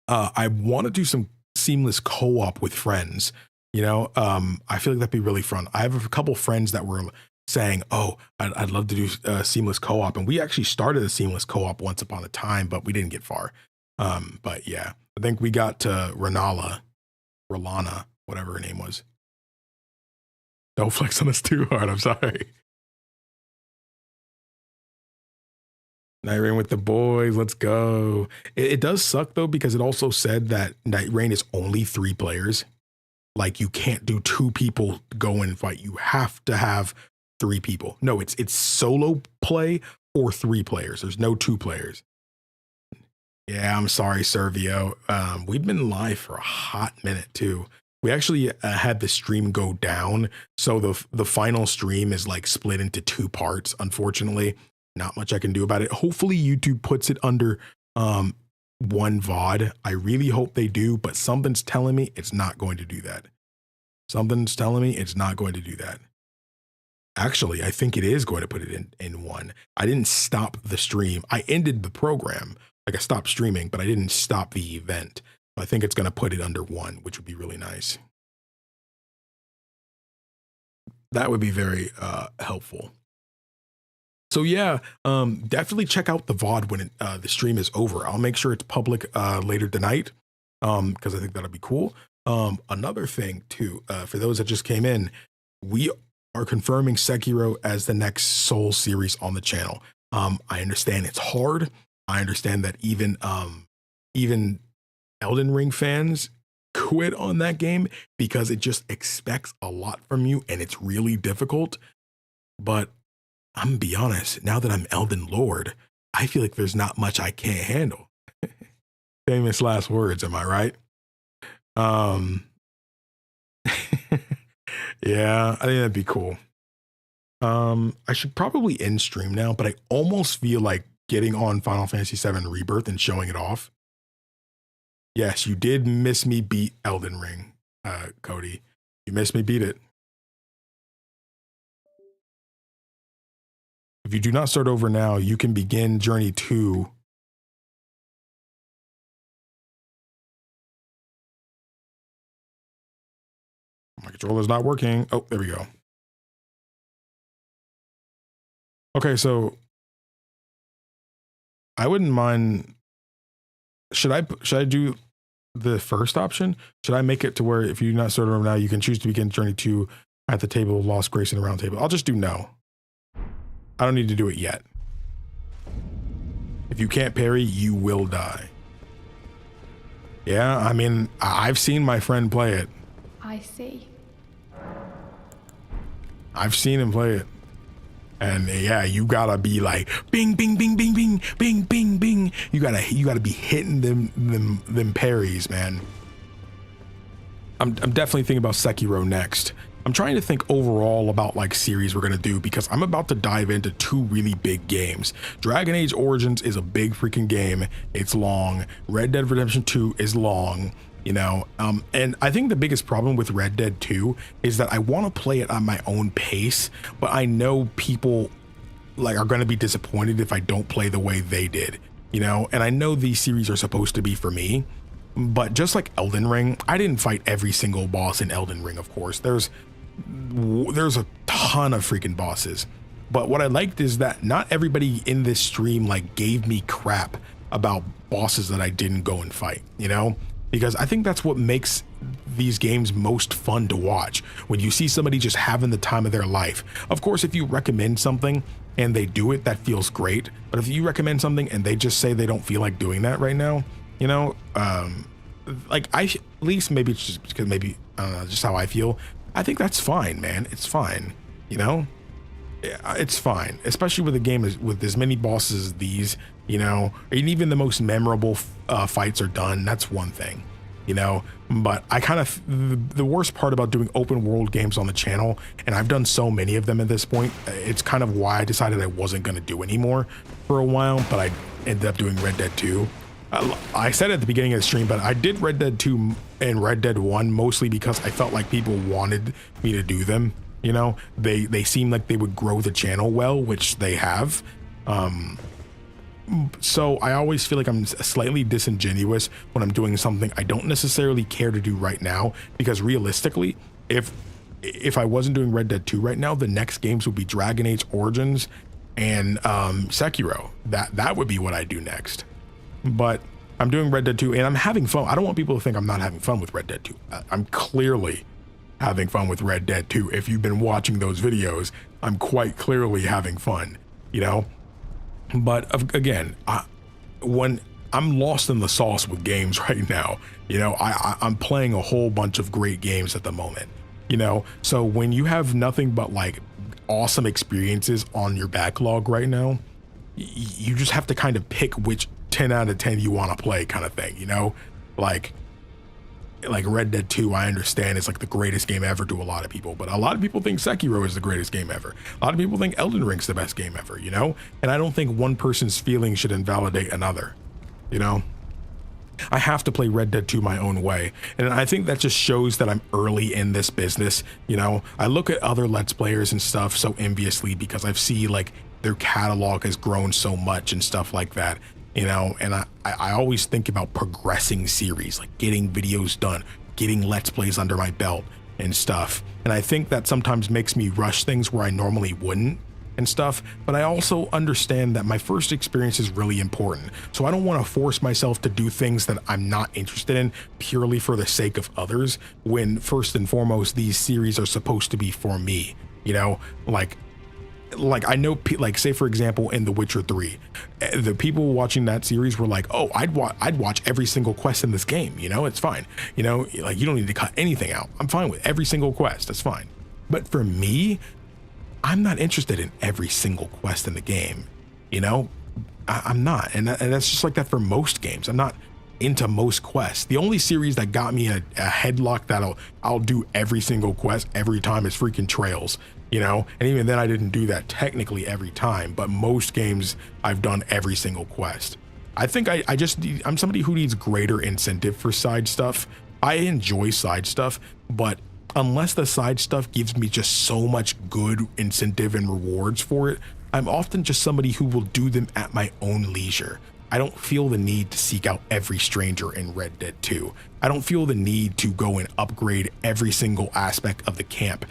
I want to do some seamless co-op with friends. You know, I feel like that'd be really fun. I have a couple friends that were saying, oh, I'd love to do seamless co-op. And we actually started a seamless co-op once upon a time, but we didn't get far. But yeah, I think we got to Rolana, whatever her name was. Don't flex on us too hard. I'm sorry. Night Rain with the boys. Let's go. It does suck though, because it also said that Night Rain is only 3 players. Like you can't do 2 people go and fight. You have to have 3 people. No, it's solo play or 3 players. There's no 2 players. Yeah, I'm sorry, Servio. We've been live for a hot minute too. We actually had the stream go down. So the final stream is like split into 2 parts. Unfortunately, not much I can do about it. Hopefully YouTube puts it under one VOD. I really hope they do, but something's telling me it's not going to do that. Something's telling me it's not going to do that. Actually, I think it is going to put it in one. I didn't stop the stream. I ended the program. Like I stopped streaming, but I didn't stop the event. I think it's going to put it under 1, which would be really nice. That would be very helpful. So yeah, definitely check out the VOD when the stream is over. I'll make sure it's public later tonight because I think that'll be cool. Another thing too, for those that just came in, we are confirming Sekiro as the next Soul series on the channel. I understand it's hard. I understand that even Elden Ring fans quit on that game because it just expects a lot from you and it's really difficult. But I'm gonna be honest, now that I'm Elden Lord, I feel like there's not much I can't handle. Famous last words, am I right? Yeah, I think that'd be cool. I should probably end stream now, but I almost feel like getting on Final Fantasy VII Rebirth and showing it off. Yes, you did miss me beat Elden Ring, Cody. You missed me beat it. If you do not start over now, you can begin Journey 2. My controller's not working. Oh, there we go. Okay, so I wouldn't mind. Should I do the first option? Should I make it to where if you do not start over now, you can choose to begin Journey 2 at the table of Lost Grace in the round table? I'll just do no. I don't need to do it yet. If you can't parry, you will die. Yeah, I mean, I've seen my friend play it. I see. I've seen him play it. And yeah, you gotta be like bing, bing, bing, bing, bing, bing, bing, bing. You gotta be hitting them parries, man. I'm definitely thinking about Sekiro next. I'm trying to think overall about like series we're gonna do, because I'm about to dive into 2 really big games. Dragon Age Origins is a big freaking game. It's long. Red Dead Redemption 2 is long, you know. And I think the biggest problem with Red Dead 2 is that I want to play it on my own pace, but I know people like are gonna be disappointed if I don't play the way they did, you know. And I know these series are supposed to be for me. But just like Elden Ring, I didn't fight every single boss in Elden Ring, of course. There's a ton of freaking bosses. But what I liked is that not everybody in this stream like gave me crap about bosses that I didn't go and fight, you know? Because I think that's what makes these games most fun to watch. When you see somebody just having the time of their life. Of course, if you recommend something and they do it, that feels great. But if you recommend something and they just say they don't feel like doing that right now, you know, like at least maybe it's just because maybe just how I feel. I think that's fine, man. It's fine, you know. It's fine, especially with a game with as many bosses as these, you know. And even the most memorable fights are done. That's one thing, you know. But I kind of the worst part about doing open world games on the channel, and I've done so many of them at this point. It's kind of why I decided I wasn't going to do anymore for a while. But I ended up doing Red Dead 2. I said at the beginning of the stream, but I did Red Dead 2 and Red Dead 1 mostly because I felt like people wanted me to do them. You know, they seemed like they would grow the channel well, which they have. So I always feel like I'm slightly disingenuous when I'm doing something I don't necessarily care to do right now, because realistically, if I wasn't doing Red Dead 2 right now, the next games would be Dragon Age Origins and Sekiro. That would be what I do next. But I'm doing Red Dead 2 and I'm having fun. I don't want people to think I'm not having fun with Red Dead 2. I'm clearly having fun with Red Dead 2. If you've been watching those videos, I'm quite clearly having fun, you know? But again, when I'm lost in the sauce with games right now, you know, I'm playing a whole bunch of great games at the moment, you know? So when you have nothing but like awesome experiences on your backlog right now, you just have to kind of pick which 10 out of 10 you want to play kind of thing, you know. Like Red Dead 2, I understand it's like the greatest game ever to a lot of people, but a lot of people think Sekiro is the greatest game ever. A lot of people think Elden Ring's the best game ever, you know. And I don't think one person's feelings should invalidate another, you know. I have to play Red Dead 2 my own way, and I think that just shows that I'm early in this business, you know. I look at other Let's Players and stuff so enviously because I've seen like their catalog has grown so much and stuff like that, you know. And I always think about progressing series, like getting videos done, getting Let's Plays under my belt and stuff. And I think that sometimes makes me rush things where I normally wouldn't and stuff. But I also understand that my first experience is really important. So I don't want to force myself to do things that I'm not interested in purely for the sake of others, when first and foremost, these series are supposed to be for me, you know. Like I know, like say for example in The Witcher 3, the people watching that series were like, oh, I'd watch every single quest in this game, you know. It's fine, you know, like you don't need to cut anything out. I'm fine with every single quest, that's fine. But for me, I'm not interested in every single quest in the game, you know. I'm not, and that's just like that for most games. I'm not into most quests. The only series that got me a headlock that I'll do every single quest every time is freaking Trails, you know. And even then I didn't do that technically every time, but most games I've done every single quest. I think I'm somebody who needs greater incentive for side stuff. I enjoy side stuff, but unless the side stuff gives me just so much good incentive and rewards for it, I'm often just somebody who will do them at my own leisure. I don't feel the need to seek out every stranger in Red Dead 2. I don't feel the need to go and upgrade every single aspect of the camp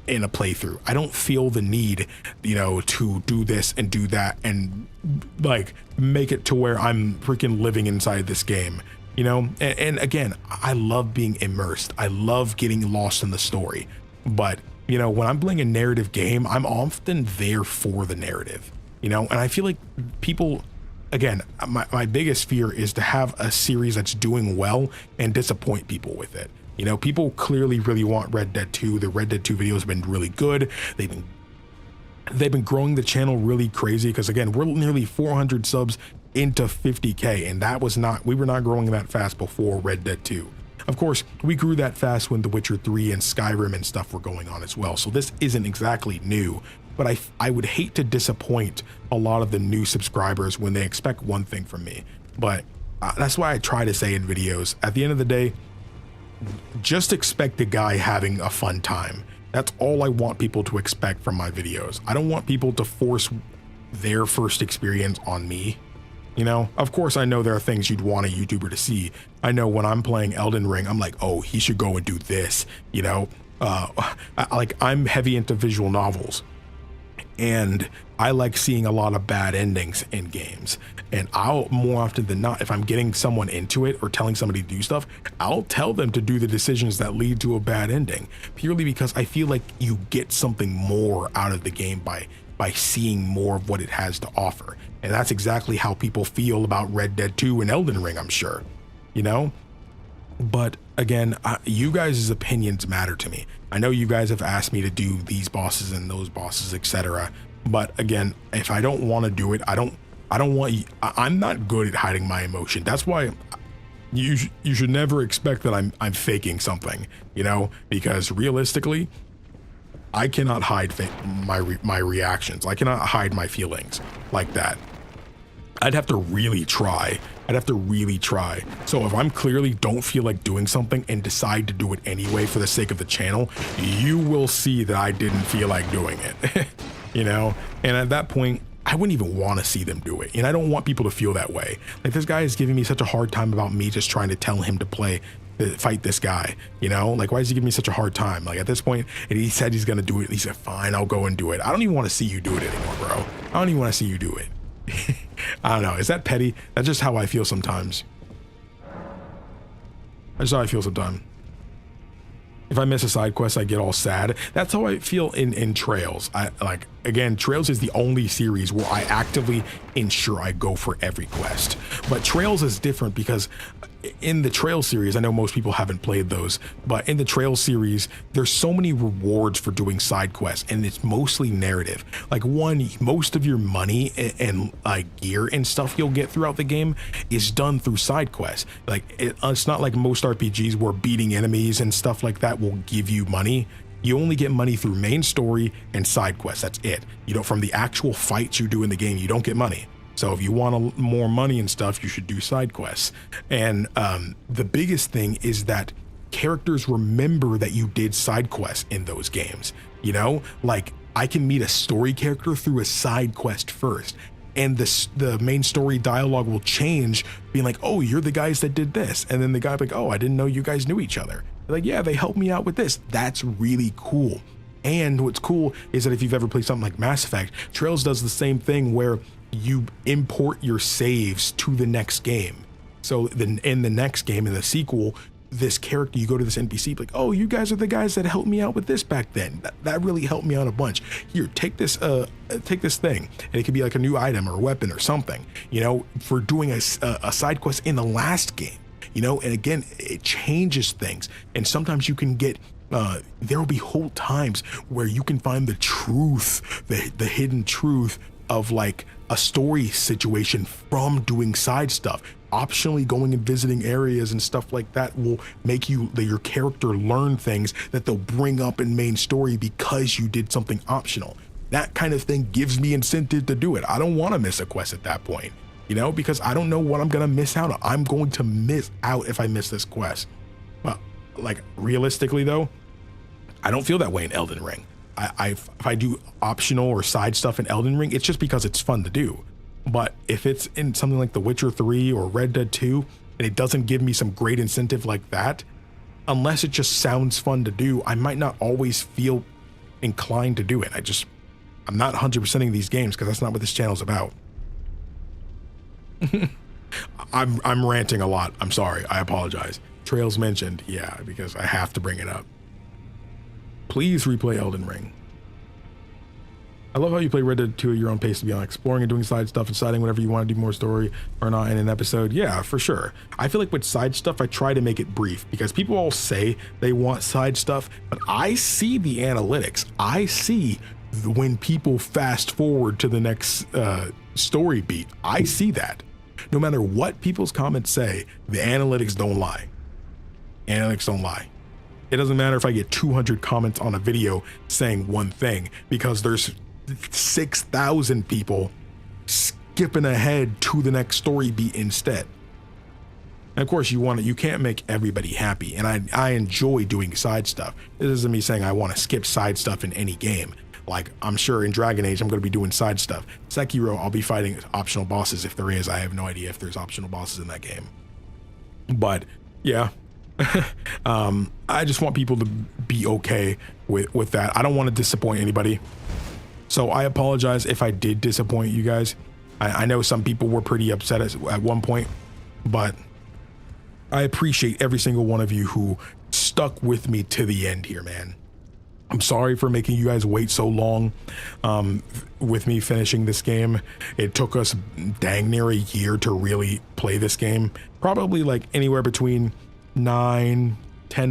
in a playthrough. I don't feel the need, you know, to do this and do that and like make it to where I'm freaking living inside this game, you know. And again, I love being immersed. I love getting lost in the story. But, you know, when I'm playing a narrative game, I'm often there for the narrative, you know. And I feel like people, again, my biggest fear is to have a series that's doing well and disappoint people with it. You know, people clearly really want Red Dead 2. The Red Dead 2 videos have been really good. They've been growing the channel really crazy because, again, we're nearly 400 subs into 50K, and we were not growing that fast before Red Dead 2. Of course, we grew that fast when The Witcher 3 and Skyrim and stuff were going on as well, so this isn't exactly new, but I would hate to disappoint a lot of the new subscribers when they expect one thing from me. But that's why I try to say in videos, at the end of the day, just expect a guy having a fun time. That's all I want people to expect from my videos. I don't want people to force their first experience on me. You know, of course, I know there are things you'd want a YouTuber to see. I know when I'm playing Elden Ring, I'm like, oh, he should go and do this, you know? Like, I'm heavy into visual novels, and I like seeing a lot of bad endings in games. And I'll, more often than not, if I'm getting someone into it or telling somebody to do stuff, I'll tell them to do the decisions that lead to a bad ending, purely because I feel like you get something more out of the game by seeing more of what it has to offer. And that's exactly how people feel about Red Dead 2 and Elden Ring, I'm sure, you know? But again, you guys' opinions matter to me. I know you guys have asked me to do these bosses and those bosses, etc. But again, if I don't want to do it, I don't want you, I'm not good at hiding my emotion. That's why you should never expect that I'm faking something, you know, because realistically, I cannot hide my reactions. I cannot hide my feelings like that. I'd have to really try. So if I'm clearly don't feel like doing something and decide to do it anyway for the sake of the channel, you will see that I didn't feel like doing it, you know? And at that point, I wouldn't even want to see them do it. And I don't want people to feel that way. Like, this guy is giving me such a hard time about me just trying to tell him to fight this guy, you know? Like, why is he giving me such a hard time? Like, at this point, and he said he's gonna do it. He said, fine, I'll go and do it. I don't even want to see you do it anymore, bro. I don't even want to see you do it. I don't know. Is that petty? That's just how I feel sometimes. That's how I feel sometimes. If I miss a side quest, I get all sad. That's how I feel in Trails. Again, Trails is the only series where I actively ensure I go for every quest. But Trails is different because in the Trails series, I know most people haven't played those, but in the Trails series, there's so many rewards for doing side quests, and it's mostly narrative. Like, one, most of your money and gear and stuff you'll get throughout the game is done through side quests. Like, it's not like most RPGs where beating enemies and stuff like that will give you money. You only get money through main story and side quests. That's it. You know, from the actual fights you do in the game, you don't get money. So if you want more money and stuff, you should do side quests. And the biggest thing is that characters remember that you did side quests in those games. You know, like, I can meet a story character through a side quest first, and the main story dialogue will change, being like, oh, you're the guys that did this. And then the guy like, oh, I didn't know you guys knew each other. They're like, yeah, they helped me out with this. That's really cool. And what's cool is that if you've ever played something like Mass Effect, Trails does the same thing where you import your saves to the next game. So then in the next game, in the sequel, this character, you go to this NPC, like, oh, you guys are the guys that helped me out with this back then. That really helped me out a bunch. Here, take this thing. And it could be like a new item or a weapon or something, you know, for doing a side quest in the last game, you know? And again, it changes things. And sometimes you can get, there will be whole times where you can find the truth, the hidden truth of like a story situation from doing side stuff. Optionally going and visiting areas and stuff like that will make your character learn things that they'll bring up in main story because you did something optional. That kind of thing gives me incentive to do it. I don't want to miss a quest at that point, you know, because I don't know what I'm gonna miss out on. I'm going to miss out if I miss this quest. But like, realistically though, I don't feel that way in Elden Ring. If I do optional or side stuff in Elden Ring, it's just because it's fun to do. But if it's in something like The Witcher 3 or Red Dead 2, and it doesn't give me some great incentive like that, unless it just sounds fun to do, I might not always feel inclined to do it. I'm not 100%ing these games because that's not what this channel's about. I'm ranting a lot. I'm sorry. I apologize. Trails mentioned, yeah, because I have to bring it up. Please replay Elden Ring. I love how you play Red Dead 2 at your own pace, to be honest, exploring and doing side stuff, deciding whenever you want to do more story or not in an episode. Yeah, for sure. I feel like with side stuff, I try to make it brief because people all say they want side stuff, but I see the analytics. I see when people fast forward to the next story beat. I see that. No matter what people's comments say, the analytics don't lie. Analytics don't lie. It doesn't matter if I get 200 comments on a video saying one thing, because there's 6,000 people skipping ahead to the next story beat instead. And of course, you can't make everybody happy, and I enjoy doing side stuff. This isn't me saying I want to skip side stuff in any game. Like, I'm sure in Dragon Age I'm going to be doing side stuff. Sekiro, I'll be fighting optional bosses if there is. I have no idea if there's optional bosses in that game. But yeah, I just want people to be okay with that. I don't want to disappoint anybody. So I apologize if I did disappoint you guys. I know some people were pretty upset at one point, but I appreciate every single one of you who stuck with me to the end here, man. I'm sorry for making you guys wait so long with me finishing this game. It took us dang near a year to really play this game. Probably like anywhere between 9-10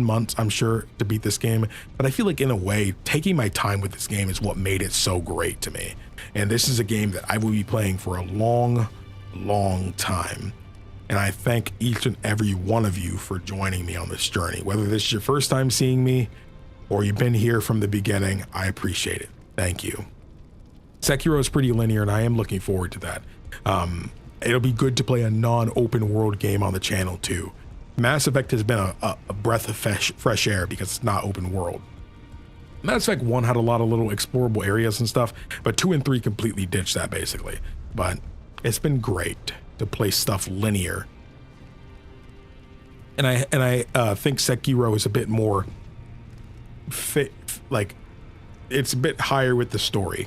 months, I'm sure, to beat this game. But I feel like in a way, taking my time with this game is what made it so great to me. And this is a game that I will be playing for a long, long time. And I thank each and every one of you for joining me on this journey. Whether this is your first time seeing me or you've been here from the beginning, I appreciate it. Thank you. Sekiro is pretty linear, and I am looking forward to that. It'll be good to play a non-open world game on the channel too. Mass Effect has been a breath of fresh air because it's not open world. Mass Effect 1 had a lot of little explorable areas and stuff, but 2 and 3 completely ditched that basically. But it's been great to play stuff linear. And I think Sekiro is a bit more fit, like it's a bit higher with the story.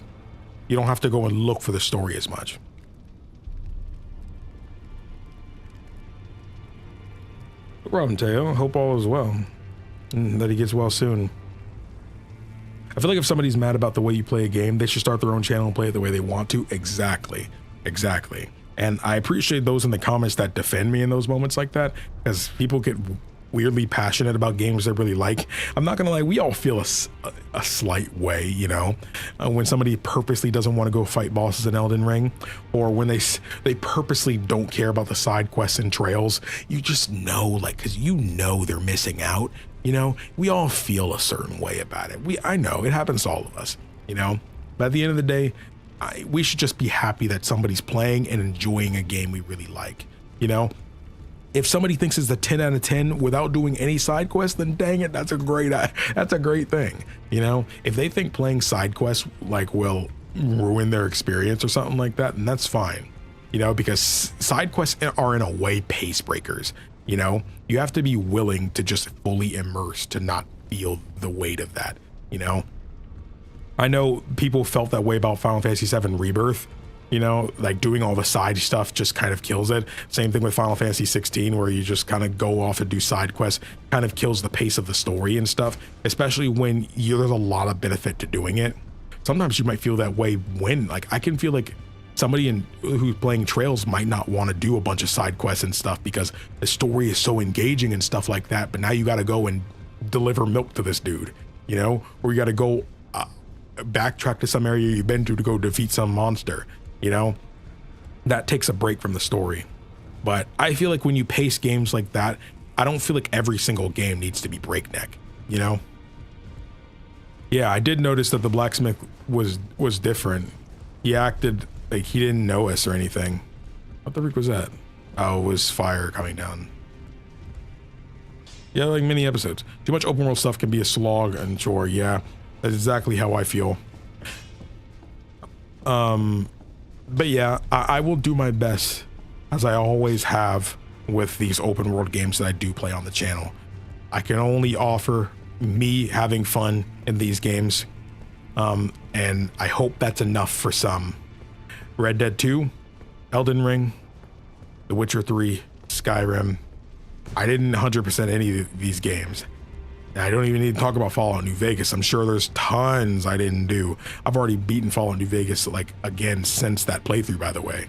You don't have to go and look for the story as much. No problem, Teo. Hope all is well and that he gets well soon. I feel like if somebody's mad about the way you play a game, they should start their own channel and play it the way they want to. Exactly. And I appreciate those in the comments that defend me in those moments like that, because people get weirdly passionate about games they really like. I'm not gonna lie, we all feel a slight way, you know, when somebody purposely doesn't want to go fight bosses in Elden Ring, or when they purposely don't care about the side quests and trails. You just know, like, because you know they're missing out. You know, we all feel a certain way about it. I know it happens to all of us, you know, but at the end of the day, we should just be happy that somebody's playing and enjoying a game we really like, you know. If somebody thinks it's a 10 out of 10 without doing any side quests, then dang it, that's a great thing. You know, if they think playing side quests like will ruin their experience or something like that, then that's fine. You know, because side quests are in a way pace breakers. You know, you have to be willing to just fully immerse to not feel the weight of that. You know, I know people felt that way about Final Fantasy VII Rebirth. You know, like doing all the side stuff just kind of kills it. Same thing with Final Fantasy 16, where you just kind of go off and do side quests, kind of kills the pace of the story and stuff, especially when there's a lot of benefit to doing it. Sometimes you might feel that way when, like, I can feel like somebody who's playing Trails might not want to do a bunch of side quests and stuff because the story is so engaging and stuff like that. But now you got to go and deliver milk to this dude, you know, or you got to go backtrack to some area you've been to go defeat some monster. You know, that takes a break from the story. But I feel like when you pace games like that, I don't feel like every single game needs to be breakneck, you know? Yeah, I did notice that the blacksmith was different. He acted like he didn't know us or anything. What the freak was that? Oh, it was fire coming down. Yeah, like mini episodes. Too much open world stuff can be a slog, and sure, yeah, that's exactly how I feel. But yeah, I will do my best, as I always have with these open world games that I do play on the channel. I can only offer me having fun in these games, and I hope that's enough for some. Red Dead 2, Elden Ring, The Witcher 3, Skyrim. I didn't 100% any of these games. I don't even need to talk about Fallout New Vegas. I'm sure there's tons I didn't do. I've already beaten Fallout New Vegas, like, again, since that playthrough, by the way.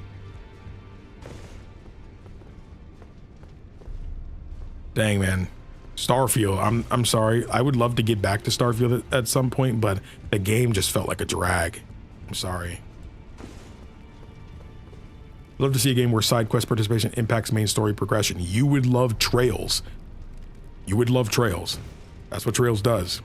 Dang, man. Starfield, I'm sorry. I would love to get back to Starfield at some point, but the game just felt like a drag. I'm sorry. Love to see a game where side quest participation impacts main story progression. You would love Trails. you would love Trails. That's what Trails does.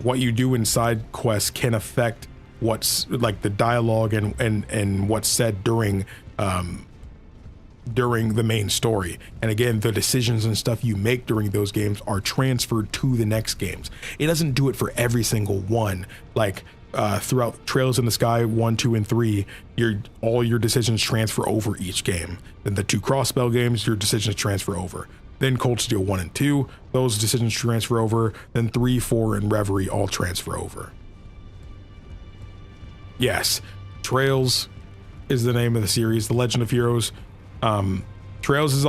What you do in side quests can affect what's like the dialogue and what's said during the main story. And again, the decisions and stuff you make during those games are transferred to the next games. It doesn't do it for every single one. Like throughout Trails in the Sky 1, 2, and 3, all your decisions transfer over each game. Then the 2 Crossbell games, your decisions transfer over. Then Cold Steel 1 and 2, those decisions transfer over. Then 3, 4, and Reverie all transfer over. Yes, Trails is the name of the series, The Legend of Heroes. Trails is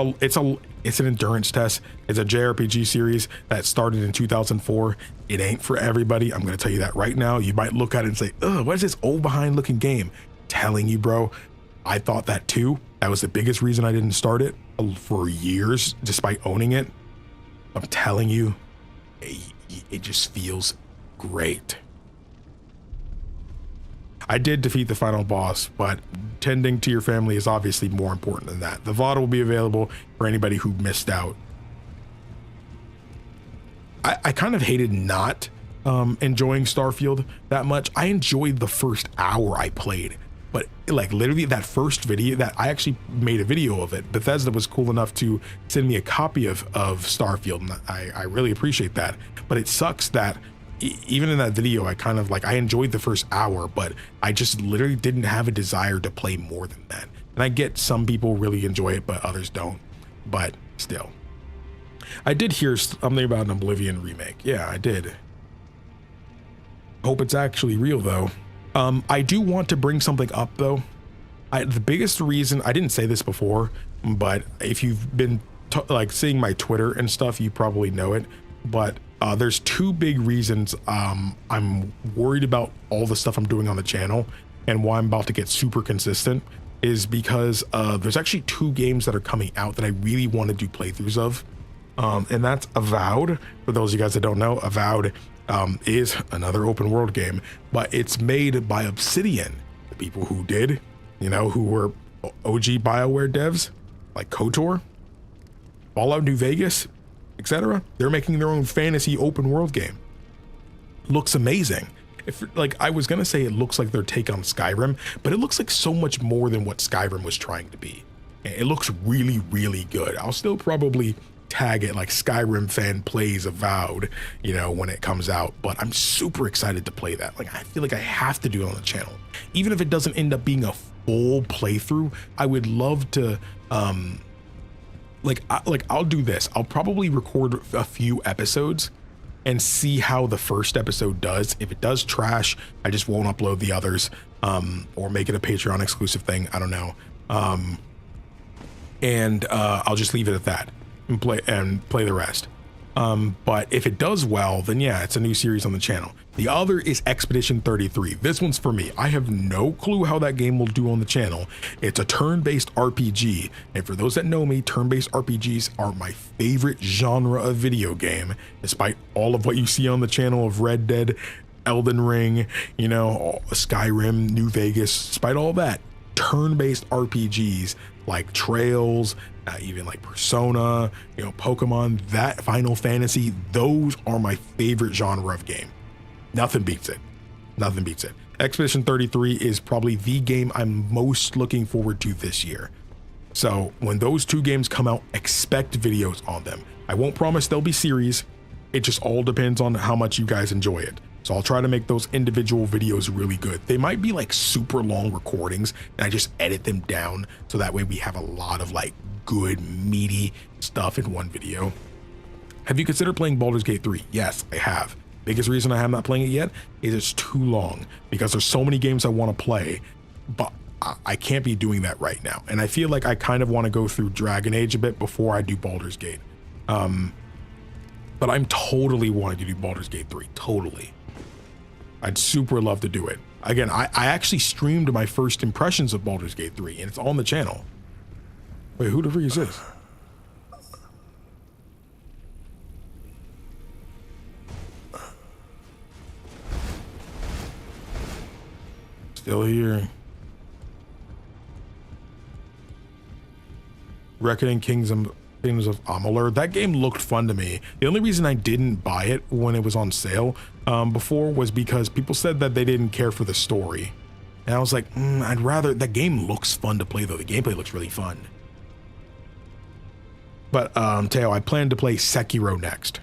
it's an endurance test. It's a JRPG series that started in 2004. It ain't for everybody. I'm gonna tell you that right now. You might look at it and say, "Ugh, what is this old behind looking game?" Telling you, bro, I thought that too. That was the biggest reason I didn't start it for years, despite owning it. I'm telling you, it just feels great. I did defeat the final boss, but tending to your family is obviously more important than that. The VOD will be available for anybody who missed out. I kind of hated not enjoying Starfield that much. I enjoyed the first hour I played, but like literally that first video that I actually made a video of it. Bethesda was cool enough to send me a copy of Starfield, and I really appreciate that. But it sucks that even in that video, I kind of like, I enjoyed the first hour, but I just literally didn't have a desire to play more than that. And I get some people really enjoy it, but others don't. But still, I did hear something about an Oblivion remake. Yeah, I did. Hope it's actually real though. I do want to bring something up though. The biggest reason, I didn't say this before, but if you've been like seeing my Twitter and stuff, you probably know it. But there's 2 big reasons I'm worried about all the stuff I'm doing on the channel and why I'm about to get super consistent is because there's actually 2 games that are coming out that I really want to do playthroughs of. And that's Avowed. For those of you guys that don't know, Avowed is another open world game, but it's made by Obsidian, the people who did, who were OG BioWare devs like KOTOR, Fallout New Vegas, etc. They're making their own fantasy open world game. Looks amazing. Like I was gonna say it looks like their take on Skyrim, but it looks like so much more than what Skyrim was trying to be. It looks really, really good. I'll still probably tag it like Skyrim fan plays Avowed, when it comes out, but I'm super excited to play that. Like I feel like I have to do it on the channel. Even if it doesn't end up being a full playthrough, I would love to I'll do this. I'll probably record a few episodes and see how the first episode does. If it does trash, I just won't upload the others, or make it a Patreon exclusive thing. I don't know. I'll just leave it at that and play the rest. But if it does well, then yeah, it's a new series on the channel. The other is Expedition 33. This one's for me. I have no clue how that game will do on the channel. It's a turn-based RPG. And for those that know me, turn-based RPGs are my favorite genre of video game, despite all of what you see on the channel of Red Dead, Elden Ring, Skyrim, New Vegas, despite all that, turn-based RPGs like Trails, even like Persona, Pokemon, that Final Fantasy, those are my favorite genre of game. Nothing beats it. Nothing beats it. Expedition 33 is probably the game I'm most looking forward to this year. So when those 2 games come out, expect videos on them. I won't promise they'll be series. It just all depends on how much you guys enjoy it. So I'll try to make those individual videos really good. They might be like super long recordings and I just edit them down so that way we have a lot of like good meaty stuff in one video. Have you considered playing Baldur's Gate 3? Yes, I have. Biggest reason I am not playing it yet is it's too long because there's so many games I want to play, but I can't be doing that right now. And I feel like I kind of want to go through Dragon Age a bit before I do Baldur's Gate. But I'm totally wanting to do Baldur's Gate 3, totally. I'd super love to do it. Again, I actually streamed my first impressions of Baldur's Gate 3 and it's on the channel. Wait, who the freak is this? Still here. Reckoning Kingdom Kingdoms of Amalur. That game looked fun to me. The only reason I didn't buy it when it was on sale before was because people said that they didn't care for the story. And I was like, I'd rather, that game looks fun to play though. The gameplay looks really fun. But Teo, I plan to play Sekiro next.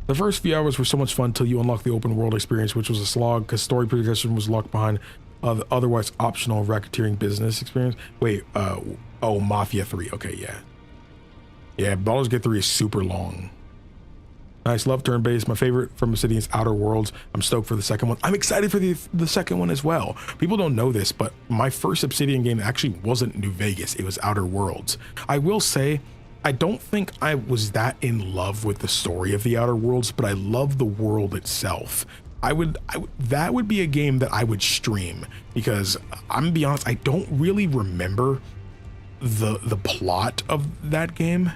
The first few hours were so much fun till you unlock the open world experience, which was a slog because story progression was locked behind the otherwise optional racketeering business experience. Wait, oh, Mafia 3. Okay, yeah. Yeah, Baldur's Gate 3 is super long. Nice, love turn-based. My favorite from Obsidian's Outer Worlds. I'm stoked for the second one. I'm excited for the second one as well. People don't know this, but my first Obsidian game actually wasn't New Vegas. It was Outer Worlds. I will say, I don't think I was that in love with the story of the Outer Worlds, but I love the world itself. That would be a game that I would stream because I'm gonna be honest, I don't really remember the plot of that game.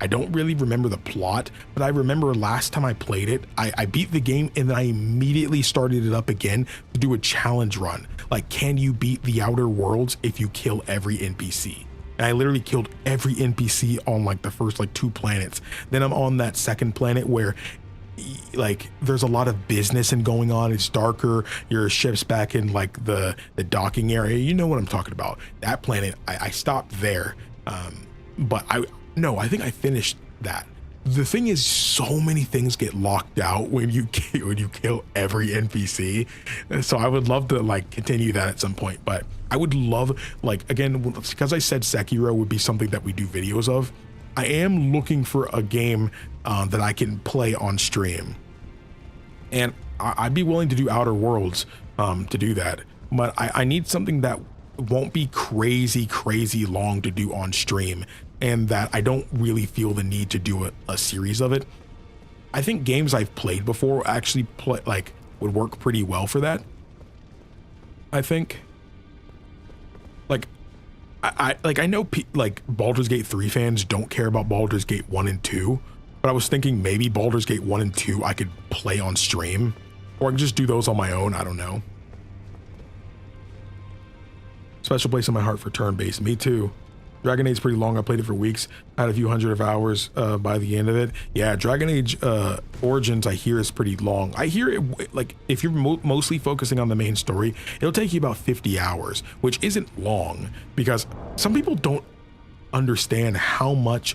I don't really remember the plot, but I remember last time I played it, I beat the game and then I immediately started it up again to do a challenge run. Like, can you beat the Outer Worlds if you kill every NPC? And I literally killed every NPC on like the first like 2 planets. Then I'm on that second planet where like there's a lot of business and going on. It's darker. Your ship's back in like the docking area. You know what I'm talking about. That planet, I stopped there. But I think I finished that. The thing is, so many things get locked out when you kill every NPC. So I would love to like continue that at some point, but I would love, like, again, because I said Sekiro would be something that we do videos of, I am looking for a game that I can play on stream. And I'd be willing to do Outer Worlds to do that. But I need something that won't be crazy long to do on stream, and that I don't really feel the need to do a series of it. I think games I've played before actually would work pretty well for that. I think. I know like Baldur's Gate 3 fans don't care about Baldur's Gate 1 and 2, but I was thinking maybe Baldur's Gate 1 and 2 I could play on stream, or I can just do those on my own. I don't know. Special place in my heart for turn-based. Me too. Dragon Age's pretty long. I played it for weeks. I had a few hundred of hours by the end of it. Yeah, Dragon Age Origins, I hear, is pretty long. I hear it, like, if you're mostly focusing on the main story, it'll take you about 50 hours, which isn't long, because some people don't understand how much,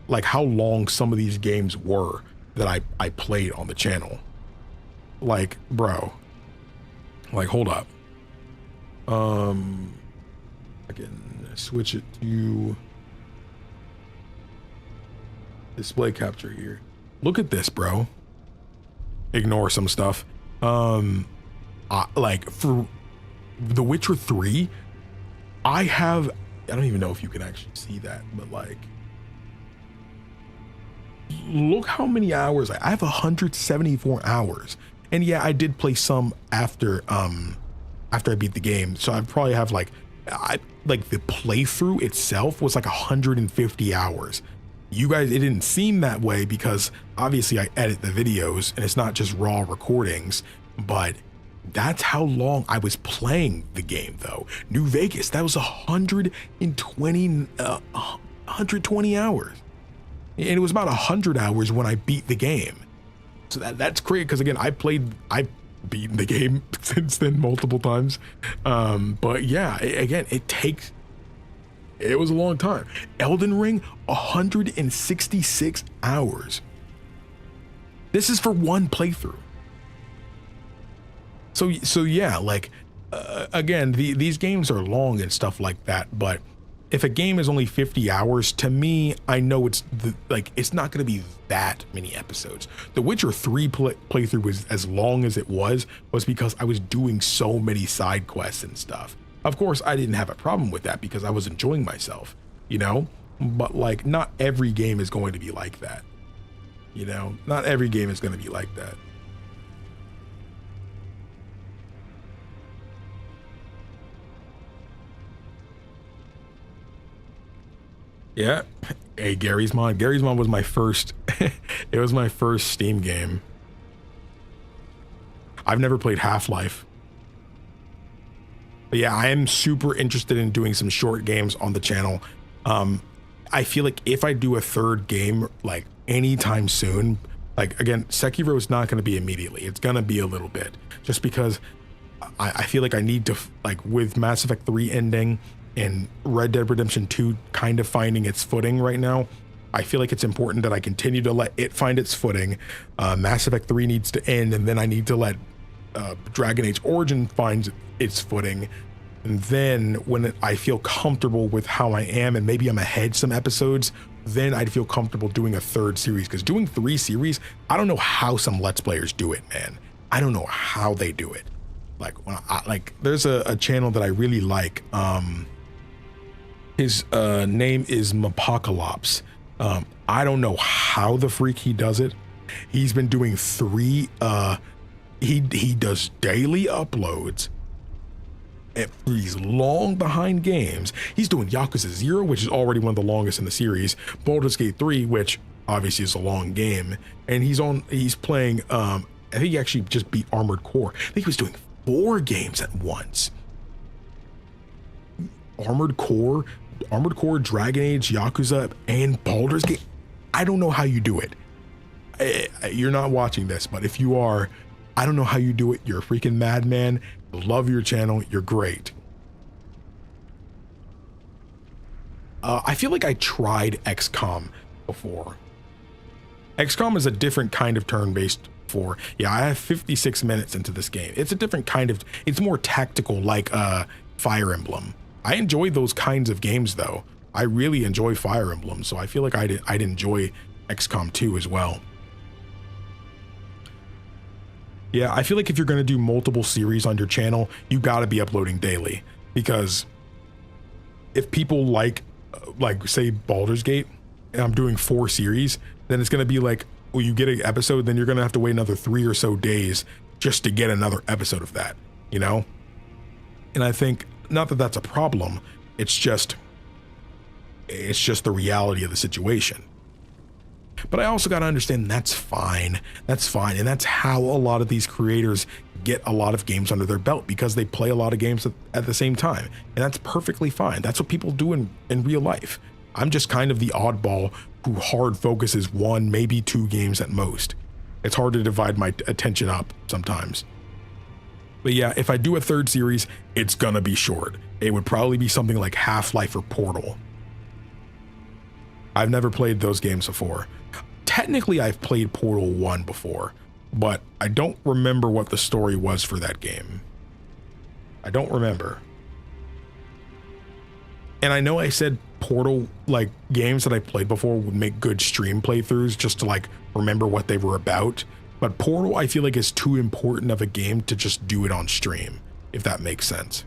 like, how long some of these games were that I played on the channel. Like, bro, like, hold up. I can switch it to display capture here. Look at this, bro. Ignore some stuff. Like for The Witcher 3, I don't even know if you can actually see that, but like, look how many hours I have. 174 hours. And yeah, I did play some after I beat the game, so I probably have like the playthrough itself was like 150 hours. You guys, it didn't seem that way because obviously I edit the videos and it's not just raw recordings, but that's how long I was playing the game though. New Vegas, that was 120 hours. And it was about 100 hours when I beat the game. So that's crazy, because again, I've beaten the game since then multiple times. But yeah, again, it was a long time. Elden Ring, 166 hours. This is for one playthrough. So yeah, like, again, these games are long and stuff like that, but if a game is only 50 hours, to me, I know it's not going to be that many episodes. The Witcher 3 playthrough was as long as it was because I was doing so many side quests and stuff. Of course, I didn't have a problem with that because I was enjoying myself, you know? But like, not every game is going to be like that. You know, not every game is going to be like that. Yeah. Hey, Gary's Mod. Gary's Mod was my first, it was my first Steam game. I've never played Half-Life. But yeah, I am super interested in doing some short games on the channel. I feel like if I do a third game like anytime soon, like again, Sekiro is not going to be immediately. It's going to be a little bit, just because I feel like I need to, like with Mass Effect 3 ending and Red Dead Redemption 2 kind of finding its footing right now, I feel like it's important that I continue to let it find its footing. Mass Effect 3 needs to end, and then I need to let Dragon Age Origin find its footing. And then when I feel comfortable with how I am, and maybe I'm ahead some episodes, then I'd feel comfortable doing a third series. Because doing 3 series, I don't know how some Let's Players do it, man. I don't know how they do it. Like when there's a channel that I really like. His name is Mapokalops. I don't know how the freak he does it. He's been doing 3. He does daily uploads at these long behind games. He's doing Yakuza 0, which is already one of the longest in the series, Baldur's Gate 3, which obviously is a long game, and he's playing I think he actually just beat Armored Core. I think he was doing 4 games at once. Armored Core, Dragon Age, Yakuza, and Baldur's Gate. I don't know how you do it. You're not watching this, but if you are, I don't know how you do it. You're a freaking madman. Love your channel. You're great. I feel like I tried XCOM before. XCOM is a different kind of turn-based. Yeah, I have 56 minutes into this game. It's a different kind of, it's more tactical, like Fire Emblem. I enjoy those kinds of games though. I really enjoy Fire Emblem, so I feel like I'd enjoy XCOM 2 as well. Yeah, I feel like if you're going to do multiple series on your channel, you got to be uploading daily, because if people like say Baldur's Gate and I'm doing 4 series, then it's going to be like, well, you get an episode, then you're going to have to wait another 3 or so days just to get another episode of that, you know? And I think, not that that's a problem, it's just the reality of the situation. But I also got to understand that's fine. That's fine. And that's how a lot of these creators get a lot of games under their belt, because they play a lot of games at the same time. And that's perfectly fine. That's what people do in real life. I'm just kind of the oddball who hard focuses 1, maybe 2 games at most. It's hard to divide my attention up sometimes. But yeah, if I do a third series, it's gonna be short. It would probably be something like Half-Life or Portal. I've never played those games before. Technically, I've played Portal 1 before, but I don't remember what the story was for that game. I don't remember. And I know I said Portal, like games that I played before would make good stream playthroughs just to like remember what they were about. But Portal, I feel like, is too important of a game to just do it on stream, if that makes sense.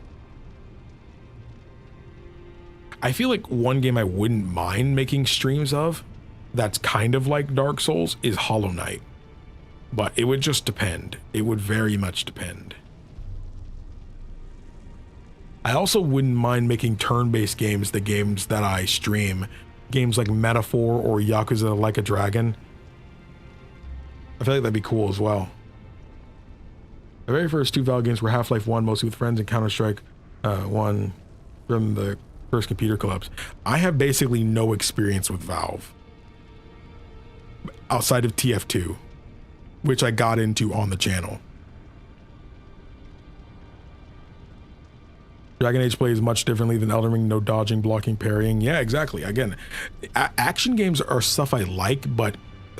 I feel like one game I wouldn't mind making streams of that's kind of like Dark Souls is Hollow Knight. But it would just depend. It would very much depend. I also wouldn't mind making turn-based games, the games that I stream. Games like Metaphor or Yakuza Like a Dragon. I feel like that'd be cool as well. The very first 2 Valve games were Half-Life 1, mostly with friends, and Counter-Strike 1 from the first computer clubs. I have basically no experience with Valve outside of TF2, which I got into on the channel. Dragon Age plays much differently than Elden Ring. No dodging, blocking, parrying. Yeah, exactly. Again, action games are stuff I like, but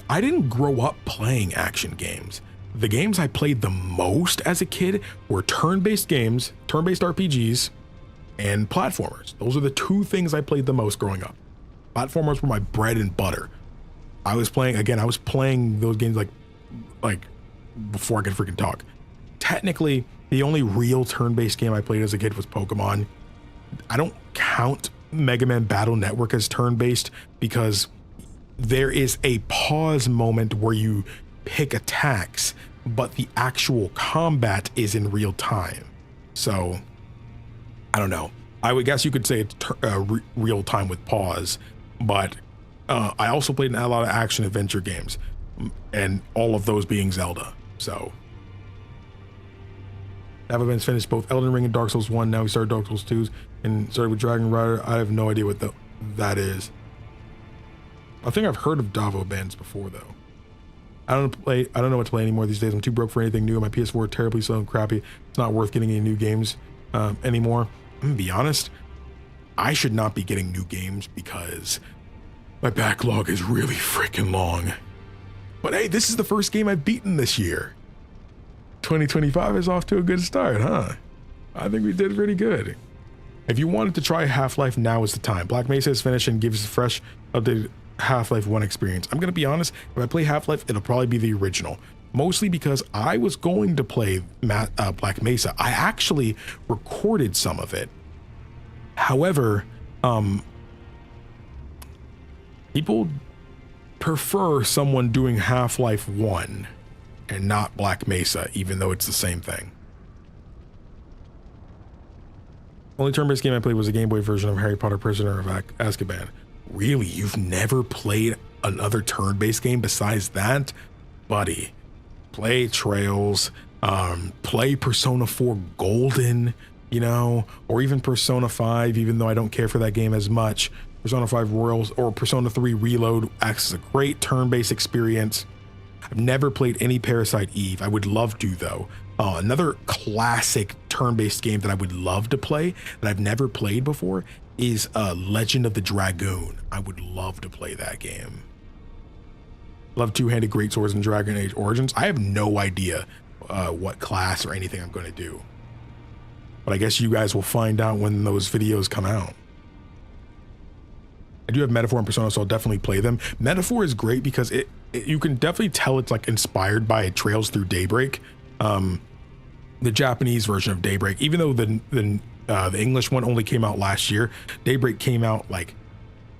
I didn't grow up playing action games. The games I played the most as a kid were turn-based games, turn-based RPGs, and platformers. Those are the 2 things I played the most growing up. Platformers were my bread and butter. I was playing those games like before I could freaking talk. Technically, the only real turn-based game I played as a kid was Pokemon. I don't count Mega Man Battle Network as turn-based because there is a pause moment where you pick attacks, but the actual combat is in real time. So, I don't know. I would guess you could say it's real time with pause, but I also played a lot of action adventure games, and all of those being Zelda. So, Avaben's finished both Elden Ring and Dark Souls 1. Now he started Dark Souls 2 and started with Dragon Rider. I have no idea what that is. I think I've heard of Davo bands before though. I don't know what to play anymore these days. I'm too broke for anything new. My PS4 terribly slow and crappy. It's not worth getting any new games anymore. I'm gonna be honest. I should not be getting new games because my backlog is really freaking long. But hey, this is the first game I've beaten this year. 2025 is off to a good start, huh? I think we did pretty good. If you wanted to try Half-Life, now is the time. Black Mesa is finished and gives a fresh, updated Half-Life 1 experience. I'm gonna be honest, if I play Half-Life, it'll probably be the original. Mostly because I was going to play Black Mesa. I actually recorded some of it. However, people prefer someone doing Half-Life 1 and not Black Mesa, even though it's the same thing. Only turn-based game I played was a Game Boy version of Harry Potter Prisoner of Azkaban. Really? You've never played another turn-based game besides that? Buddy, play Trails, play Persona 4 Golden, you know, or even Persona 5, even though I don't care for that game as much. Persona 5 Royals or Persona 3 Reload acts as a great turn-based experience. I've never played any Parasite Eve. I would love to though. Another classic turn-based game that I would love to play that I've never played before is Legend of the Dragoon. I would love to play that game. Love two-handed greatswords in Dragon Age Origins. I have no idea what class or anything I'm going to do. But I guess you guys will find out when those videos come out. I do have Metaphor and Persona, so I'll definitely play them. Metaphor is great because you can definitely tell it's like inspired by Trails Through Daybreak, the Japanese version of Daybreak. Even though the English one only came out last year, Daybreak came out like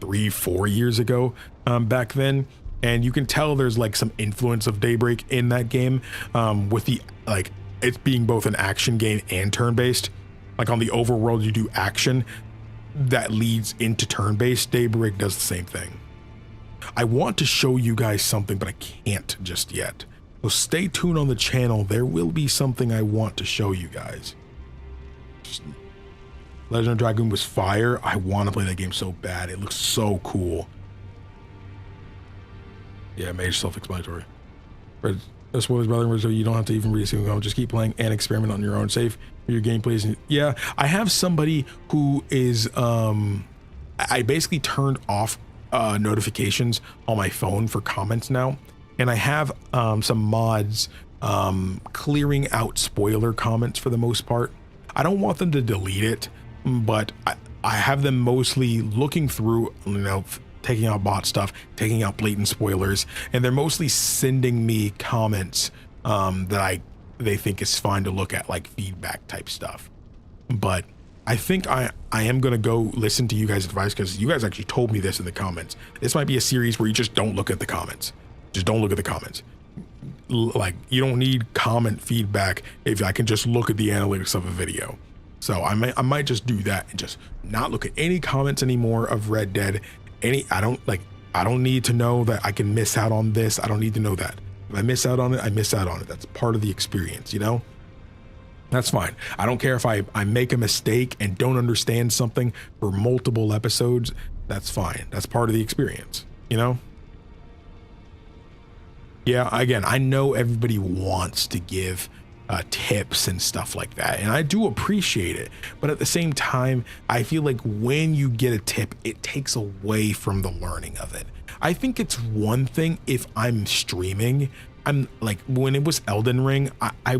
3-4 years ago back then, and you can tell there's like some influence of Daybreak in that game, with the like it's being both an action game and turn-based. Like on the overworld, you do action that leads into turn-based. Daybreak does the same thing. I want to show you guys something, but I can't just yet. So stay tuned on the channel. There will be something I want to show you guys. Legend of Dragoon was fire. I want to play that game so bad. It looks so cool. Yeah, major self-explanatory. Spoilers, brother, so you don't have to even read a single comment. Just keep playing and experiment on your own. Safe for your gameplays. Yeah, I have somebody who is I basically turned off notifications on my phone for comments now, and I have some mods clearing out spoiler comments for the most part. I don't want them to delete it, but I have them mostly looking through, you know, taking out bot stuff, taking out blatant spoilers, and they're mostly sending me comments that they think is fine to look at, like feedback type stuff. But I think I am gonna go listen to you guys' advice, because you guys actually told me this in the comments. This might be a series where you just don't look at the comments. Just don't look at the comments. Like, you don't need comment feedback if I can just look at the analytics of a video. So I might just do that and just not look at any comments anymore of Red Dead. I don't need to know that I can miss out on this. I don't need to know that. If I miss out on it, I miss out on it. That's part of the experience, you know? That's fine. I don't care if I make a mistake and don't understand something for multiple episodes. That's fine. That's part of the experience, you know? Yeah, again, I know everybody wants to give tips and stuff like that, and I do appreciate it, but at the same time, I feel like when you get a tip, it takes away from the learning of it. I think it's one thing if I'm streaming. I'm like, when it was Elden Ring, I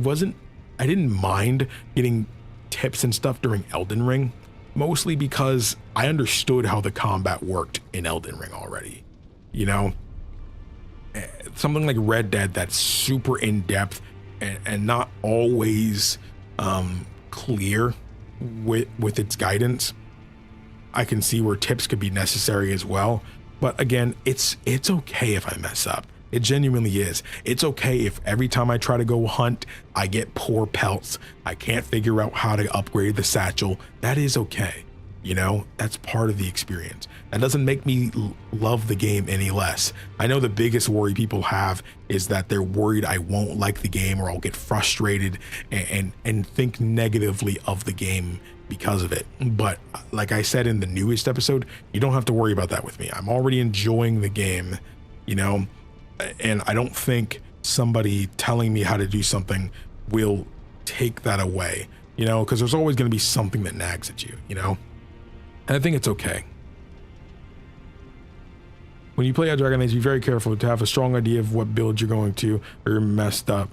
didn't mind getting tips and stuff during Elden Ring, mostly because I understood how the combat worked in Elden Ring already. You know, something like Red Dead that's super in depth and not always clear with its guidance, I can see where tips could be necessary as well. But again, it's okay if I mess up. It genuinely is. It's okay if every time I try to go hunt, I get poor pelts. I can't figure out how to upgrade the satchel. That is okay. You know, that's part of the experience. That doesn't make me love the game any less. I know the biggest worry people have is that they're worried I won't like the game, or I'll get frustrated and think negatively of the game because of it. But like I said in the newest episode, you don't have to worry about that with me. I'm already enjoying the game, you know, and I don't think somebody telling me how to do something will take that away, you know, because there's always going to be something that nags at you, you know, and I think it's okay. When you play Dragon Age, be very careful to have a strong idea of what build you're going to, or you're messed up.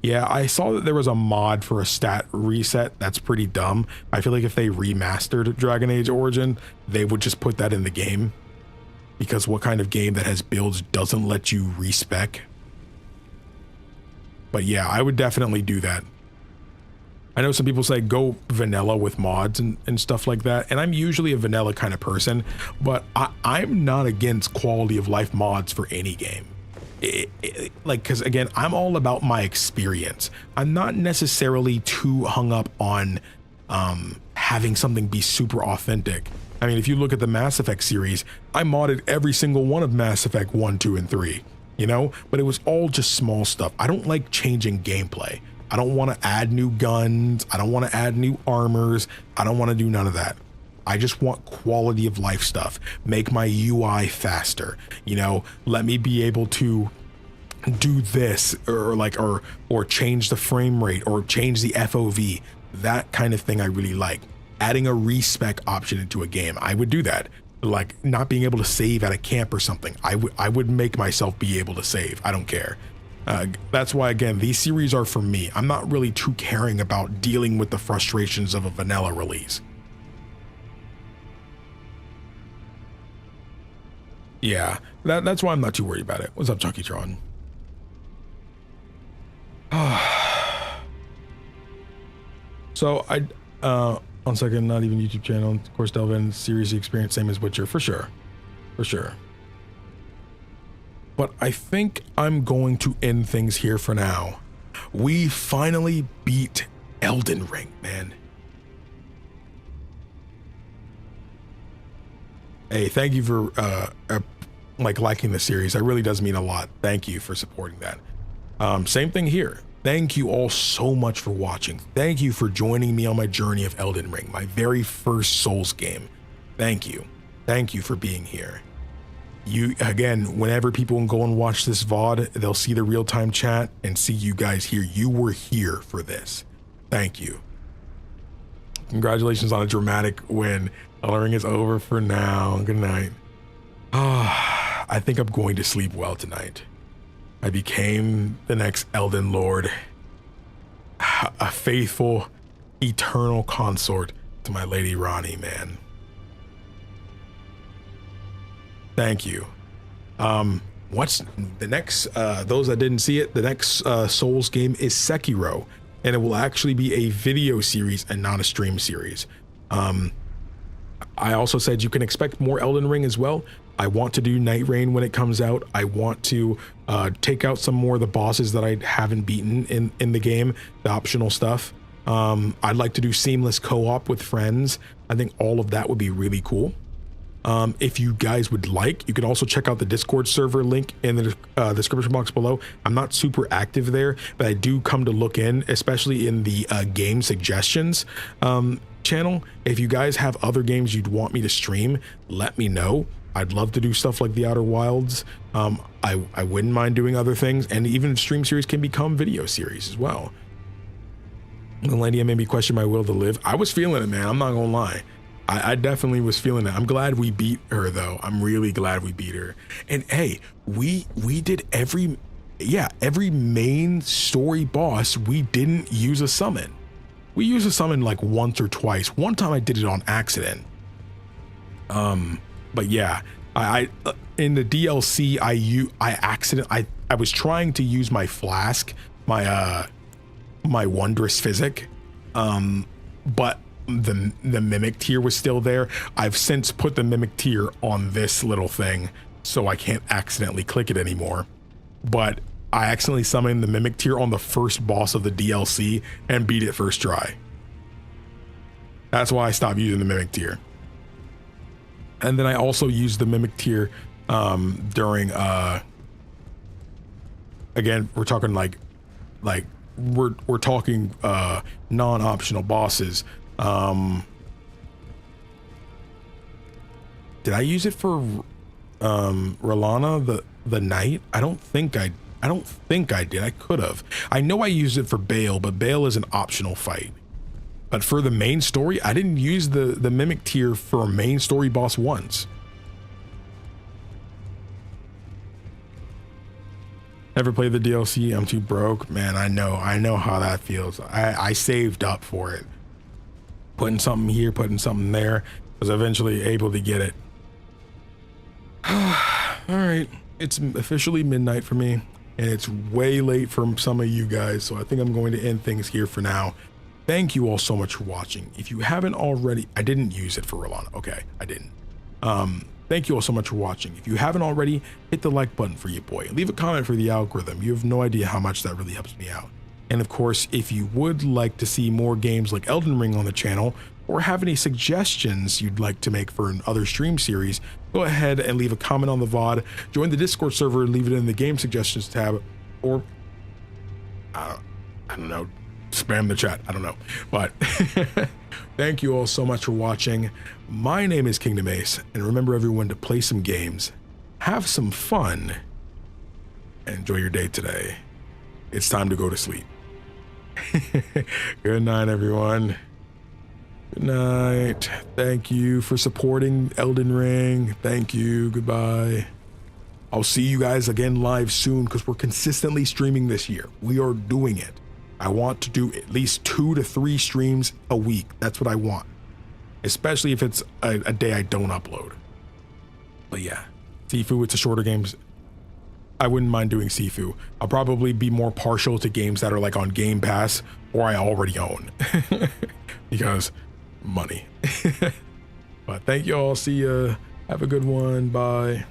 Yeah, I saw that there was a mod for a stat reset. That's pretty dumb. I feel like if they remastered Dragon Age Origin, they would just put that in the game. Because what kind of game that has builds doesn't let you respec? But yeah, I would definitely do that. I know some people say go vanilla with mods and stuff like that, and I'm usually a vanilla kind of person, but I'm not against quality of life mods for any game. Like, because again, I'm all about my experience. I'm not necessarily too hung up on having something be super authentic. I mean, if you look at the Mass Effect series, I modded every single one of Mass Effect 1, 2, and 3, you know, but it was all just small stuff. I don't like changing gameplay. I don't want to add new guns. I don't want to add new armors. I don't want to do none of that. I just want quality of life stuff. Make my UI faster, you know, let me be able to do this or change the frame rate or change the FOV. That kind of thing I really like. Adding a respec option into a game, I would do that. Like not being able to save at a camp or something. I would make myself be able to save. I don't care. That's why, again, these series are for me. I'm not really too caring about dealing with the frustrations of a vanilla release. Yeah, that's why I'm not too worried about it. What's up, Chunky Tron? So one second, not even YouTube channel. Of course, Delvin series experience, same as Witcher, for sure. But I think I'm going to end things here for now. We finally beat Elden Ring, man. Hey, thank you for like liking the series. That really does mean a lot. Thank you for supporting that. Same thing here. Thank you all so much for watching. Thank you for joining me on my journey of Elden Ring, my very first Souls game. Thank you. Thank you for being here. You, again, whenever people go and watch this VOD, they'll see the real-time chat and see you guys here. You were here for this. Thank you. Congratulations on a dramatic win. Elden Ring is over for now. Good night. I think I'm going to sleep well tonight. I became the next Elden Lord. A faithful, eternal consort to my Lady Ranni, man. Thank you. What's the next, those that didn't see it, the next Souls game is Sekiro, and it will actually be a video series and not a stream series. I also said you can expect more Elden Ring as well. I want to do Night Rain when it comes out. I want to take out some more of the bosses that I haven't beaten in the game, the optional stuff. I'd like to do seamless co-op with friends. I think all of that would be really cool. If you guys would like, you can also check out the Discord server link in the description box below. I'm not super active there, but I do come to look in, especially in the game suggestions channel. If you guys have other games you'd want me to stream, let me know. I'd love to do stuff like the Outer Wilds. I wouldn't mind doing other things, and even stream series can become video series as well. Melandia made me question my will to live. I was feeling it, man. I'm not gonna lie. I definitely was feeling it. I'm glad we beat her, though. I'm really glad we beat her. And hey, we did every main story boss. We didn't use a summon. We used a summon like once or twice. One time I did it on accident. But yeah, I in the DLC I was trying to use my flask, my wondrous physic, but the mimic tier was still there. I've since put the mimic tier on this little thing, so I can't accidentally click it anymore. But I accidentally summoned the mimic tier on the first boss of the DLC and beat it first try. That's why I stopped using the mimic tier. And then I also used the mimic tier during again, we're talking like we're talking non-optional bosses. Did I use it for Rolana the knight? I don't think I did. I could have. I know I used it for Bale, but Bale is an optional fight. But for the main story, I didn't use the mimic tier for a main story boss once. Never played the DLC. I'm too broke. Man, I know how that feels. I saved up for it. Putting something here, putting something there. Was eventually able to get it. All right, it's officially midnight for me, and it's way late for some of you guys, so I think I'm going to end things here for now. Thank you all so much for watching. If you haven't already, I didn't use it for Rolana. Okay, I didn't. Thank you all so much for watching. If you haven't already, hit the like button for your boy. Leave a comment for the algorithm. You have no idea how much that really helps me out. And of course, if you would like to see more games like Elden Ring on the channel, or have any suggestions you'd like to make for another stream series, go ahead and leave a comment on the VOD, join the Discord server and leave it in the game suggestions tab, or I don't know, spam the chat, I don't know. But thank you all so much for watching. My name is KingdomAce, and remember everyone to play some games, have some fun, and enjoy your day today. It's time to go to sleep. Good night, everyone. Good night. Thank you for supporting Elden Ring. Thank you. Goodbye. I'll see you guys again live soon because we're consistently streaming this year. We are doing it. I want to do at least 2 to 3 streams a week. That's what I want. Especially if it's a day I don't upload. But yeah, Sifu, it's a shorter games. I wouldn't mind doing Sifu. I'll probably be more partial to games that are like on Game Pass or I already own. Because money. But thank you all. See ya. Have a good one. Bye.